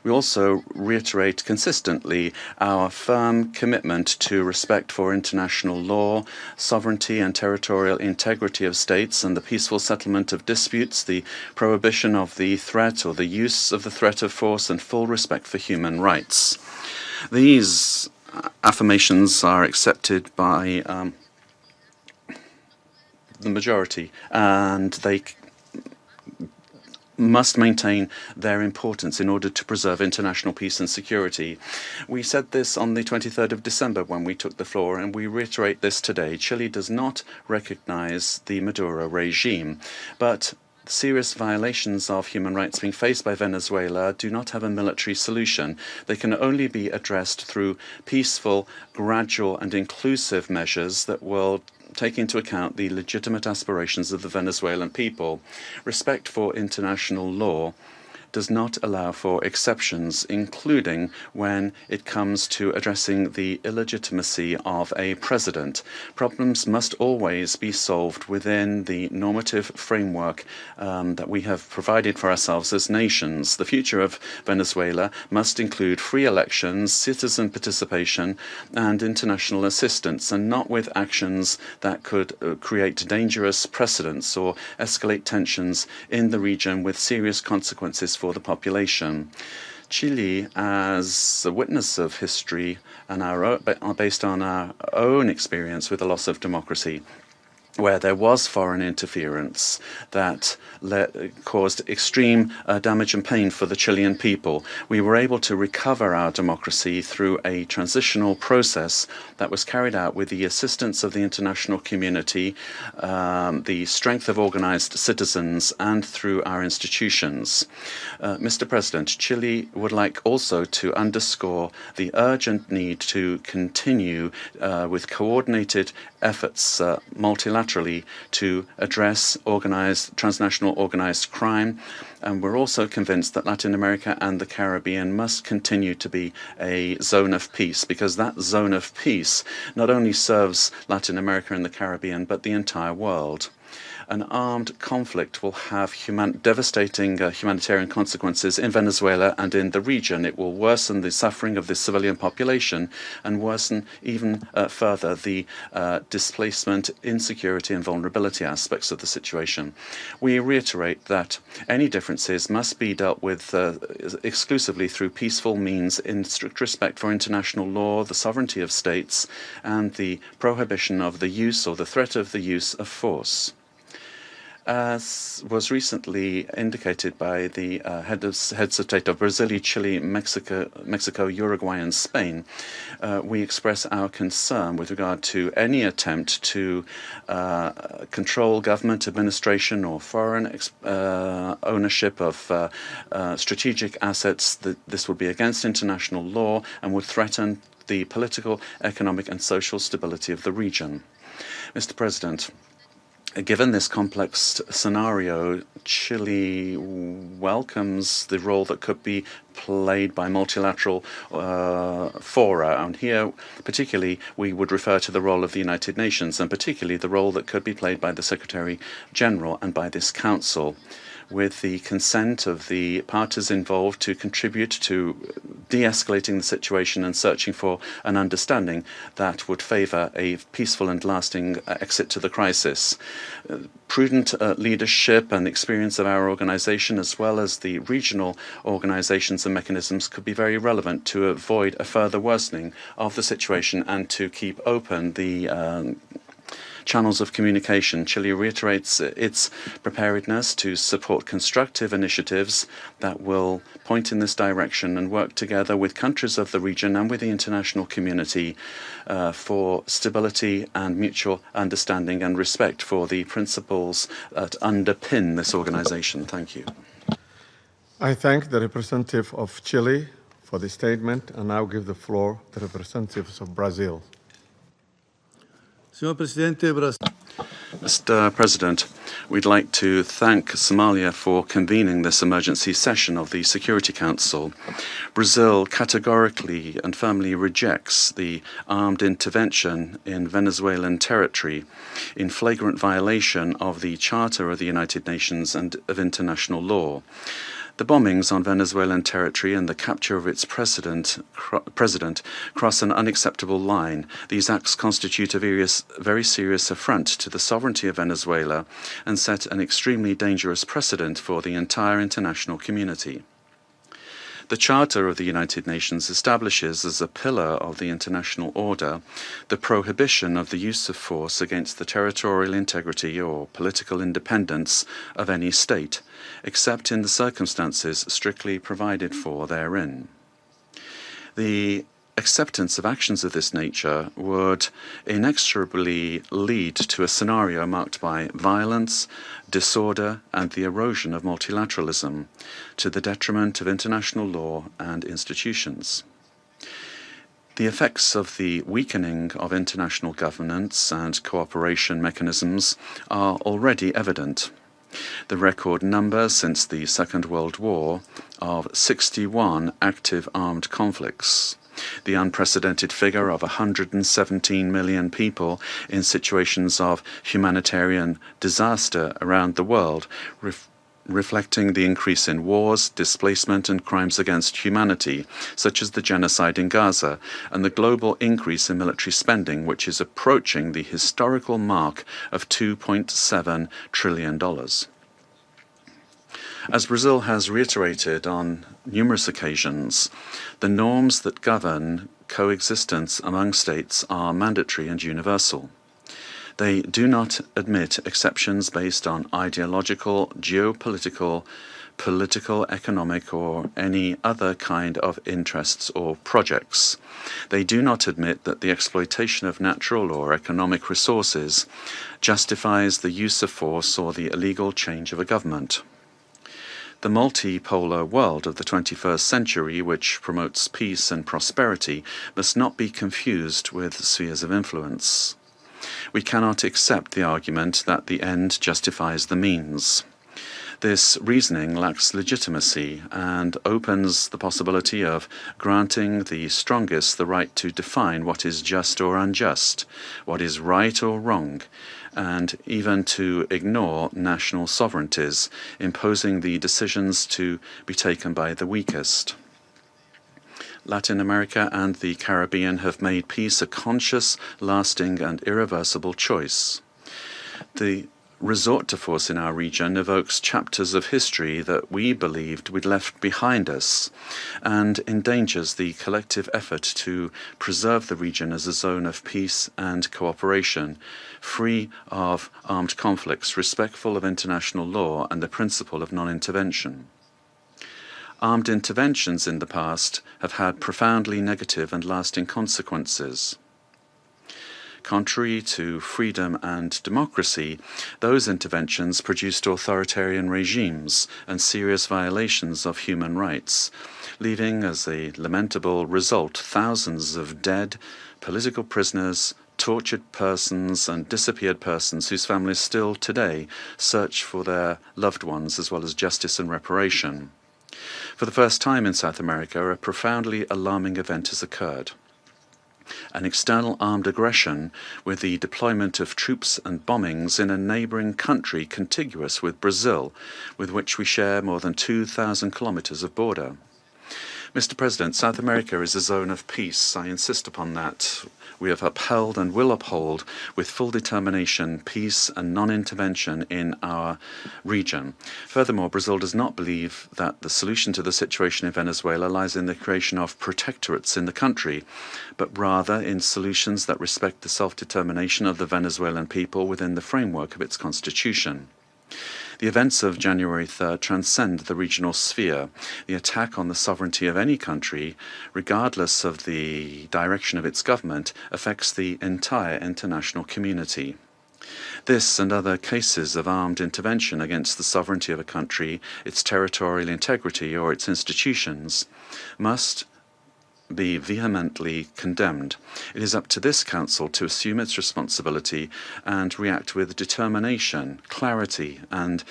We also reiterate consistently our firm commitment to respect for international law, sovereignty and territorial integrity of states, and the peaceful settlement of disputes, the prohibition of the threat or the use of the threat of force, and full respect for human rights. These affirmations are accepted by the majority, and they must maintain their importance in order to preserve international peace and security. We said this on the 23rd of December when we took the floor, and we reiterate this today. Chile does not recognize the Maduro regime, but serious violations of human rights being faced by Venezuela do not have a military solution. They can only be addressed through peaceful, gradual, and inclusive measures that will take into account the legitimate aspirations of the Venezuelan people. Respect for international law does not allow for exceptions, including when it comes to addressing the illegitimacy of a president. Problems must always be solved within the normative framework that we have provided for ourselves as nations. The future of Venezuela must include free elections, citizen participation, and international assistance, and not with actions that could create dangerous precedents or escalate tensions in the region with serious consequences for the population. Chile, as a witness of history and based on our own experience with the loss of democracy, where there was foreign interference that caused extreme damage and pain for the Chilean people, we were able to recover our democracy through a transitional process that was carried out with the assistance of the international community, the strength of organized citizens, and through our institutions. Mr. President, Chile would like also to underscore the urgent need to continue with coordinated efforts multilaterally to address transnational organized crime. And we're also convinced that Latin America and the Caribbean must continue to be a zone of peace, because that zone of peace not only serves Latin America and the Caribbean, but the entire world. An armed conflict will have devastating humanitarian consequences in Venezuela and in the region. It will worsen the suffering of the civilian population and worsen even further the displacement, insecurity and vulnerability aspects of the situation. We reiterate that any differences must be dealt with exclusively through peaceful means in strict respect for international law, the sovereignty of states, and the prohibition of the use or the threat of the use of force. As was recently indicated by the heads of state of Brazil, Chile, Mexico, Uruguay, and Spain, we express our concern with regard to any attempt to control government administration or foreign ownership of strategic assets. That this would be against international law and would threaten the political, economic, and social stability of the region. Mr. President, given this complex scenario, Chile welcomes the role that could be played by multilateral fora. And here, particularly, we would refer to the role of the United Nations, and particularly the role that could be played by the Secretary General and by this Council, with the consent of the parties involved to contribute to de-escalating the situation and searching for an understanding that would favor a peaceful and lasting exit to the crisis. Prudent leadership and experience of our organization, as well as the regional organizations and mechanisms, could be very relevant to avoid a further worsening of the situation and to keep open the channels of communication. Chile reiterates its preparedness to support constructive initiatives that will point in this direction and work together with countries of the region and with the international community for stability and mutual understanding and respect for the principles that underpin this organization. Thank you. I thank the representative of Chile for the statement and now give the floor to the representatives of Brazil. Mr. President, we'd like to thank Somalia for convening this emergency session of the Security Council. Brazil categorically and firmly rejects the armed intervention in Venezuelan territory in flagrant violation of the Charter of the United Nations and of international law. The bombings on Venezuelan territory and the capture of its president cross an unacceptable line. These acts constitute a very serious affront to the sovereignty of Venezuela and set an extremely dangerous precedent for the entire international community. The Charter of the United Nations establishes as a pillar of the international order the prohibition of the use of force against the territorial integrity or political independence of any state, except in the circumstances strictly provided for therein. The acceptance of actions of this nature would inexorably lead to a scenario marked by violence, disorder, and the erosion of multilateralism, to the detriment of international law and institutions. The effects of the weakening of international governance and cooperation mechanisms are already evident. The record number since the Second World War of 61 active armed conflicts, the unprecedented figure of 117 million people in situations of humanitarian disaster around the world, reflecting the increase in wars, displacement, and crimes against humanity, such as the genocide in Gaza, and the global increase in military spending, which is approaching the historical mark of $2.7 trillion. As Brazil has reiterated on numerous occasions, the norms that govern coexistence among states are mandatory and universal. They do not admit exceptions based on ideological, geopolitical, political, economic, or any other kind of interests or projects. They do not admit that the exploitation of natural or economic resources justifies the use of force or the illegal change of a government. The multipolar world of the 21st century, which promotes peace and prosperity, must not be confused with spheres of influence. We cannot accept the argument that the end justifies the means. This reasoning lacks legitimacy and opens the possibility of granting the strongest the right to define what is just or unjust, what is right or wrong, and even to ignore national sovereignties, imposing the decisions to be taken by the weakest. Latin America and the Caribbean have made peace a conscious, lasting, and irreversible choice. The resort to force in our region evokes chapters of history that we believed we'd left behind us and endangers the collective effort to preserve the region as a zone of peace and cooperation, free of armed conflicts, respectful of international law and the principle of non-intervention. Armed interventions in the past have had profoundly negative and lasting consequences. Contrary to freedom and democracy, those interventions produced authoritarian regimes and serious violations of human rights, leaving as a lamentable result thousands of dead, political prisoners, tortured persons and disappeared persons whose families still today search for their loved ones as well as justice and reparation. For the first time in South America, a profoundly alarming event has occurred. An external armed aggression with the deployment of troops and bombings in a neighbouring country contiguous with Brazil, with which we share more than 2,000 kilometres of border. Mr. President, South America is a zone of peace. I insist upon that. We have upheld and will uphold with full determination peace and non-intervention in our region. Furthermore, Brazil does not believe that the solution to the situation in Venezuela lies in the creation of protectorates in the country, but rather in solutions that respect the self-determination of the Venezuelan people within the framework of its constitution. The events of January 3rd transcend the regional sphere. The attack on the sovereignty of any country, regardless of the direction of its government, affects the entire international community. This and other cases of armed intervention against the sovereignty of a country, its territorial integrity, or its institutions must be vehemently condemned. It is up to this Council to assume its responsibility and react with determination, clarity, and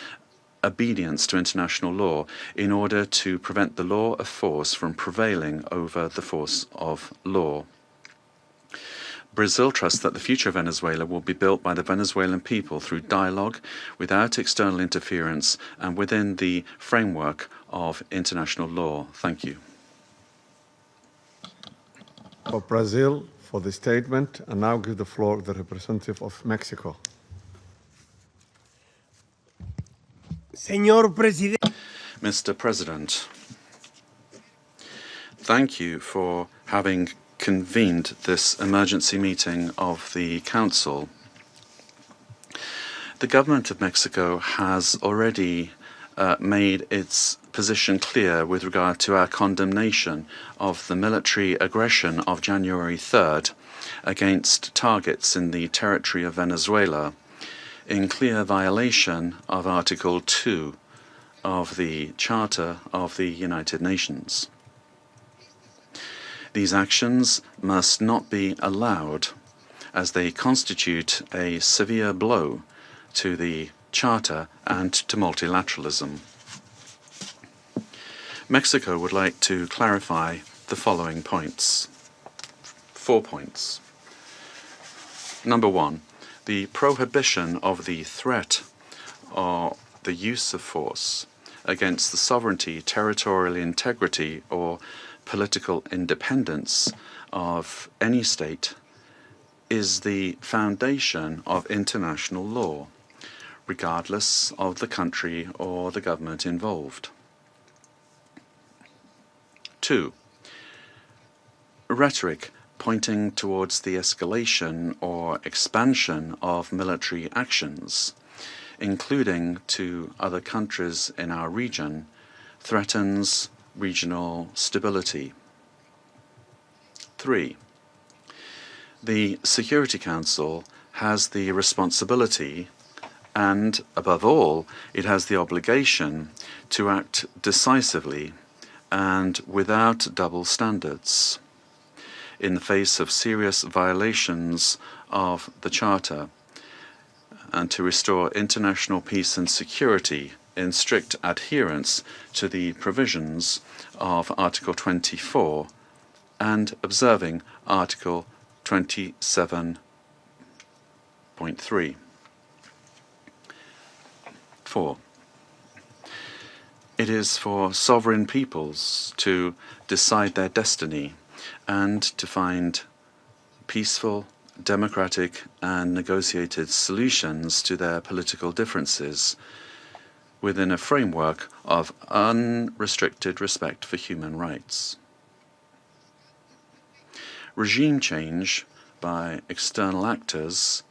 obedience to international law in order to prevent the law of force from prevailing over the force of law. Brazil trusts that the future of Venezuela will be built by the Venezuelan people through dialogue, without external interference, and within the framework of international law. Thank you. For Brazil, for the statement, and now give the floor to the representative of Mexico. Señor Presidente. Mr. President, thank you for having convened this emergency meeting of the Council. The government of Mexico has already made its position clear with regard to our condemnation of the military aggression of January 3rd against targets in the territory of Venezuela, in clear violation of Article 2 of the Charter of the United Nations. These actions must not be allowed, as they constitute a severe blow to the Charter and to multilateralism. Mexico would like to clarify the following points. 4 points. Number 1, the prohibition of the threat or the use of force against the sovereignty, territorial integrity, or political independence of any state is the foundation of international law, regardless of the country or the government involved. 2, rhetoric pointing towards the escalation or expansion of military actions, including to other countries in our region, threatens regional stability. 3, the Security Council has the responsibility and, above all, it has the obligation to act decisively and without double standards in the face of serious violations of the Charter, and to restore international peace and security in strict adherence to the provisions of Article 24 and observing Article 27.3. 4. It is for sovereign peoples to decide their destiny and to find peaceful, democratic, and negotiated solutions to their political differences within a framework of unrestricted respect for human rights. Regime change by external actors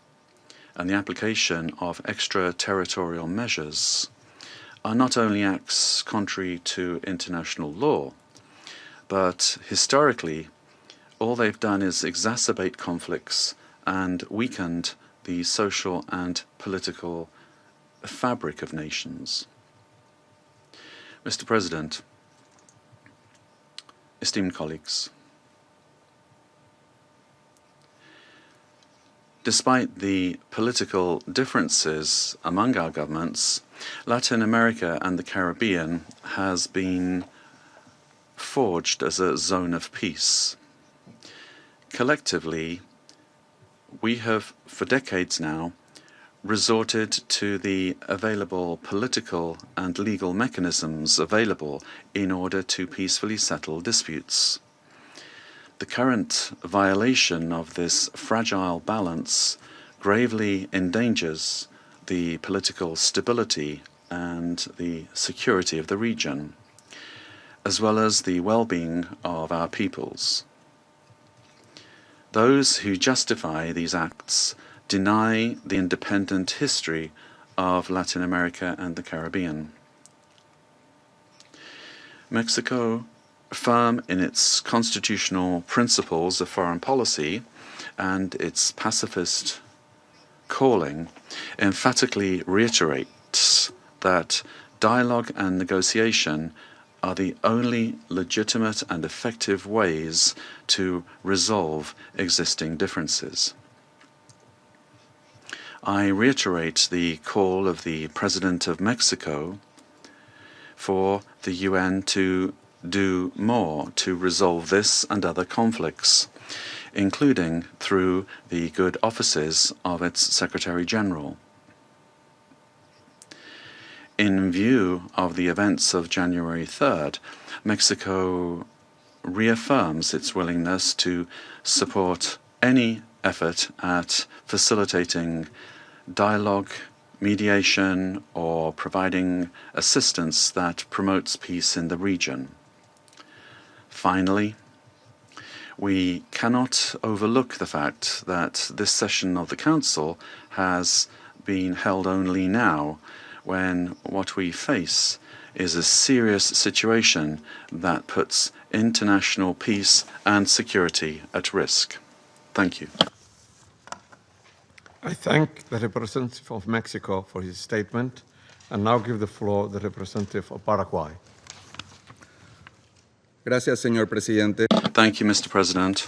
and the application of extraterritorial measures are not only acts contrary to international law, but historically, all they've done is exacerbate conflicts and weakened the social and political fabric of nations. Mr. President, esteemed colleagues, despite the political differences among our governments, Latin America and the Caribbean has been forged as a zone of peace. Collectively, we have, for decades now, resorted to the available political and legal mechanisms available in order to peacefully settle disputes. The current violation of this fragile balance gravely endangers the political stability and the security of the region, as well as the well-being of our peoples. Those who justify these acts deny the independent history of Latin America and the Caribbean. Mexico, firm in its constitutional principles of foreign policy and its pacifist calling, emphatically reiterates that dialogue and negotiation are the only legitimate and effective ways to resolve existing differences. I reiterate the call of the President of Mexico for the UN to do more to resolve this and other conflicts, including through the good offices of its Secretary General. In view of the events of January 3rd, Mexico reaffirms its willingness to support any effort at facilitating dialogue, mediation, or providing assistance that promotes peace in the region. Finally, we cannot overlook the fact that this session of the Council has been held only now, when what we face is a serious situation that puts international peace and security at risk. Thank you. I thank the representative of Mexico for his statement and now give the floor to the representative of Paraguay. Gracias, señor presidente. Thank you, Mr. President.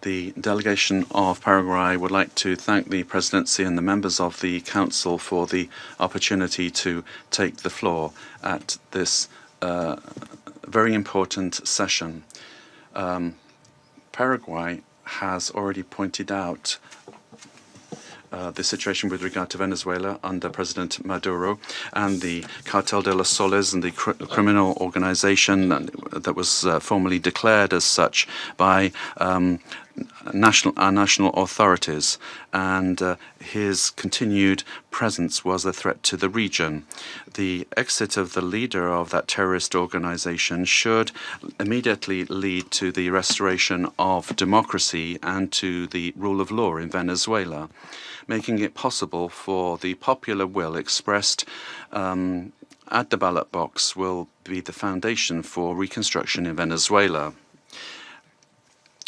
The delegation of Paraguay would like to thank the Presidency and the members of the Council for the opportunity to take the floor at this very important session. Paraguay has already pointed out the situation with regard to Venezuela under President Maduro and the Cartel de los Soles and the criminal organization that was formally declared as such by our national authorities, and his continued presence was a threat to the region. The exit of the leader of that terrorist organization should immediately lead to the restoration of democracy and to the rule of law in Venezuela, making it possible for the popular will expressed at the ballot box will be the foundation for reconstruction in Venezuela.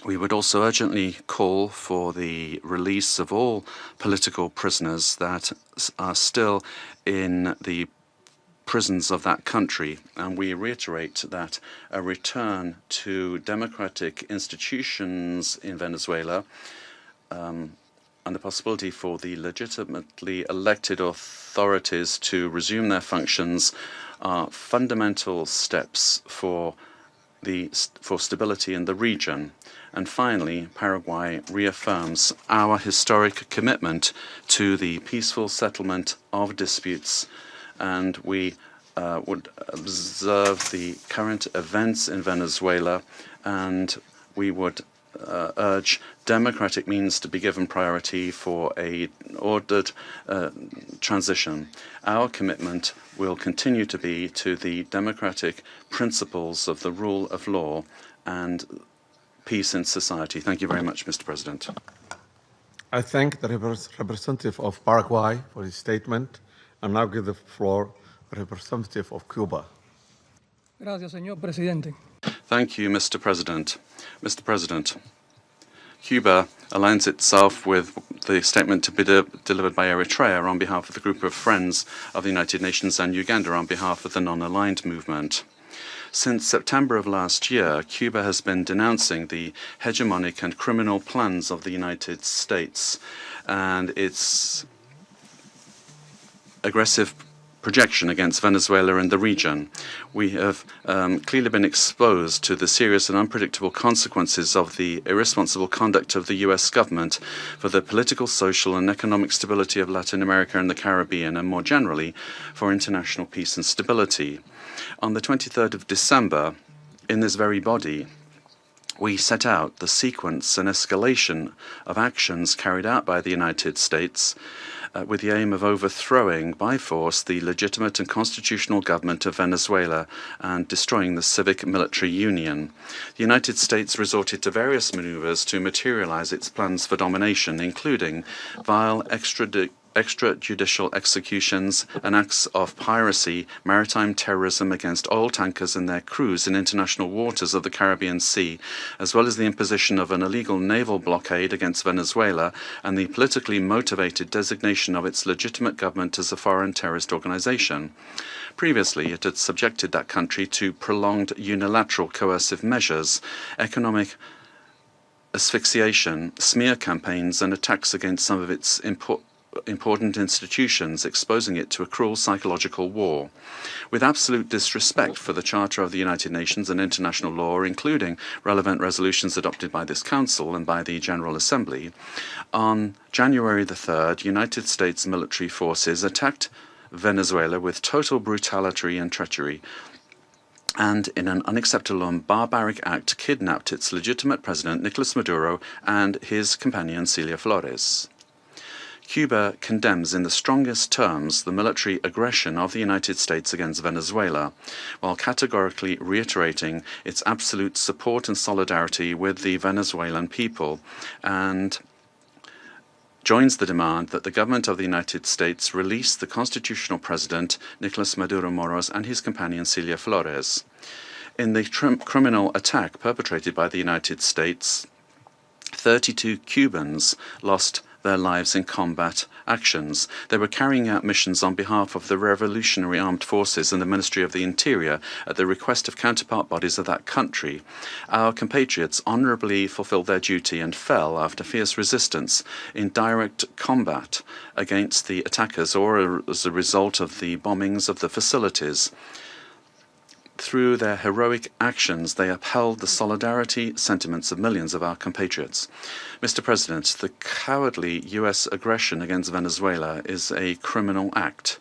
We would also urgently call for the release of all political prisoners that are still in the prisons of that country, and we reiterate that a return to democratic institutions in Venezuela and the possibility for the legitimately elected authorities to resume their functions are fundamental steps for stability in the region. And finally, Paraguay reaffirms our historic commitment to the peaceful settlement of disputes, and we would observe the current events in Venezuela, and we would urge democratic means to be given priority for an ordered transition. Our commitment will continue to be to the democratic principles of the rule of law and peace in society. Thank you very much, Mr. President. I thank the representative of Paraguay for his statement, and now give the floor to the representative of Cuba. Gracias, señor presidente. Thank you, Mr. President. Mr. President, Cuba aligns itself with the statement to be delivered by Eritrea on behalf of the group of friends of the United Nations and Uganda on behalf of the non-aligned movement. Since September of last year, Cuba has been denouncing the hegemonic and criminal plans of the United States and its aggressive projection against Venezuela and the region. We have clearly been exposed to the serious and unpredictable consequences of the irresponsible conduct of the U.S. government for the political, social, and economic stability of Latin America and the Caribbean, and more generally, for international peace and stability. On the 23rd of December, in this very body, we set out the sequence and escalation of actions carried out by the United States with the aim of overthrowing by force the legitimate and constitutional government of Venezuela and destroying the civic military union. The United States resorted to various maneuvers to materialize its plans for domination, including vile extrajudicial executions and acts of piracy, maritime terrorism against oil tankers and their crews in international waters of the Caribbean Sea, as well as the imposition of an illegal naval blockade against Venezuela and the politically motivated designation of its legitimate government as a foreign terrorist organization. Previously, it had subjected that country to prolonged unilateral coercive measures, economic asphyxiation, smear campaigns, and attacks against some of its important institutions, exposing it to a cruel psychological war. With absolute disrespect for the Charter of the United Nations and international law, including relevant resolutions adopted by this Council and by the General Assembly, on January the 3rd, United States military forces attacked Venezuela with total brutality and treachery, and in an unacceptable and barbaric act kidnapped its legitimate president, Nicolas Maduro, and his companion, Celia Flores. Cuba condemns in the strongest terms the military aggression of the United States against Venezuela, while categorically reiterating its absolute support and solidarity with the Venezuelan people, and joins the demand that the government of the United States release the constitutional president, Nicolas Maduro Moros, and his companion, Celia Flores. In the criminal attack perpetrated by the United States, 32 Cubans lost their lives in combat actions. They were carrying out missions on behalf of the Revolutionary Armed Forces and the Ministry of the Interior at the request of counterpart bodies of that country. Our compatriots honorably fulfilled their duty and fell after fierce resistance in direct combat against the attackers or as a result of the bombings of the facilities. Through their heroic actions, they upheld the solidarity sentiments of millions of our compatriots. Mr. President, the cowardly U.S. aggression against Venezuela is a criminal act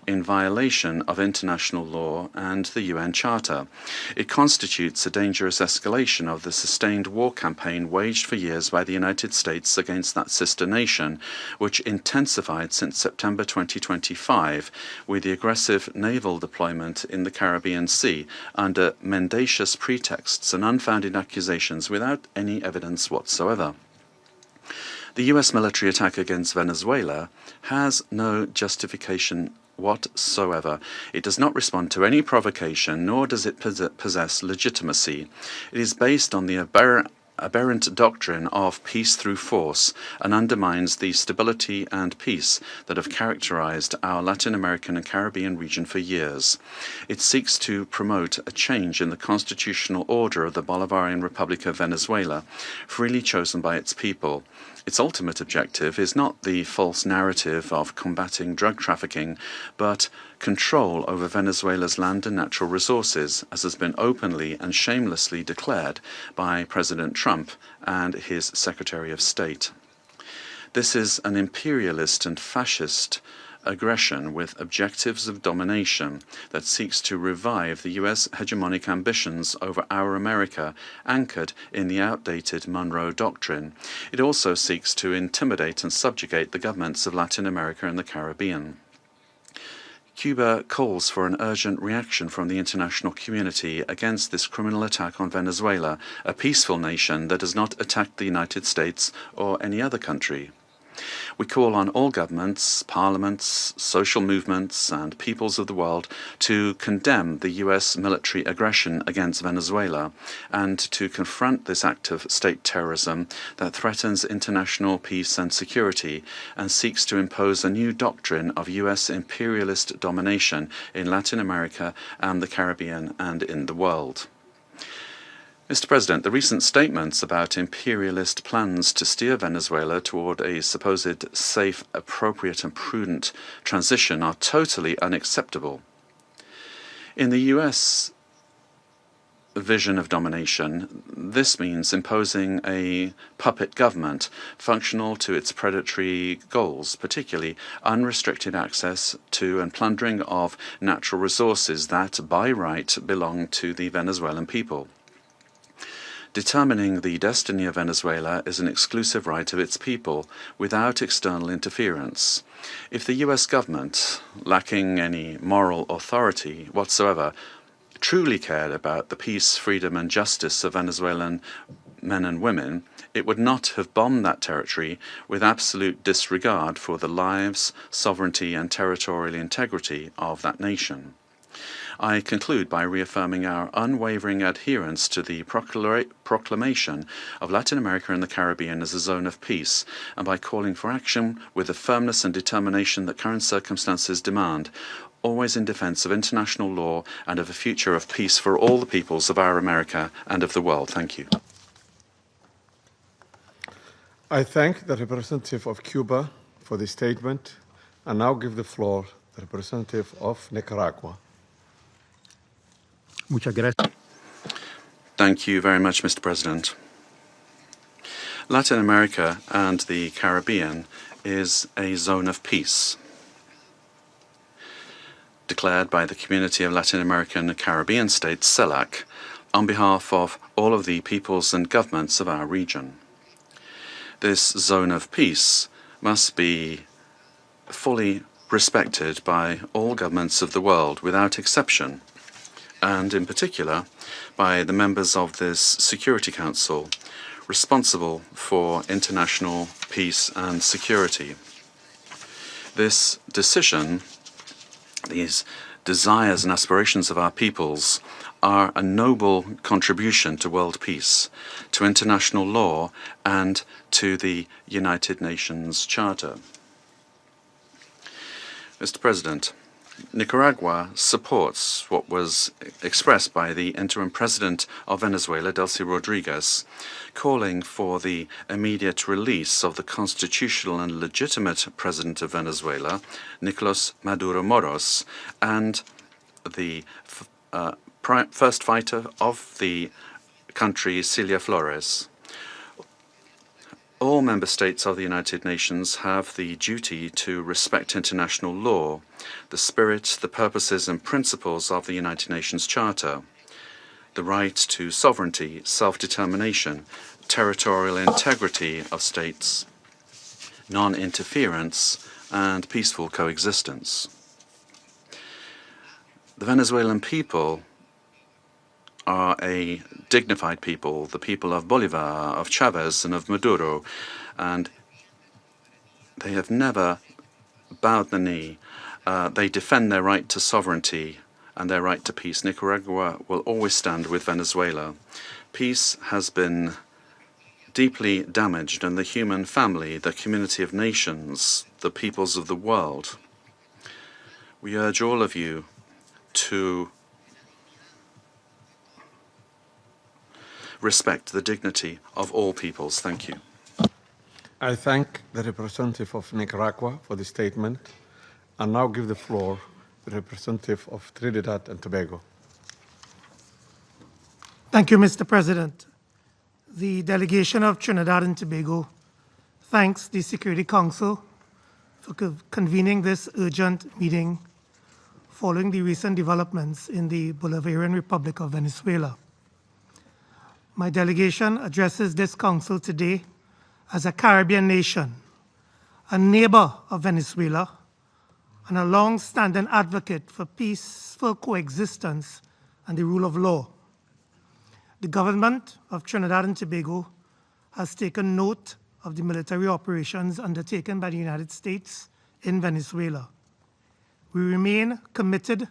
in violation of international law and the UN Charter. It constitutes a dangerous escalation of the sustained war campaign waged for years by the United States against that sister nation, which intensified since September 2025 with the aggressive naval deployment in the Caribbean Sea under mendacious pretexts and unfounded accusations without any evidence whatsoever. The U.S. military attack against Venezuela has no justification whatsoever. It does not respond to any provocation, nor does it possess legitimacy. It is based on the aberrant doctrine of peace through force and undermines the stability and peace that have characterized our Latin American and Caribbean region for years. It seeks to promote a change in the constitutional order of the Bolivarian Republic of Venezuela, freely chosen by its people. Its ultimate objective is not the false narrative of combating drug trafficking, but control over Venezuela's land and natural resources, as has been openly and shamelessly declared by President Trump and his Secretary of State. This is an imperialist and fascist aggression with objectives of domination that seeks to revive the U.S. hegemonic ambitions over our America, anchored in the outdated Monroe Doctrine. It also seeks to intimidate and subjugate the governments of Latin America and the Caribbean. Cuba calls for an urgent reaction from the international community against this criminal attack on Venezuela, a peaceful nation that has not attacked the United States or any other country. We call on all governments, parliaments, social movements, and peoples of the world to condemn the U.S. military aggression against Venezuela and to confront this act of state terrorism that threatens international peace and security and seeks to impose a new doctrine of U.S. imperialist domination in Latin America and the Caribbean and in the world. Mr. President, the recent statements about imperialist plans to steer Venezuela toward a supposed safe, appropriate and prudent transition are totally unacceptable. In the U.S. vision of domination, this means imposing a puppet government functional to its predatory goals, particularly unrestricted access to and plundering of natural resources that, by right, belong to the Venezuelan people. Determining the destiny of Venezuela is an exclusive right of its people, without external interference. If the U.S. government, lacking any moral authority whatsoever, truly cared about the peace, freedom and justice of Venezuelan men and women, it would not have bombed that territory with absolute disregard for the lives, sovereignty and territorial integrity of that nation. I conclude by reaffirming our unwavering adherence to the proclamation of Latin America and the Caribbean as a zone of peace, and by calling for action with the firmness and determination that current circumstances demand, always in defense of international law and of a future of peace for all the peoples of our America and of the world. Thank you. I thank the representative of Cuba for the statement and now give the floor to the representative of Nicaragua. Muchas gracias. Thank you very much, Mr. President. Latin America and the Caribbean is a zone of peace, declared by the Community of Latin American and Caribbean States, CELAC, on behalf of all of the peoples and governments of our region. This zone of peace must be fully respected by all governments of the world without exception, and in particular by the members of this Security Council responsible for international peace and security. This decision, these desires and aspirations of our peoples, are a noble contribution to world peace, to international law, and to the United Nations Charter. Mr. President, Nicaragua supports what was expressed by the interim president of Venezuela, Delcy Rodriguez, calling for the immediate release of the constitutional and legitimate president of Venezuela, Nicolas Maduro Moros, and the first fighter of the country, Celia Flores. All member states of the United Nations have the duty to respect international law, the spirit, the purposes and principles of the United Nations Charter, the right to sovereignty, self-determination, territorial integrity of states, non-interference, and peaceful coexistence. The Venezuelan people are a dignified people, the people of Bolivar, of Chavez, and of Maduro, and they have never bowed the knee. They defend their right to sovereignty and their right to peace. Nicaragua will always stand with Venezuela. Peace has been deeply damaged, and the human family, the community of nations, the peoples of the world. We urge all of you to respect the dignity of all peoples. Thank you. I thank the representative of Nicaragua for the statement, and now give the floor to the representative of Trinidad and Tobago. Thank you, Mr. President. The delegation of Trinidad and Tobago thanks the Security Council for convening this urgent meeting following the recent developments in the Bolivarian Republic of Venezuela. My delegation addresses this council today as a Caribbean nation, a neighbor of Venezuela, and a long-standing advocate for peaceful coexistence and the rule of law. The government of Trinidad and Tobago has taken note of the military operations undertaken by the United States in Venezuela. We remain committed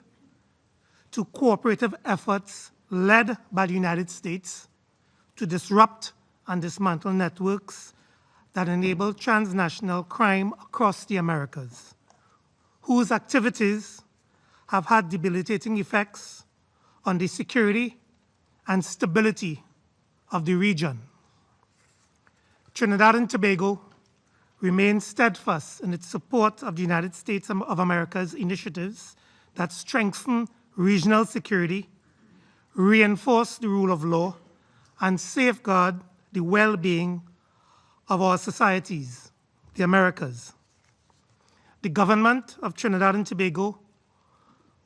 to cooperative efforts led by the United States to disrupt and dismantle networks that enable transnational crime across the Americas, whose activities have had debilitating effects on the security and stability of the region. Trinidad and Tobago remains steadfast in its support of the United States of America's initiatives that strengthen regional security, reinforce the rule of law, and safeguard the well-being of our societies, the Americas. The government of Trinidad and Tobago,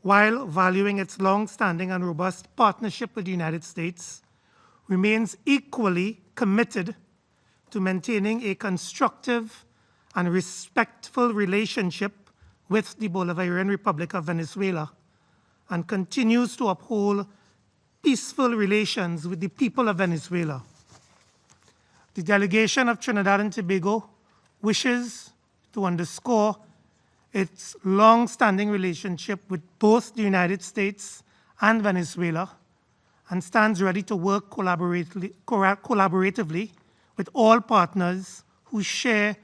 while valuing its long-standing and robust partnership with the United States, remains equally committed to maintaining a constructive and respectful relationship with the Bolivarian Republic of Venezuela, and continues to uphold peaceful relations with the people of Venezuela. The delegation of Trinidad and Tobago wishes to underscore its long-standing relationship with both the United States and Venezuela, and stands ready to work collaboratively with all partners who share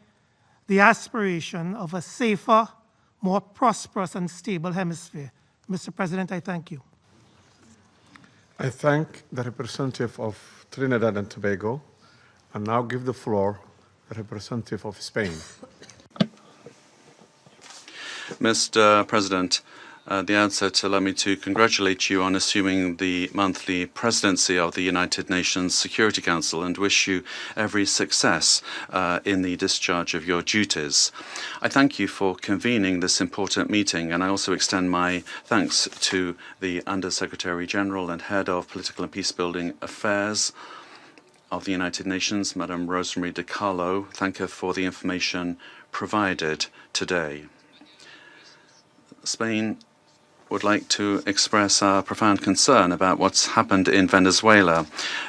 the aspiration of a safer, more prosperous and stable hemisphere. Mr. President, I thank you. I thank the representative of Trinidad and Tobago, and now give the floor to the representative of Spain. Mr. President, at the outset, allow me to congratulate you on assuming the monthly presidency of the United Nations Security Council and wish you every success in the discharge of your duties. I thank you for convening this important meeting, and I also extend my thanks to the Under-Secretary General and Head of Political and Peacebuilding Affairs of the United Nations, Madam Rosemary DiCarlo. Thank her for the information provided today. Spain would like to express our profound concern about what's happened in Venezuela.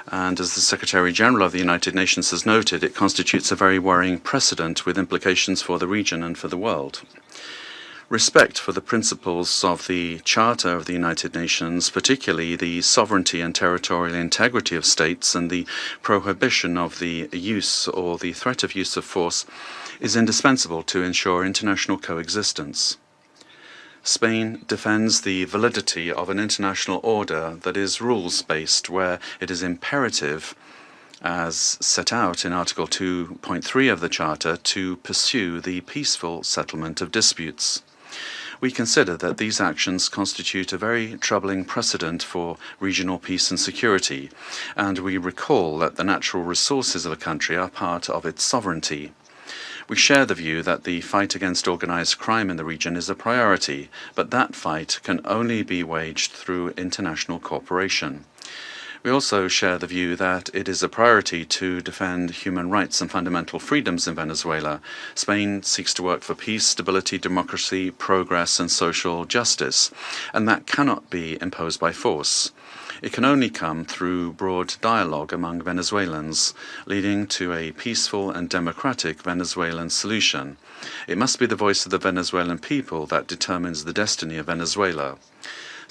And as the Secretary General of the United Nations has noted, it constitutes a very worrying precedent with implications for the region and for the world. Respect for the principles of the Charter of the United Nations, particularly the sovereignty and territorial integrity of states and the prohibition of the use or the threat of use of force, is indispensable to ensure international coexistence. Spain defends the validity of an international order that is rules-based, where it is imperative, as set out in Article 2.3 of the Charter, to pursue the peaceful settlement of disputes. We consider that these actions constitute a very troubling precedent for regional peace and security, and we recall that the natural resources of a country are part of its sovereignty. We share the view that the fight against organized crime in the region is a priority, but that fight can only be waged through international cooperation. We also share the view that it is a priority to defend human rights and fundamental freedoms in Venezuela. Spain seeks to work for peace, stability, democracy, progress, and social justice, and that cannot be imposed by force. It can only come through broad dialogue among Venezuelans, leading to a peaceful and democratic Venezuelan solution. It must be the voice of the Venezuelan people that determines the destiny of Venezuela.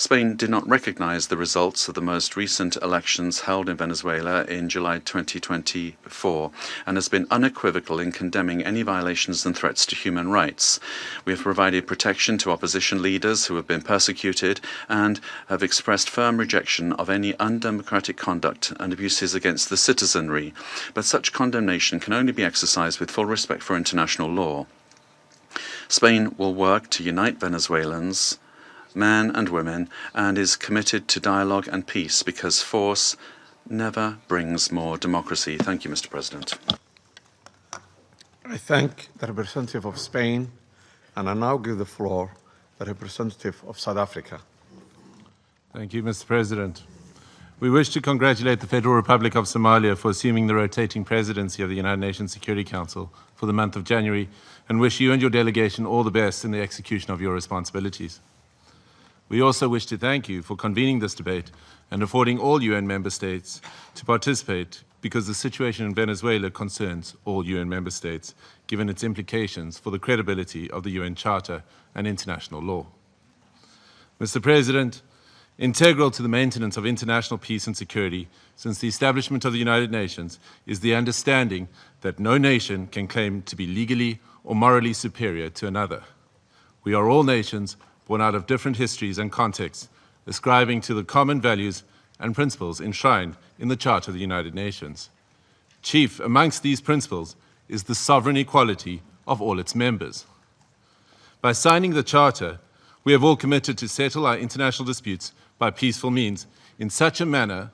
Spain did not recognize the results of the most recent elections held in Venezuela in July 2024 and has been unequivocal in condemning any violations and threats to human rights. We have provided protection to opposition leaders who have been persecuted and have expressed firm rejection of any undemocratic conduct and abuses against the citizenry, but such condemnation can only be exercised with full respect for international law. Spain will work to unite Venezuelans, men and women, and is committed to dialogue and peace because force never brings more democracy. Thank you, Mr. President. I thank the representative of Spain, and I now give the floor to the representative of South Africa. Thank you, Mr. President. We wish to congratulate the Federal Republic of Somalia for assuming the rotating presidency of the United Nations Security Council for the month of January, and wish you and your delegation all the best in the execution of your responsibilities. We also wish to thank you for convening this debate and affording all UN member states to participate, because the situation in Venezuela concerns all UN member states, given its implications for the credibility of the UN Charter and international law. Mr. President, integral to the maintenance of international peace and security since the establishment of the United Nations is the understanding that no nation can claim to be legally or morally superior to another. We are all nations born out of different histories and contexts, ascribing to the common values and principles enshrined in the Charter of the United Nations. Chief amongst these principles is the sovereign equality of all its members. By signing the Charter, we have all committed to settle our international disputes by peaceful means in such a manner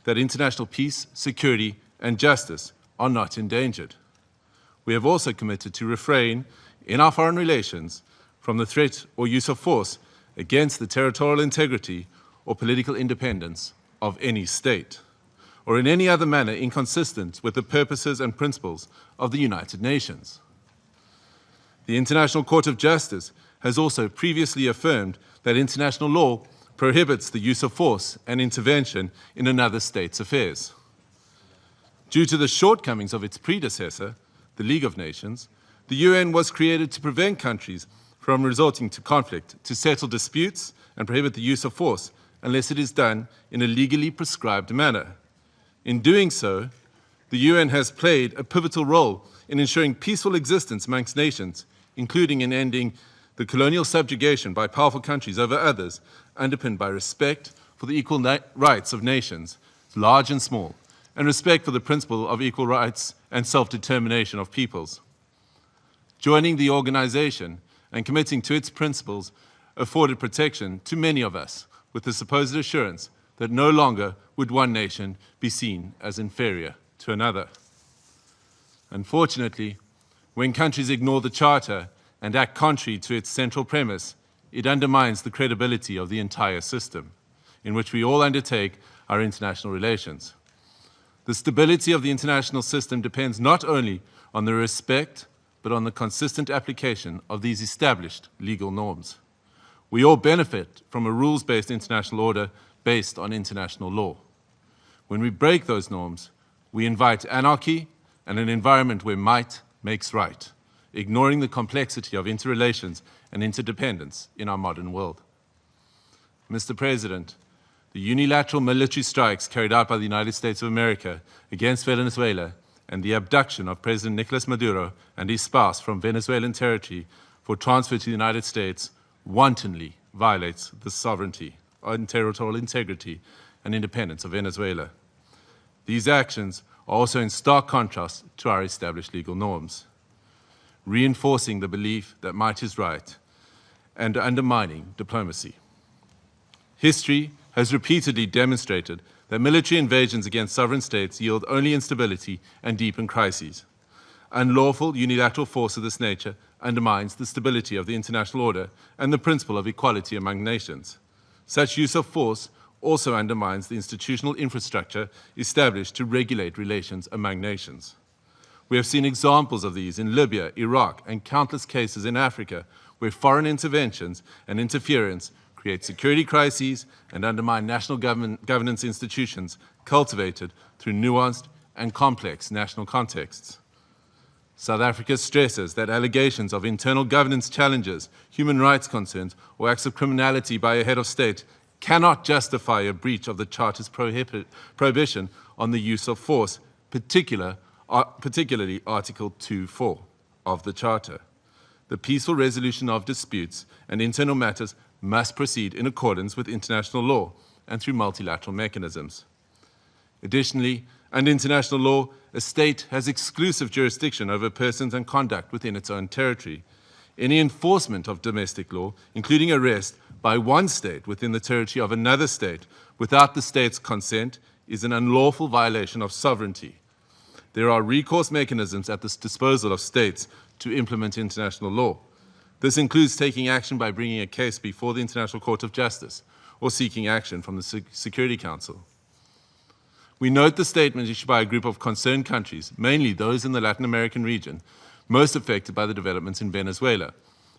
that international peace, security, and justice are not endangered. We have also committed to refrain in our foreign relations from the threat or use of force against the territorial integrity or political independence of any state, or in any other manner inconsistent with the purposes and principles of the United Nations. The International Court of Justice has also previously affirmed that international law prohibits the use of force and intervention in another state's affairs. Due to the shortcomings of its predecessor, the League of Nations, the UN was created to prevent countries from resorting to conflict, to settle disputes and prohibit the use of force unless it is done in a legally prescribed manner. In doing so, the UN has played a pivotal role in ensuring peaceful existence amongst nations, including in ending the colonial subjugation by powerful countries over others, underpinned by respect for the equal rights of nations, large and small, and respect for the principle of equal rights and self-determination of peoples. Joining the organization and committing to its principles afforded protection to many of us, with the supposed assurance that no longer would one nation be seen as inferior to another. Unfortunately, when countries ignore the Charter and act contrary to its central premise, it undermines the credibility of the entire system in which we all undertake our international relations. The stability of the international system depends not only on the respect, but on the consistent application of these established legal norms. We all benefit from a rules-based international order based on international law. When we break those norms, we invite anarchy and an environment where might makes right, ignoring the complexity of interrelations and interdependence in our modern world. Mr. President, the unilateral military strikes carried out by the United States of America against Venezuela and the abduction of President Nicolas Maduro and his spouse from Venezuelan territory for transfer to the United States wantonly violates the sovereignty and territorial integrity and independence of Venezuela. These actions are also in stark contrast to our established legal norms, reinforcing the belief that might is right and undermining diplomacy. History has repeatedly demonstrated that military invasions against sovereign states yield only instability and deepen crises. Unlawful unilateral force of this nature undermines the stability of the international order and the principle of equality among nations. Such use of force also undermines the institutional infrastructure established to regulate relations among nations. We have seen examples of these in Libya, Iraq, and countless cases in Africa where foreign interventions and interference create security crises and undermine national governance institutions cultivated through nuanced and complex national contexts. South Africa stresses that allegations of internal governance challenges, human rights concerns, or acts of criminality by a head of state cannot justify a breach of the Charter's prohibition on the use of force, particularly Article 2.4 of the Charter. The peaceful resolution of disputes and internal matters must proceed in accordance with international law and through multilateral mechanisms. Additionally, under international law, a state has exclusive jurisdiction over persons and conduct within its own territory. Any enforcement of domestic law, including arrest by one state within the territory of another state without the state's consent, is an unlawful violation of sovereignty. There are recourse mechanisms at the disposal of states to implement international law. This includes taking action by bringing a case before the International Court of Justice or seeking action from the Security Council. We note the statement issued by a group of concerned countries, mainly those in the Latin American region, most affected by the developments in Venezuela,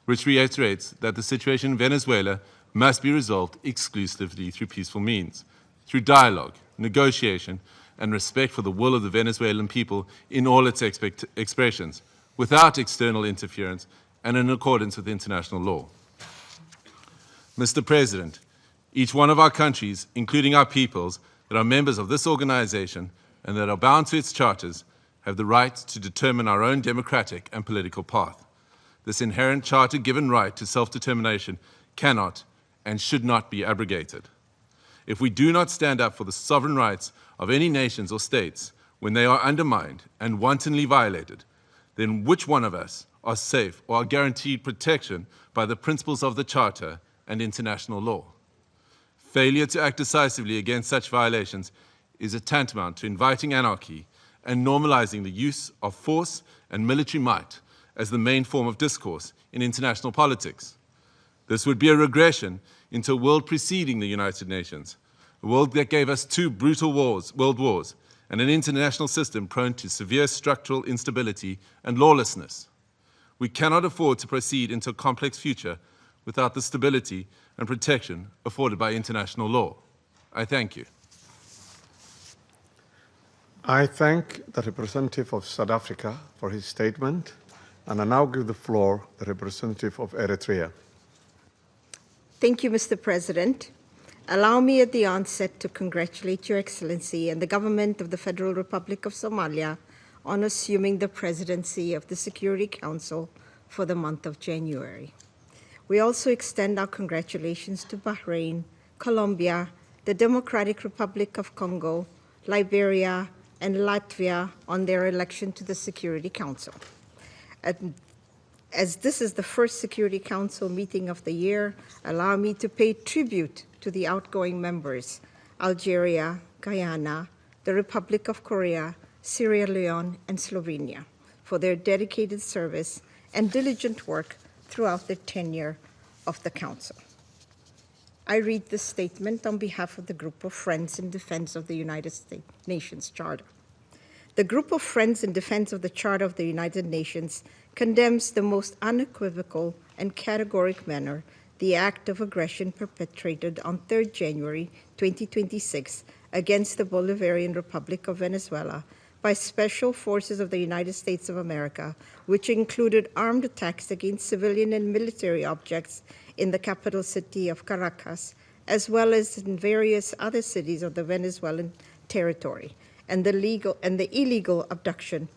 which reiterates that the situation in Venezuela must be resolved exclusively through peaceful means, through dialogue, negotiation, and respect for the will of the Venezuelan people in all its expressions, without external interference and in accordance with international law. Mr. President, each one of our countries, including our peoples, that are members of this organization and that are bound to its charters, have the right to determine our own democratic and political path. This inherent charter-given right to self-determination cannot and should not be abrogated. If we do not stand up for the sovereign rights of any nations or states when they are undermined and wantonly violated, then which one of us are safe or are guaranteed protection by the principles of the Charter and international law? Failure to act decisively against such violations is a tantamount to inviting anarchy and normalizing the use of force and military might as the main form of discourse in international politics. This would be a regression into a world preceding the United Nations, a world that gave us two brutal world wars, and an international system prone to severe structural instability and lawlessness. We cannot afford to proceed into a complex future without the stability and protection afforded by international law. I thank you. I thank the representative of South Africa for his statement, and I now give the floor to the representative of Eritrea. Thank you, Mr. President. Allow me at the onset to congratulate Your Excellency and the government of the Federal Republic of Somalia on assuming the presidency of the Security Council for the month of January. We also extend our congratulations to Bahrain, Colombia, the Democratic Republic of Congo, Liberia, and Latvia on their election to the Security Council. As this is the first Security Council meeting of the year, allow me to pay tribute to the outgoing members, Algeria, Guyana, the Republic of Korea, Sierra Leone, and Slovenia, for their dedicated service and diligent work throughout their tenure of the Council. I read this statement on behalf of the Group of Friends in Defense of the United Nations Charter. The Group of Friends in Defense of the Charter of the United Nations condemns the most unequivocal and categoric manner the act of aggression perpetrated on 3rd January 2026 against the Bolivarian Republic of Venezuela by special forces of the United States of America, which included armed attacks against civilian and military objects in the capital city of Caracas, as well as in various other cities of the Venezuelan territory, and the illegal abduction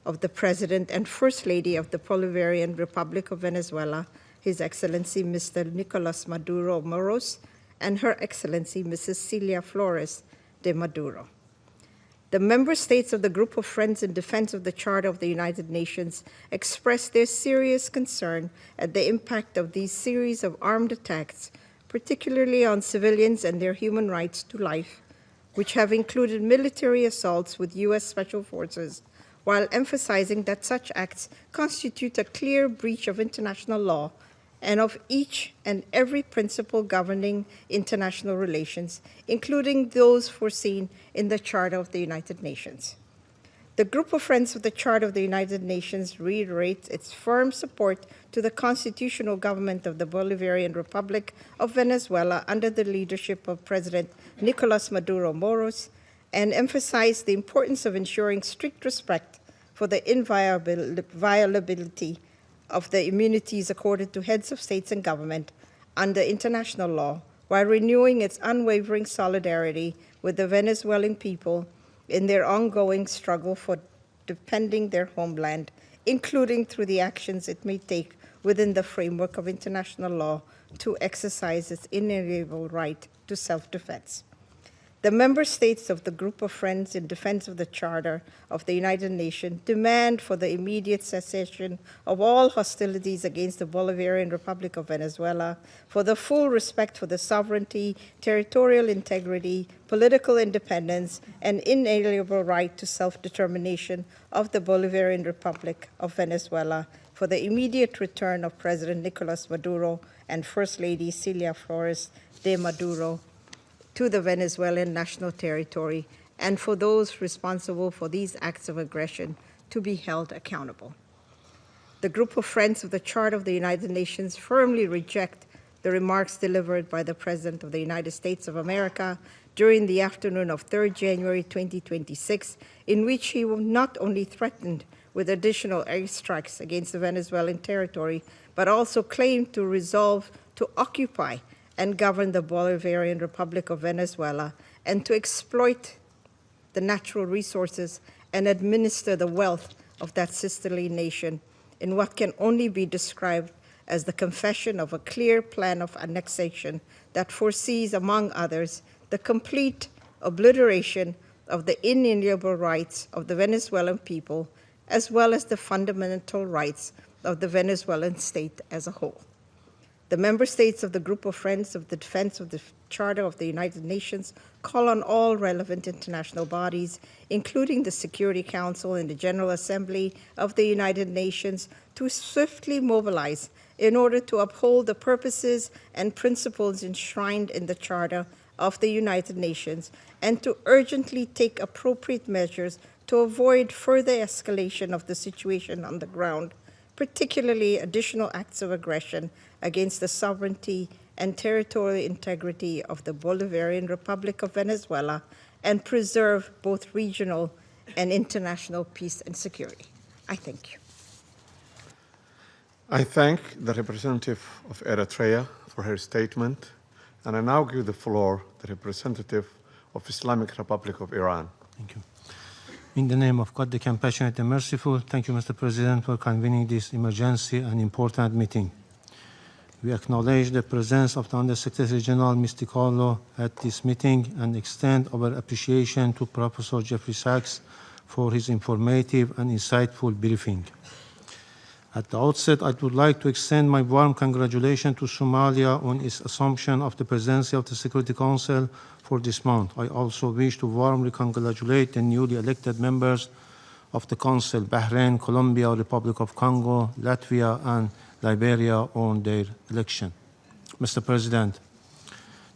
of the President and First Lady of the Bolivarian Republic of Venezuela, His Excellency Mr. Nicolas Maduro Moros, and Her Excellency Mrs. Celia Flores de Maduro. The member states of the Group of Friends in Defense of the Charter of the United Nations expressed their serious concern at the impact of these series of armed attacks, particularly on civilians and their human rights to life, which have included military assaults with U.S. Special Forces, while emphasizing that such acts constitute a clear breach of international law and of each and every principle governing international relations, including those foreseen in the Charter of the United Nations. The Group of Friends of the Charter of the United Nations reiterates its firm support to the constitutional government of the Bolivarian Republic of Venezuela under the leadership of President Nicolas Maduro Moros, and emphasize the importance of ensuring strict respect for the inviolability of the immunities accorded to heads of states and government under international law, while renewing its unwavering solidarity with the Venezuelan people in their ongoing struggle for defending their homeland, including through the actions it may take within the framework of international law to exercise its inalienable right to self-defense. The member states of the Group of Friends in Defense of the Charter of the United Nations demand for the immediate cessation of all hostilities against the Bolivarian Republic of Venezuela, for the full respect for the sovereignty, territorial integrity, political independence, and inalienable right to self-determination of the Bolivarian Republic of Venezuela, for the immediate return of President Nicolas Maduro and First Lady Celia Flores de Maduro to the Venezuelan national territory, and for those responsible for these acts of aggression to be held accountable. The Group of Friends of the Charter of the United Nations firmly reject the remarks delivered by the President of the United States of America during the afternoon of 3rd January 2026, in which he not only threatened with additional airstrikes against the Venezuelan territory, but also claimed to resolve to occupy and govern the Bolivarian Republic of Venezuela, and to exploit the natural resources and administer the wealth of that sisterly nation in what can only be described as the confession of a clear plan of annexation that foresees, among others, the complete obliteration of the inalienable rights of the Venezuelan people, as well as the fundamental rights of the Venezuelan state as a whole. The member states of the Group of Friends of the Defense of the Charter of the United Nations call on all relevant international bodies, including the Security Council and the General Assembly of the United Nations, to swiftly mobilize in order to uphold the purposes and principles enshrined in the Charter of the United Nations, and to urgently take appropriate measures to avoid further escalation of the situation on the ground, particularly additional acts of aggression against the sovereignty and territorial integrity of the Bolivarian Republic of Venezuela, and preserve both regional and international peace and security. I thank you. I thank the representative of Eritrea for her statement, and I now give the floor to the representative of Islamic Republic of Iran. Thank you. In the name of God, the compassionate and merciful, thank you, Mr. President, for convening this emergency and important meeting. We acknowledge the presence of the Undersecretary General, Mr. Carlo, at this meeting and extend our appreciation to Professor Jeffrey Sachs for his informative and insightful briefing. At the outset, I would like to extend my warm congratulations to Somalia on its assumption of the presidency of the Security Council for this month. I also wish to warmly congratulate the newly elected members of the Council, Bahrain, Colombia, Republic of Congo, Latvia, and Liberia on their election. Mr. President,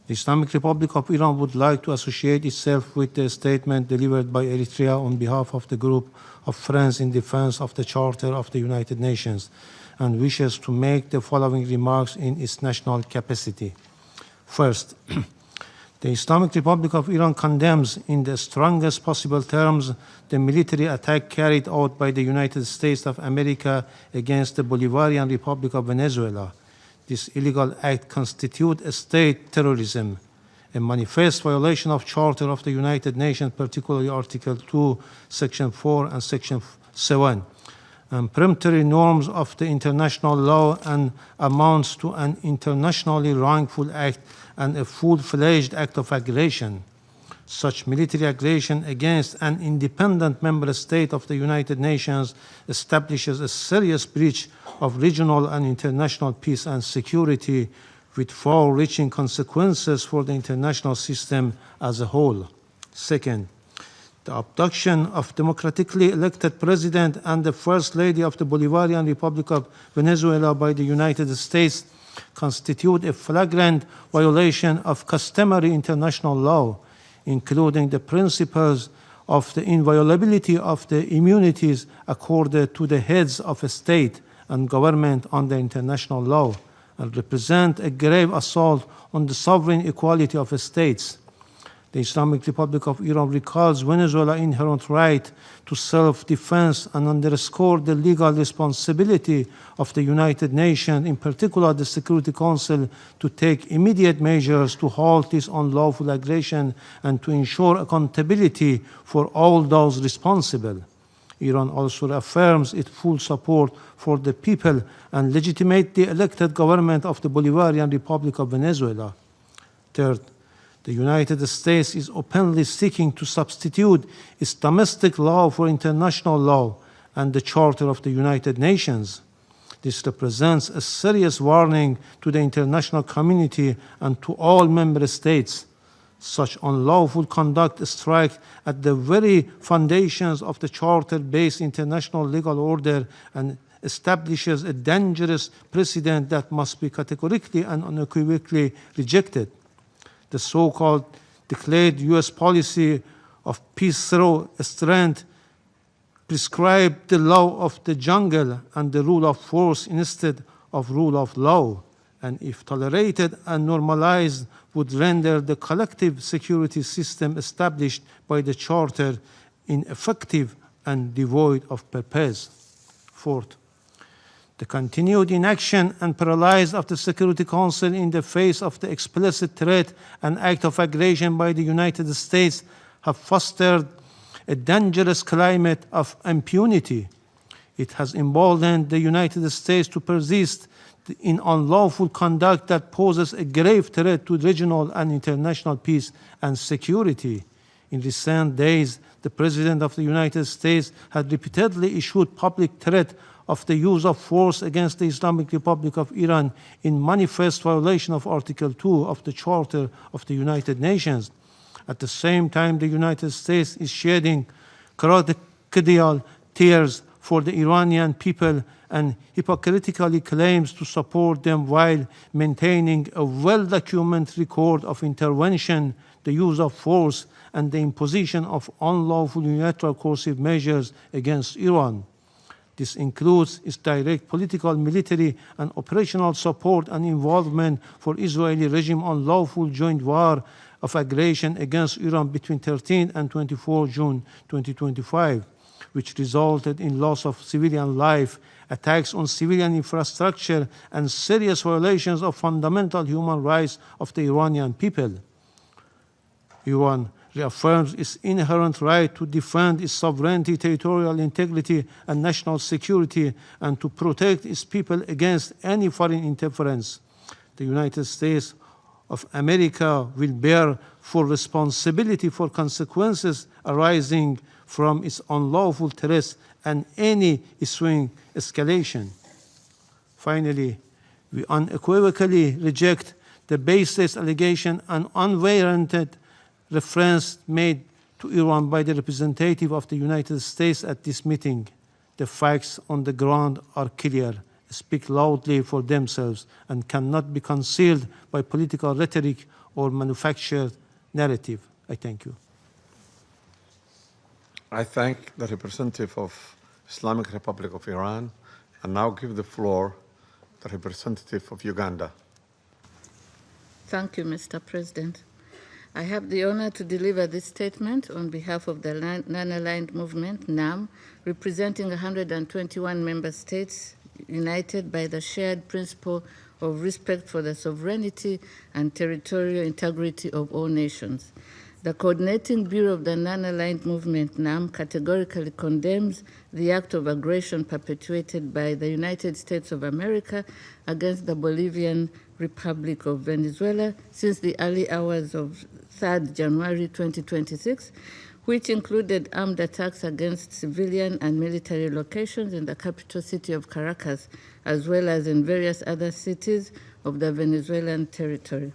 the Islamic Republic of Iran would like to associate itself with the statement delivered by Eritrea on behalf of the Group of Friends in Defense of the Charter of the United Nations, and wishes to make the following remarks in its national capacity. First, the Islamic Republic of Iran condemns in the strongest possible terms the military attack carried out by the United States of America against the Bolivarian Republic of Venezuela. This illegal act constitutes a state terrorism, a manifest violation of Charter of the United Nations, particularly Article 2, Section 4 and Section 7, and peremptory norms of the international law, and amounts to an internationally wrongful act and a full-fledged act of aggression. Such military aggression against an independent member state of the United Nations establishes a serious breach of regional and international peace and security, with far-reaching consequences for the international system as a whole. Second, the abduction of democratically elected president and the First Lady of the Bolivarian Republic of Venezuela by the United States constitute a flagrant violation of customary international law, including the principles of the inviolability of the immunities accorded to the heads of a state and government under international law, and represent a grave assault on the sovereign equality of states. The Islamic Republic of Iran recalls Venezuela's inherent right to self-defense and underscores the legal responsibility of the United Nations, in particular the Security Council, to take immediate measures to halt this unlawful aggression and to ensure accountability for all those responsible. Iran also affirms its full support for the people and legitimates the elected government of the Bolivarian Republic of Venezuela. Third, the United States is openly seeking to substitute its domestic law for international law and the Charter of the United Nations. This represents a serious warning to the international community and to all member states. Such unlawful conduct strikes at the very foundations of the Charter-based international legal order and establishes a dangerous precedent that must be categorically and unequivocally rejected. The so-called declared U.S. policy of peace through strength prescribed the law of the jungle and the rule of force instead of rule of law, and if tolerated and normalized, would render the collective security system established by the Charter ineffective and devoid of purpose. Fourth, the continued inaction and paralysis of the Security Council in the face of the explicit threat and act of aggression by the United States have fostered a dangerous climate of impunity. It has emboldened the United States to persist in unlawful conduct that poses a grave threat to regional and international peace and security. In recent days, the President of the United States had repeatedly issued public threat of the use of force against the Islamic Republic of Iran in manifest violation of Article 2 of the Charter of the United Nations. At the same time, the United States is shedding crocodile tears for the Iranian people and hypocritically claims to support them while maintaining a well-documented record of intervention, the use of force, and the imposition of unlawful unilateral coercive measures against Iran. This includes its direct political, military, and operational support and involvement for Israeli regime unlawful joint war of aggression against Iran between 13 and 24 June 2025, which resulted in loss of civilian life, attacks on civilian infrastructure, and serious violations of fundamental human rights of the Iranian people. Iran reaffirms its inherent right to defend its sovereignty, territorial integrity, and national security, and to protect its people against any foreign interference. The United States of America will bear full responsibility for consequences arising from its unlawful threats and any ensuing escalation. Finally, we unequivocally reject the baseless allegation and unwarranted reference made to Iran by the representative of the United States at this meeting. The facts on the ground are clear, speak loudly for themselves, and cannot be concealed by political rhetoric or manufactured narrative. I thank you. I thank the representative of Islamic Republic of Iran and now give the floor to the representative of Uganda. Thank you, Mr. President. I have the honor to deliver this statement on behalf of the Non-Aligned Movement, NAM, representing 121 member states united by the shared principle of respect for the sovereignty and territorial integrity of all nations. The Coordinating Bureau of the Non-Aligned Movement, NAM, categorically condemns the act of aggression perpetuated by the United States of America against the Bolivian Republic of Venezuela since the early hours of 3rd January 2026, which included armed attacks against civilian and military locations in the capital city of Caracas, as well as in various other cities of the Venezuelan territory.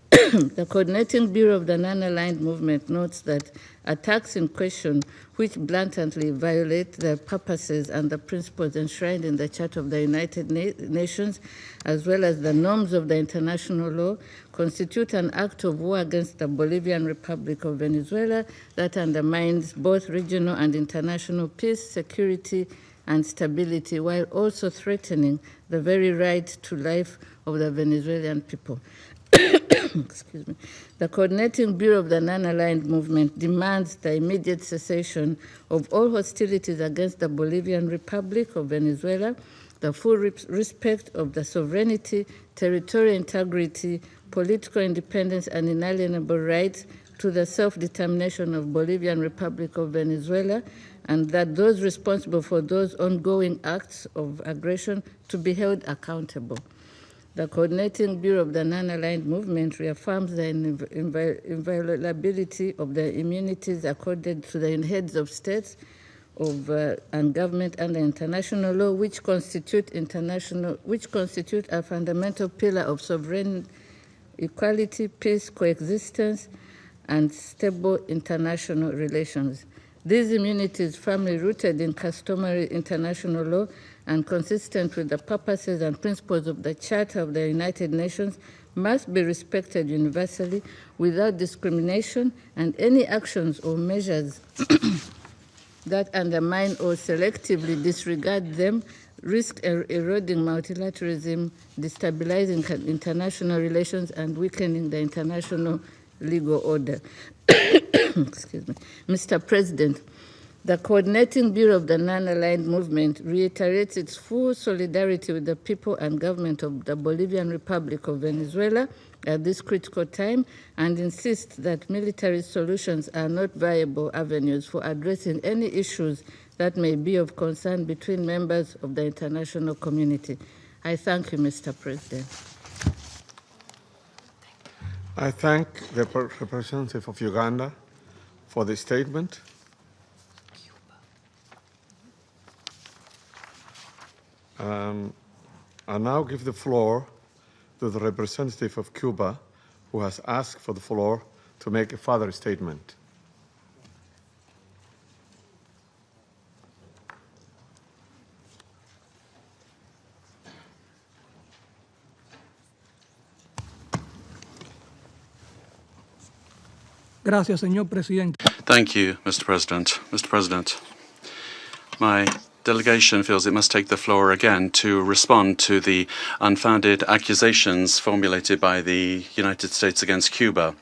The Coordinating Bureau of the Non-Aligned Movement notes that attacks in question, which blatantly violate the purposes and the principles enshrined in the Charter of the United Nations, as well as the norms of the international law, constitute an act of war against the Bolivian Republic of Venezuela that undermines both regional and international peace, security, and stability, while also threatening the very right to life of the Venezuelan people. excuse me, the Coordinating Bureau of the Non-Aligned Movement demands the immediate cessation of all hostilities against the Bolivian Republic of Venezuela, the full respect of the sovereignty, territorial integrity, political independence, and inalienable rights to the self-determination of Bolivian Republic of Venezuela, and that those responsible for those ongoing acts of aggression to be held accountable. The Coordinating Bureau of the Non-Aligned Movement reaffirms the inviolability of the immunities accorded to the heads of states and government under international law, which constitute a fundamental pillar of sovereign equality, peace, coexistence, and stable international relations. These immunities, firmly rooted in customary international law and consistent with the purposes and principles of the Charter of the United Nations, must be respected universally without discrimination, and any actions or measures that undermine or selectively disregard them risk eroding multilateralism, destabilizing international relations, and weakening the international legal order. Excuse me. Mr. President, the Coordinating Bureau of the Non-Aligned Movement reiterates its full solidarity with the people and government of the Bolivian Republic of Venezuela at this critical time, and insists that military solutions are not viable avenues for addressing any issues that may be of concern between members of the international community. I thank you, Mr. President. I thank the representative of Uganda for the statement. I now give the floor to the representative of Cuba, who has asked for the floor to make a further statement. Gracias, señor presidente. Thank you, Mr. President. Mr. President, my delegation feels it must take the floor again to respond to the unfounded accusations formulated by the United States against Cuba.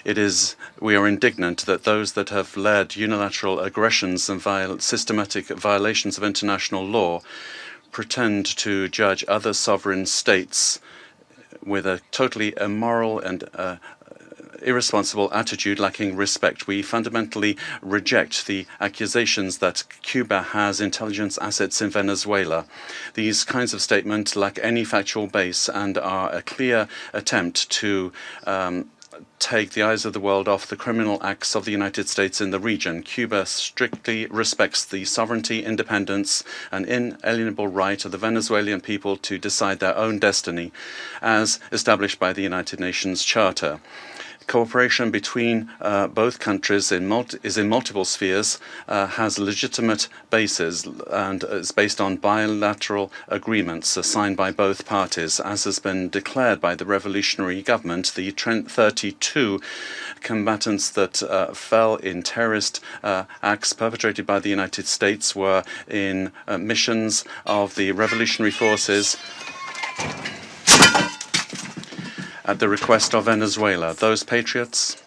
We are indignant that those that have led unilateral aggressions and systematic violations of international law pretend to judge other sovereign states with a totally immoral and irresponsible attitude lacking respect. We fundamentally reject the accusations that Cuba has intelligence assets in Venezuela. These kinds of statements lack any factual base and are a clear attempt to take the eyes of the world off the criminal acts of the United States in the region. Cuba strictly respects the sovereignty, independence, and inalienable right of the Venezuelan people to decide their own destiny, as established by the United Nations Charter. Cooperation between both countries is in multiple spheres, has legitimate bases, and is based on bilateral agreements signed by both parties. As has been declared by the revolutionary government, the 32 combatants that fell in terrorist acts perpetrated by the United States were in missions of the revolutionary forces at the request of Venezuela. Those patriots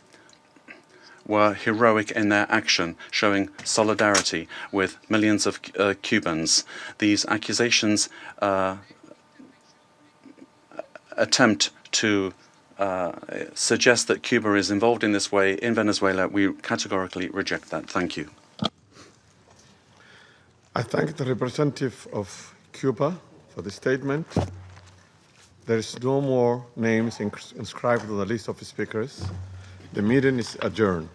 were heroic in their action, showing solidarity with millions of Cubans. These accusations attempt to suggest that Cuba is involved in this way in Venezuela. We categorically reject that. Thank you. I thank the representative of Cuba for the statement. There is no more names inscribed on the list of speakers. The meeting is adjourned.